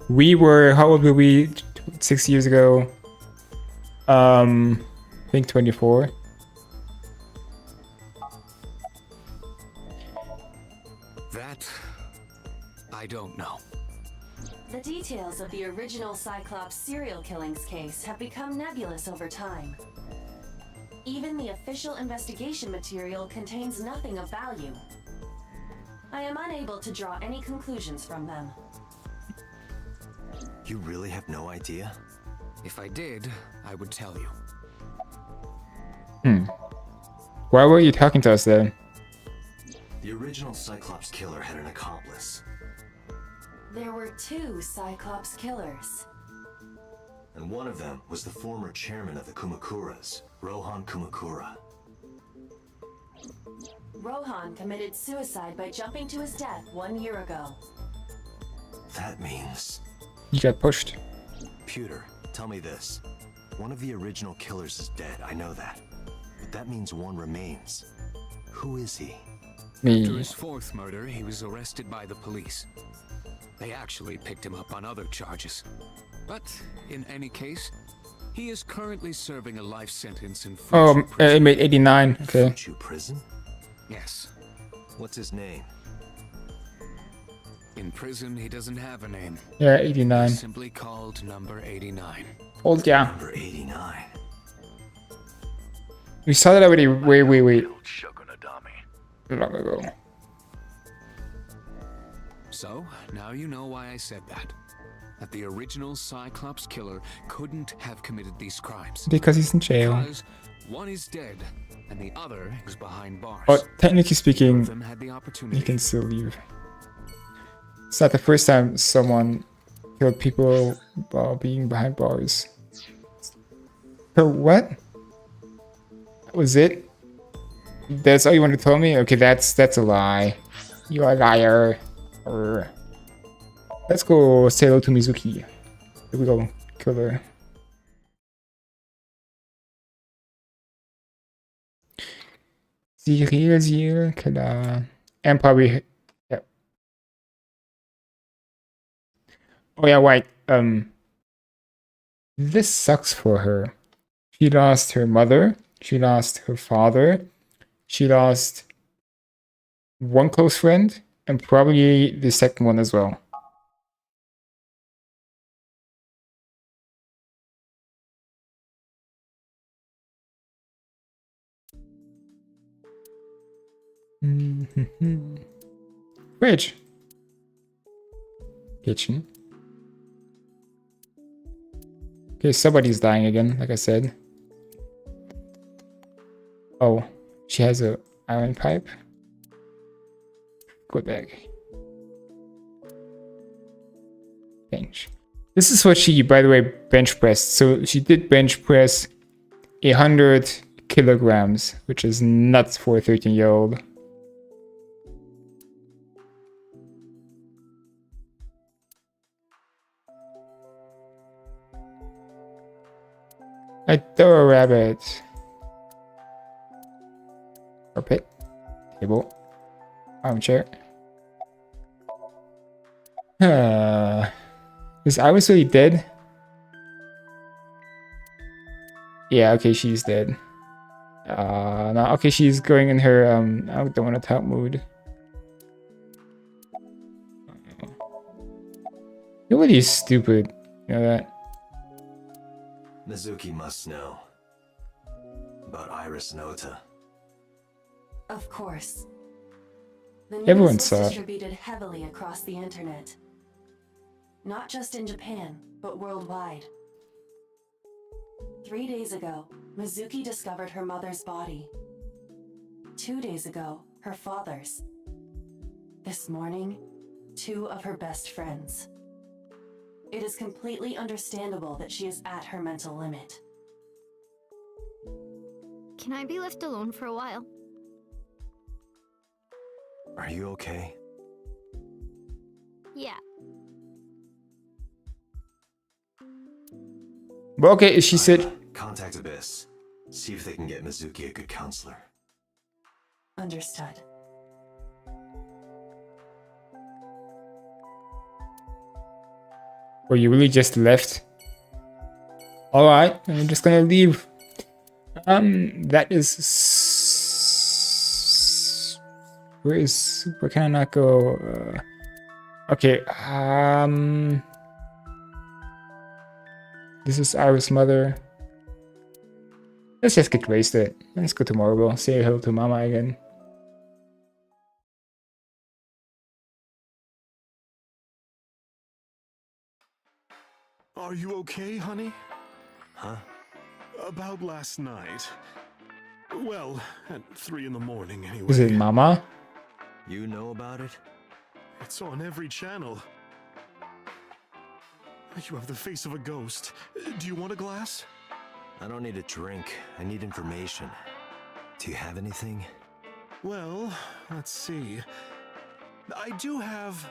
We were, how old were we 6 years ago? I think 24. That I don't know. The details of the original Cyclops serial killings case have become nebulous over time. Even the official investigation material contains nothing of value. I am unable to draw any conclusions from them. You really have no idea? If I did, I would tell you. Why were you talking to us then? The original Cyclops killer had an accomplice. There were 2 Cyclops killers. And one of them was the former chairman of the Kumakuras, Rohan Kumakura. Rohan committed suicide by jumping to his death 1 year ago. That means... You got pushed. Pewter, tell me this. One of the original killers is dead, I know that. But that means one remains. Who is he? After Me. his 4th murder, he was arrested by the police. They actually picked him up on other charges. But, in any case, he is currently serving a life sentence in Oh, Fuchu prison. it made 89. Okay. Fuchu prison? Yes. What's his name? In prison, he doesn't have a name. Yeah, 89. He's simply called Number 89. Old, yeah. Number 89. We saw that already way Killed Shoko Nadami. long ago. So, now you know why I said that. That the original Cyclops killer couldn't have committed these crimes. Because he's in jail. Because one is dead, and the other is behind bars. But technically speaking, Them had the opportunity. he can still leave. It's not the first time someone killed people while being behind bars. So what? That was it? That's all you want to tell me? Okay, that's a lie. You're a liar. Let's go say hello to Mizuki. Here we go, kill her. Surreal, killer. And probably, yeah. Oh yeah, right. This sucks for her. She lost her mother. She lost her father. She lost one close friend, and probably the second one as well. Fridge. Kitchen. Okay, somebody's dying again, like I said. Oh, she has a iron pipe. Go back. Bench. This is what she, by the way, bench pressed. So she did bench press 100 kilograms, which is nuts for a 13-year-old. Adore rabbit. Carpet. Table. Armchair. Is Iris really dead? Yeah, okay, she's dead. No, okay, she's going in her, I don't want to talk mood. Nobody's stupid, you know that? Mizuki must know about Iris and Ota. Of course. The Everyone news saw was it. distributed heavily across the internet. Not just in Japan, but worldwide. 3 days ago, Mizuki discovered her mother's body. 2 days ago, her father's. This morning, 2 of her best friends. It is completely understandable that she is at her mental limit. Can I be left alone for a while? Are you okay? Yeah. Well, okay, she said... Contact Abyss. See if they can get Mizuki a good counselor. Understood. Well, you really just left? Alright, I'm just gonna leave. That is... Where can I not go? Okay, this is Iris' mother. Let's just get wasted. Let's go to Marble. Say hello to Mama again. Are you okay, honey? Huh? About last night. Well, at 3 in the morning anyway. Is it Mama? You know about it? It's on every channel. You have the face of a ghost. Do you want a glass? I don't need a drink. I need information. Do you have anything? Well, let's see. I do have...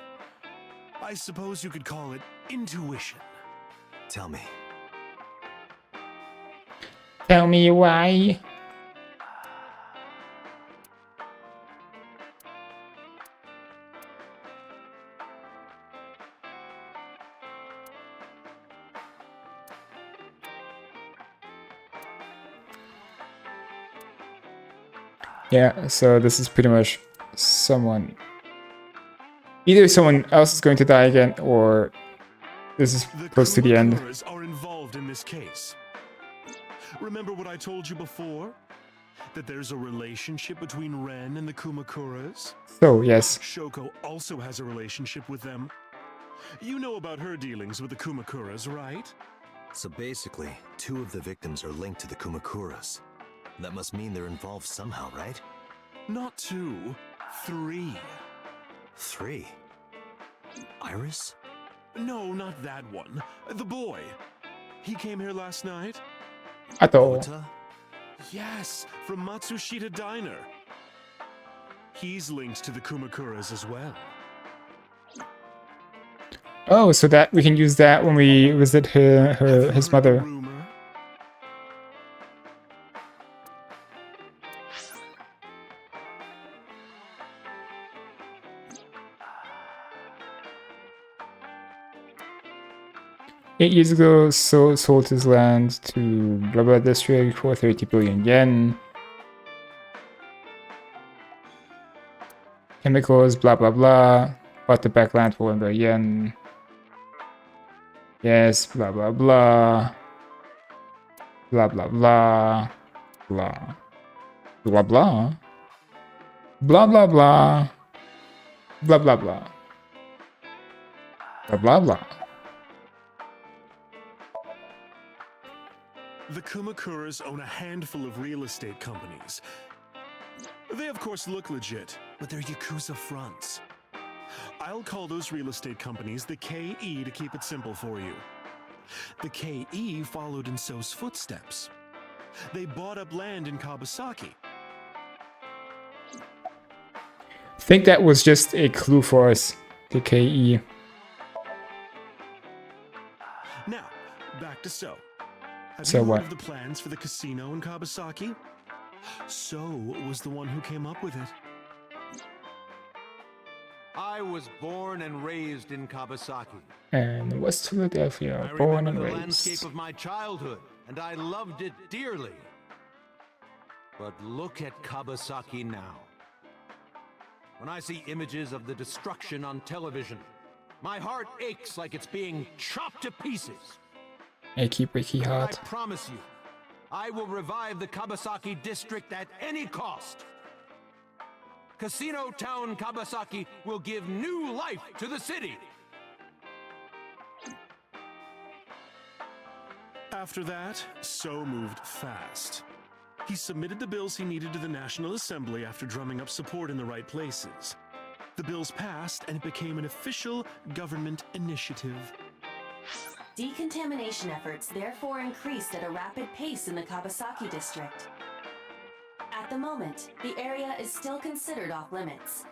I suppose you could call it intuition. Tell me. Tell me why. Yeah, so this is pretty much someone... Either someone else is going to die again, or this is close to the end. Are involved in this case. Remember what I told you before? That there's a relationship between Ren and the Kumakuras? So, yes. Shoko also has a relationship with them. You know about her dealings with the Kumakuras, right? So basically, 2 of the victims are linked to the Kumakuras. That must mean they're involved somehow, right? Not 2, 3. 3? Iris? No, not that one. The boy. He came here last night? Ato. Ota? Yes, from Matsushita Diner. He's linked to the Kumakuras as well. Oh, so that we can use that when we visit his mother. Rumor? Eight years ago, sold his land to blah blah district for 30 billion yen. Chemicals, blah blah blah. Bought the back land for 1 billion yen. Yes, blah blah blah. Blah blah blah. Blah. Blah blah. Blah blah blah. Blah blah blah. Blah blah blah. The Kumakuras own a handful of real estate companies. They of course look legit, but they're Yakuza fronts. I'll call those real estate companies the KE to keep it simple for you. The KE followed in So's footsteps. They bought up land in Kawasaki. I think that was just a clue for us, the KE. Now, back to So. Have So you what? heard of the plans for the casino in Kawasaki? So was the one who came up with it. I was born and raised in Kawasaki. And West Philadelphia, I born remember and the landscape raised. of my childhood, and I loved it dearly. But look at Kawasaki now. When I see images of the destruction on television, my heart aches like it's being chopped to pieces. Achy breaky But heart. I promise you, I will revive the Kawasaki district at any cost. Casino Town Kawasaki will give new life to the city. After that, So moved fast. He submitted the bills he needed to the National Assembly after drumming up support in the right places. The bills passed and it became an official government initiative. Decontamination efforts therefore increased at a rapid pace in the Kawasaki district. At the moment, the area is still considered off limits.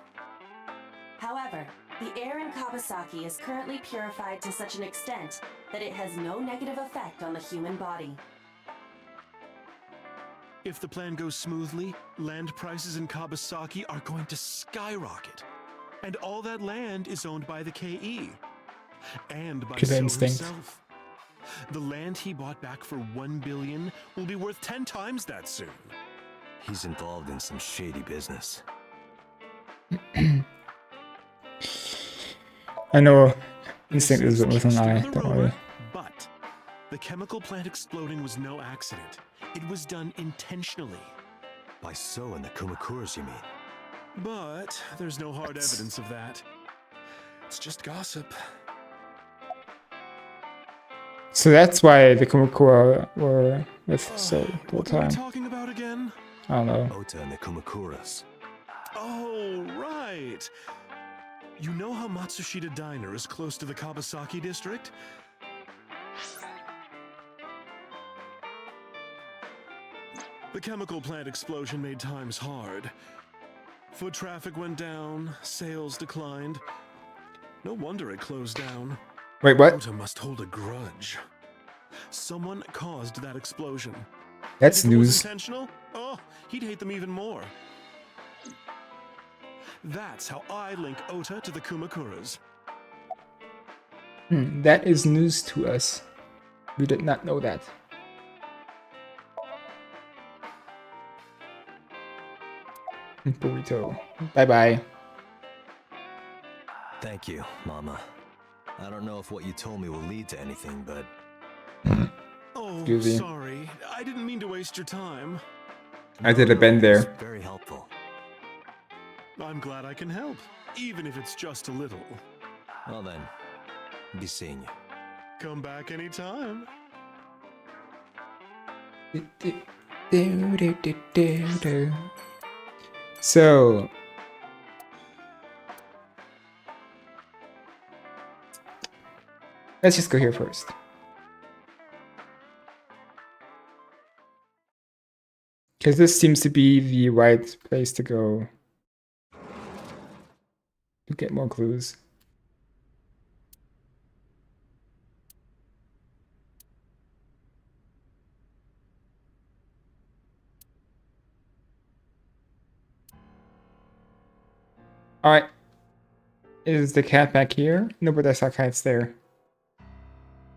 However, the air in Kawasaki is currently purified to such an extent that it has no negative effect on the human body. If the plan goes smoothly, land prices in Kawasaki are going to skyrocket. And all that land is owned by the KE. And by Killer So instinct. himself. The land he bought back for 1 billion will be worth 10 times that soon. He's involved in some shady business. I know. Instinct is with an Just eye, another don't rumor, worry. But the chemical plant exploding was no accident. It was done intentionally. By So and the Kumakuras, you mean? But there's no hard That's- evidence of that. It's just gossip. So that's why the Kumakura were with So the whole What were we time. talking about again? I don't know. Ota and the Kumakuras. Oh, right. You know how Matsushita Diner is close to the Kawasaki district? The chemical plant explosion made times hard. Foot traffic went down, sales declined. No wonder it closed down. Wait, what? Ota must hold a grudge. Someone caused that explosion. That's If it was news. intentional, oh, he'd hate them even more. That's how I link Ota to the Kumakuras. That is news to us. We did not know that. Burrito. Bye bye. Thank you, Mama. I don't know if what you told me will lead to anything, but Oh, Excuse me. sorry. I didn't mean to waste your time. I did a bend there. Very helpful. I'm glad I can help, even if it's just a little. Well then, be seeing you. Come back anytime. So let's just go here first. Because this seems to be the right place to go to get more clues. Alright. Is the cat back here? No, but I saw cats there.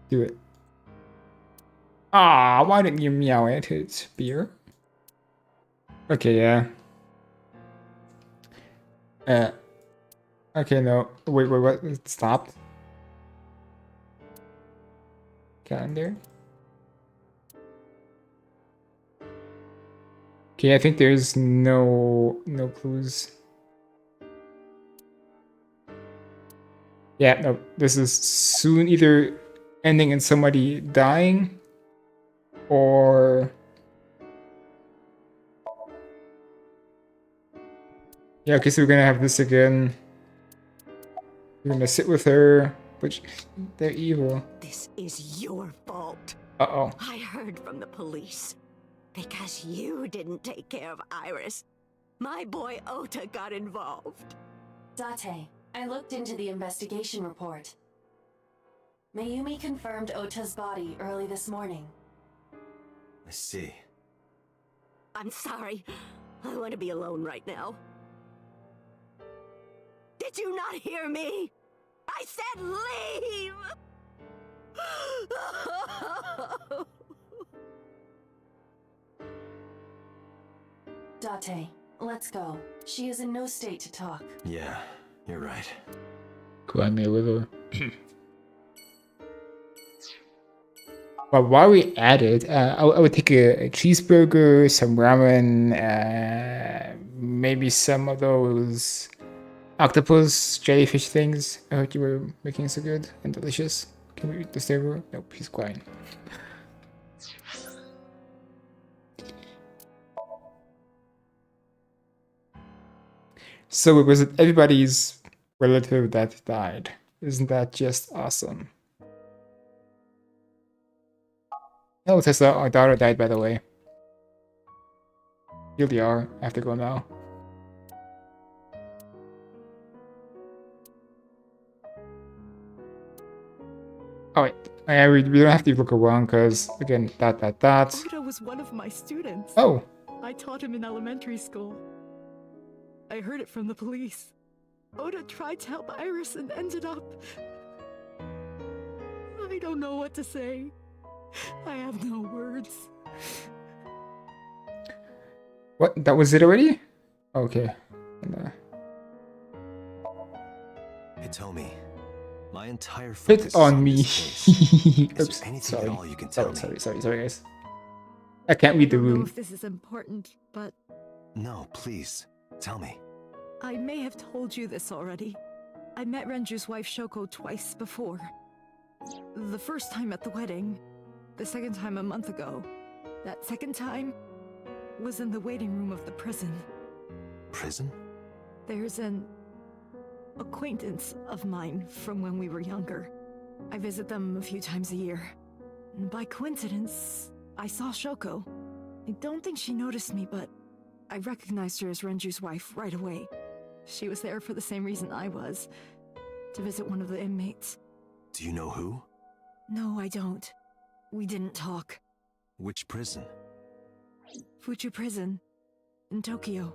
Do it. Ah, why didn't you meow at it, beer? Okay, yeah. Okay, no. Wait, what? It stopped. Calendar. Okay, I think there's no clues. Yeah, no. This is soon either ending in somebody dying or yeah, okay, so we're gonna have this again. We're gonna sit with her, but they're evil. This is your fault. Uh-oh. I heard from the police. Because you didn't take care of Iris, my boy Ota got involved. Date, I looked into the investigation report. Mayumi confirmed Ota's body early this morning. I see. I'm sorry. I want to be alone right now. Did you not hear me? I said leave! Date, let's go. She is in no state to talk. Yeah, you're right. Go me a little. But while we at it, I would take a cheeseburger, some ramen, maybe some of those octopus jellyfish things. I heard you were making so good and delicious. Can we eat this table? Nope, he's quiet. So it was everybody's relative that died. Isn't that just awesome? Oh, Tessa, our daughter died, by the way. Here they are. I have to go now. Oh wait, we don't have to look around because again, that. Oda was one of my students. Oh. I taught him in elementary school. I heard it from the police. Oda tried to help Iris and ended up... I don't know what to say. I have no words. What? That was it already? Okay. Hitomi, my entire Hit on me. Oops, sorry. At all you can tell me? Sorry, guys. I can't read the I don't know room. if this is important, but... No, please, tell me. I may have told you this already. I met Renju's wife Shoko twice before. The first time at the wedding, the second time a month ago. That second time was in the waiting room of the prison. Prison? There's an acquaintance of mine from when we were younger. I visit them a few times a year. And by coincidence, I saw Shoko. I don't think she noticed me, but I recognized her as Renju's wife right away. She was there for the same reason I was, to visit one of the inmates. Do you know who? No, I don't. We didn't talk. Which prison? Fuchu Prison, in Tokyo.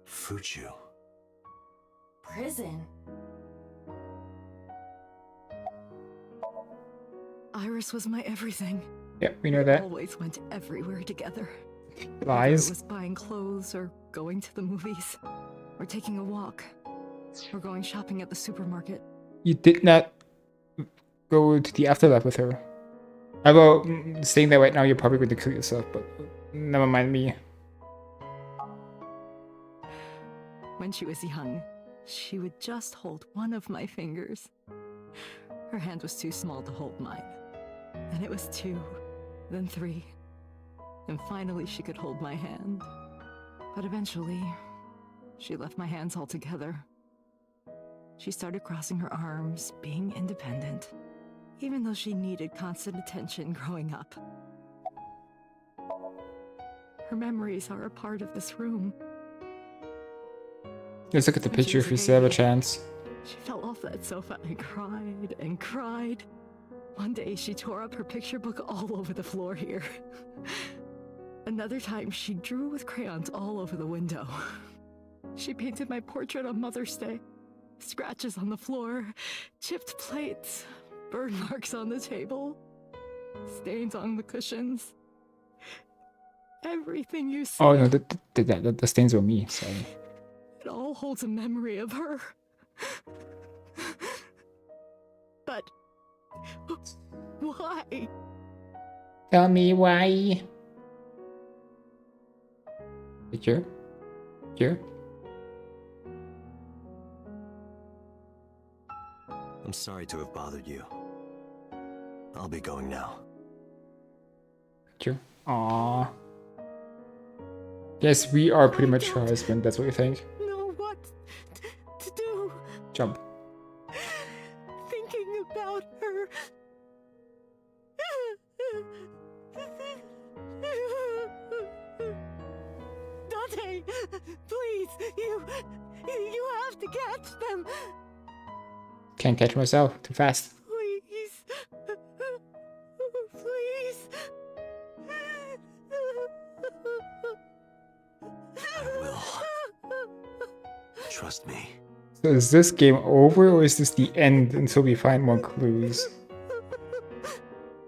Fuchu. Prison? Iris was my everything. Yep, we know that. We always went everywhere together. Lies. Whether it was buying clothes, or going to the movies, or taking a walk, or going shopping at the supermarket. You did not go to the afterlife with her. Although, saying that right now, you're probably going to kill yourself, but never mind me. When she was young, she would just hold one of my fingers. Her hand was too small to hold mine. Then it was 2, then 3, and finally she could hold my hand. But eventually, she left my hands altogether. She started crossing her arms, being independent, even though she needed constant attention growing up. Her memories are a part of this room. Let's look at the picture if we still have a chance. She fell off that sofa and cried and cried. One day she tore up her picture book all over the floor here. Another time she drew with crayons all over the window. She painted my portrait on Mother's Day. Scratches on the floor, chipped plates, burn marks on the table, stains on the cushions. Everything you see. Oh no, the stains were me, sorry. It all holds a memory of her. But why? Tell me why. Picture? Picture? I'm sorry to have bothered you. I'll be going now. Picture? Aww. Yes, we are pretty much her husband, that's what you think. Know what to do. Jump. Thinking about her. Dante, please, you have to catch them. Can't catch myself, too fast. Please. Please. I will. Trust me. So is this game over or is this the end until we find more clues?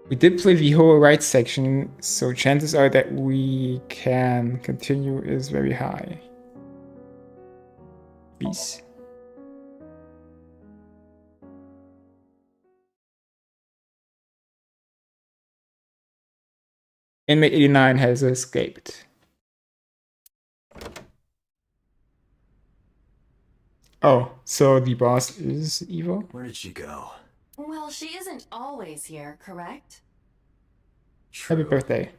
We did play the whole right section, so chances are that we can continue is very high. Peace. Inmate 89 has escaped. Oh, so the boss is evil? Where did she go? Well, she isn't always here, correct? Happy birthday.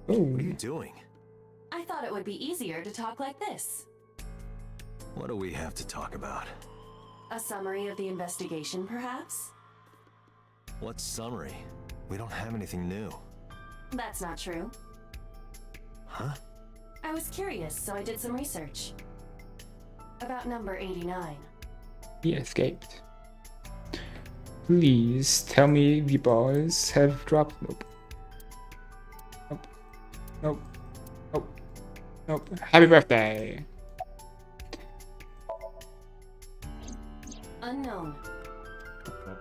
What are you doing? I thought it would be easier to talk like this. What do we have to talk about? A summary of the investigation, perhaps? What summary? We don't have anything new. That's not true. Huh? I was curious, so I did some research. About number 89. He escaped. Please tell me the balls have dropped. Nope. Nope. Nope. Nope. Nope. Happy birthday. Unknown.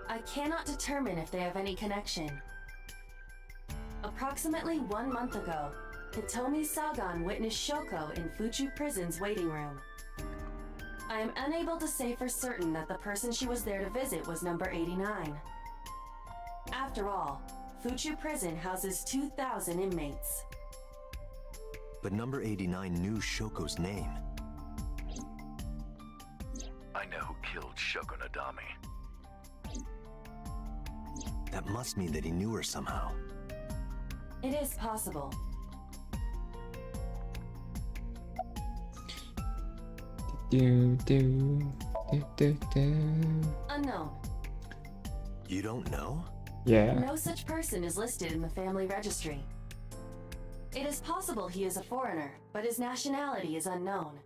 I cannot determine if they have any connection. Approximately 1 month ago, Hitomi Sagan witnessed Shoko in Fuchu Prison's waiting room. I am unable to say for certain that the person she was there to visit was number 89. After all, Fuchu Prison houses 2,000 inmates. But number 89 knew Shoko's name. I know who killed Shoko Nadami. That must mean that he knew her somehow. It is possible. Unknown. You don't know? Yeah. No such person is listed in the family registry. It is possible he is a foreigner, but his nationality is unknown.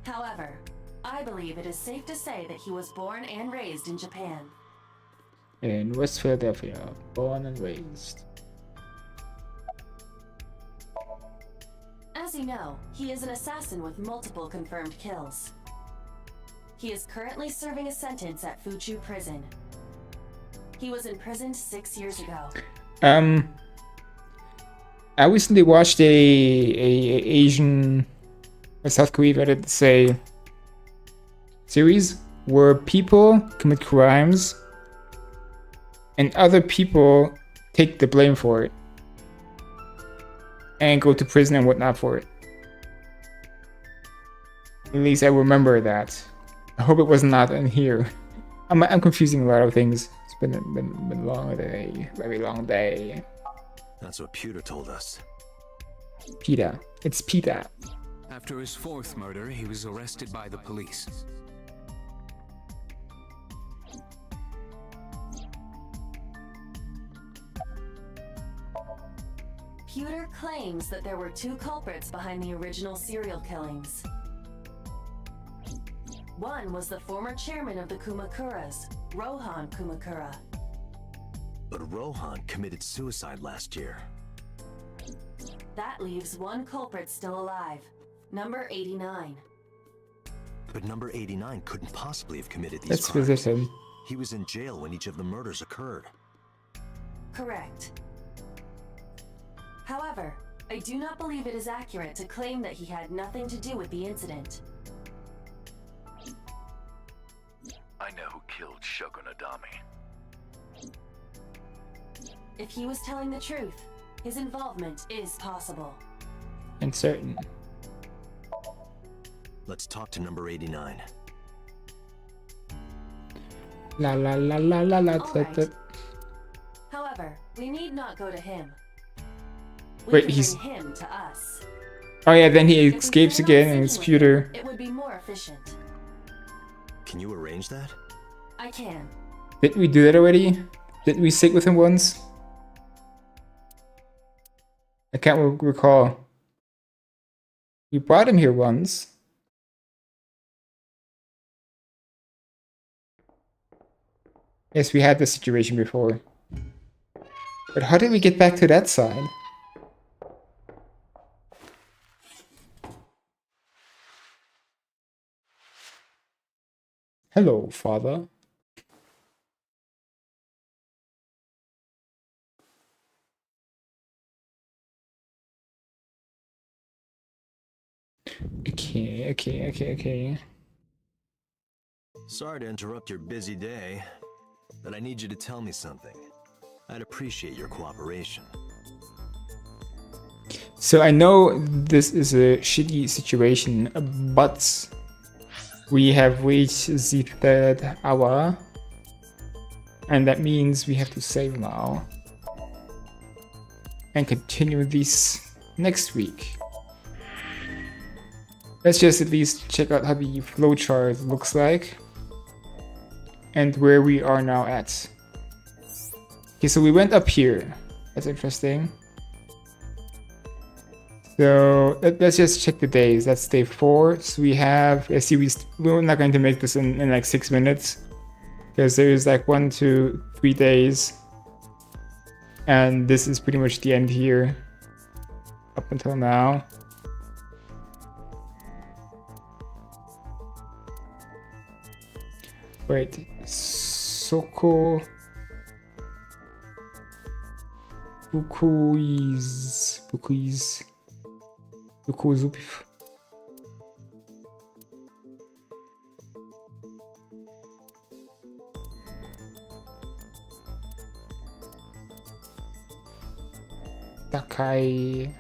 However, I believe it is safe to say that he was born and raised in Japan. In West Philadelphia, born and raised. As you know, he is an assassin with multiple confirmed kills. He is currently serving a sentence at Fuchu Prison. He was imprisoned 6 years ago. I recently watched a Asian or South Korean, Reddit say series where people commit crimes and other people take the blame for it and go to prison and whatnot for it. At least I remember that. I hope it was not in here. I'm confusing a lot of things. It's been a long day, very long day. That's what Pewter told us. Peter. It's Peter. After his fourth murder, he was arrested by the police. Pewter claims that there were 2 culprits behind the original serial killings. One was the former chairman of the Kumakuras, Rohan Kumakura. But Rohan committed suicide last year. That leaves 1 culprit still alive, number 89. But number 89 couldn't possibly have committed these Let's crimes. visit him. He was in jail when each of the murders occurred. Correct. However, I do not believe it is accurate to claim that he had nothing to do with the incident. I know who killed Shoko Nadami. If he was telling the truth, his involvement is possible. And certain. Let's talk to number 89. La la la la la la. Right. However, we need not go to him. We Wait, can he's... bring him to us. Oh yeah, then he If we escapes plan on again and it's speaking with Pewter. him, it would be more efficient. Can you arrange that? I can. Did we do that already? Did we sit with him once? I can't recall. We brought him here once. Yes, we had this situation before. But how did we get back to that side? Hello, father. Okay. Sorry to interrupt your busy day, but I need you to tell me something. I'd appreciate your cooperation. So I know this is a shitty situation, but we have reached the 3rd hour, and that means we have to save now and continue this next week. Let's just at least check out how the flowchart looks like and where we are now at. Okay, so we went up here. That's interesting. So let's just check the days. That's day 4. So we have, I see we're not going to make this in like 6 minutes because there's like 1, 2, 3 days. And this is pretty much the end here up until now. Wait, Soko Bukuiz Bukuzupif. Takai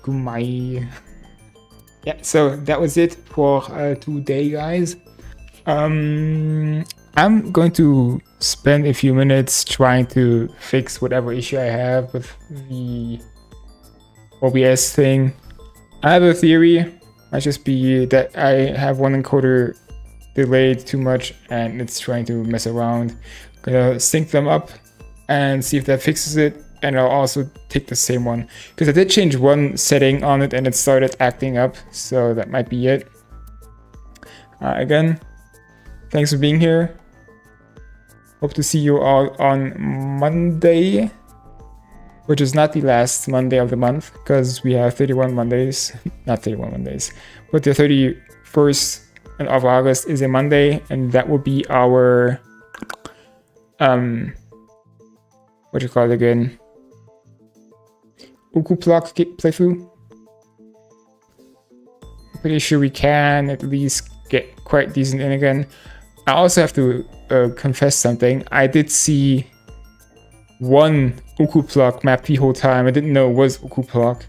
Gumai. Yeah, so that was it for today, guys. I'm going to spend a few minutes trying to fix whatever issue I have with the OBS thing. I have a theory. Might just be that I have one encoder delayed too much and it's trying to mess around. Gonna sync them up and see if that fixes it. And I'll also take the same one because I did change one setting on it and it started acting up, so that might be it. Again, thanks for being here. Hope to see you all on Monday, which is not the last Monday of the month because we have 31 Mondays, not 31 Mondays, but the 31st of August is a Monday, and that will be our what you call it again? Ukuplock playthrough. Pretty sure we can at least get quite decent in again. I also have to confess something. I did see one Ukuplock map the whole time. I didn't know it was Ukuplock.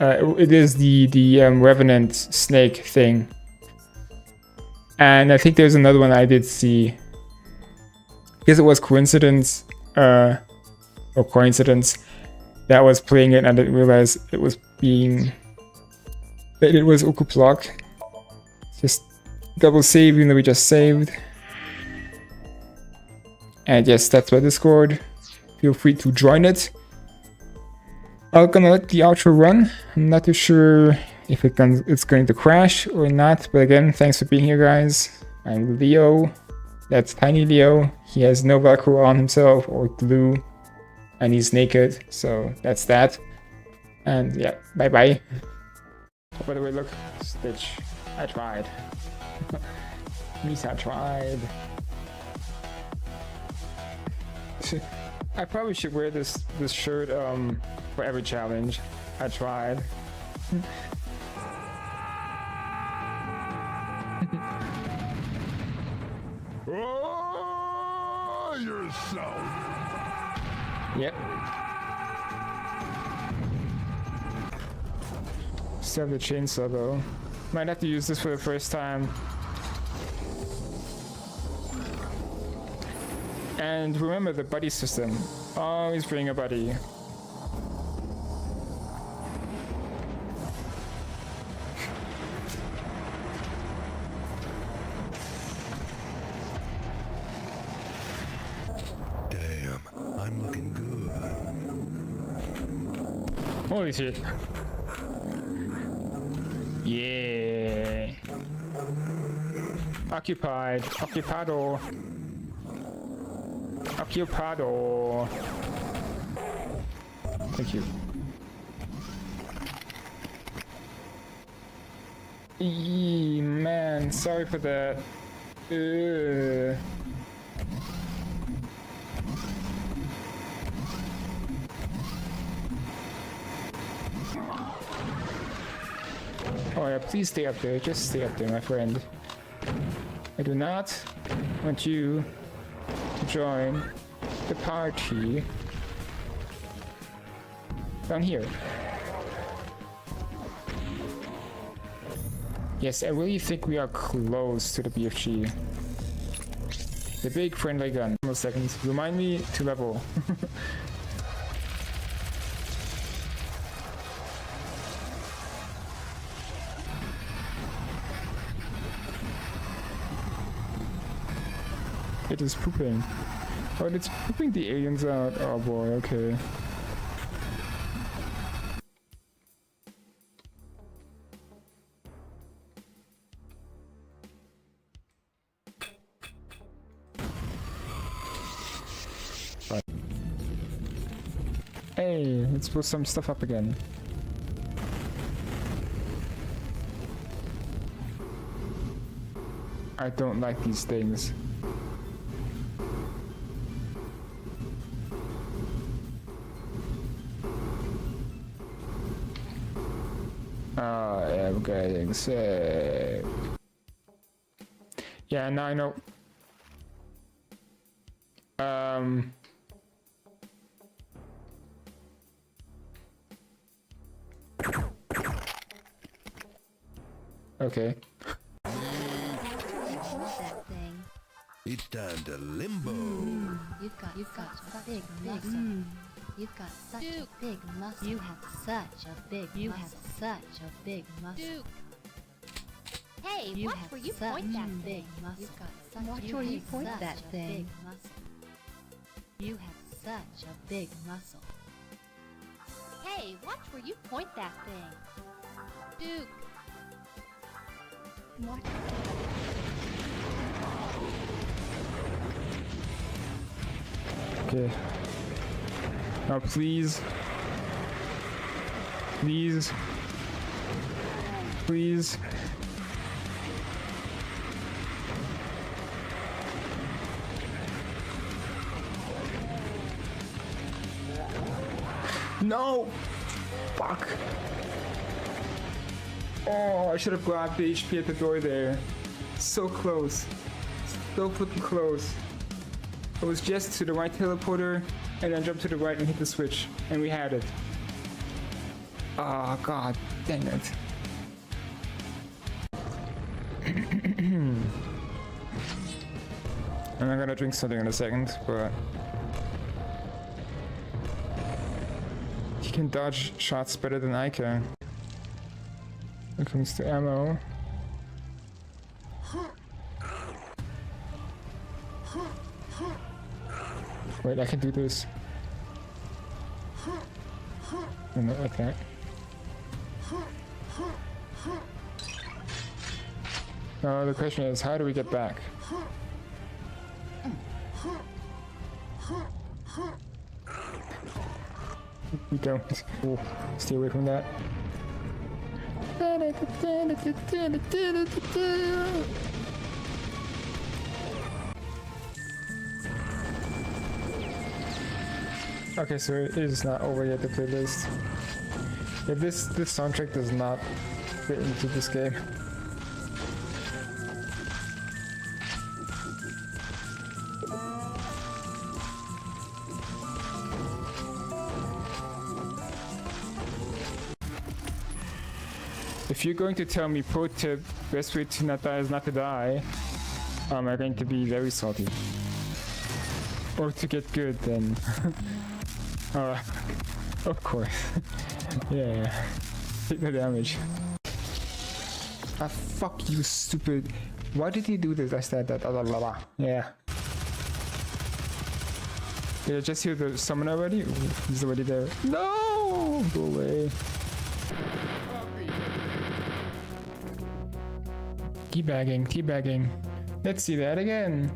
It is the Revenant snake thing. And I think there's another one I did see. I guess it was coincidence, or coincidence, that I was playing it and I didn't realize it was Ukuplock. Just double save even though we just saved. And yes, that's my Discord. Feel free to join it. I'm gonna let the outro run. I'm not too sure if it's going to crash or not, but again, thanks for being here, guys. I'm Leo. That's Tiny Leo. He has no Velcro on himself or glue, and he's naked, so that's that. And yeah, bye bye. Oh, by the way, look, Stitch. I tried. Misa tried. I probably should wear this shirt for every challenge. I tried. Oh, yourself. Yep. Still have the chainsaw though. Might have to use this for the first time. And remember the buddy system. Always bring a buddy. Damn, I'm looking good. Holy shit. Yeah. Occupied. Occupado. Occupado. Thank you. Eee, man, sorry for that. Oh yeah, please stay up there. Just stay up there, my friend. I do not want you to join the party down here. Yes, I really think we are close to the BFG. The big friendly gun. Almost seconds. Remind me to level. It is pooping. Oh, it's pooping the aliens out. Oh boy, okay. But hey, let's put some stuff up again. I don't like these things. I am getting sick. Yeah, now I know. Okay. It's time to limbo. You've got big muscle. You've got such a big muscle. You have such a big muscle. You have such a big muscle. Hey, You watch have where you such point that a big thing. muscle. You've got Watch where you point that thing. You have such a big muscle. Hey, watch where you point that thing. Duke. Watch. Okay. Now please. Please. Please. No! Fuck. Oh, I should have grabbed the HP at the door there. So close. So fucking close. It was just to the right teleporter, and then jump to the right and hit the switch. And we had it. Oh god, dang it. And I'm gonna drink something in a second, but he can dodge shots better than I can. When it comes to ammo. Wait, I can do this. Oh, no, I can't. Now the question is, how do we get back? We don't. Oh, stay away from that. Okay, so it is not over yet, the playlist. Yeah, this soundtrack does not fit into this game. If you're going to tell me pro tip, best way to not die is not to die, I'm going to be very salty. Or to get good, then. Of course. Yeah. Take the damage. Ah, fuck you, stupid. Why did he do this? I said that. Yeah. Did I just hear the summon already? Ooh, he's already there. No! Go away. Teabagging, teabagging. Let's see that again.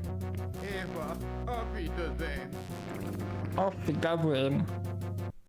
Auf die Goblin.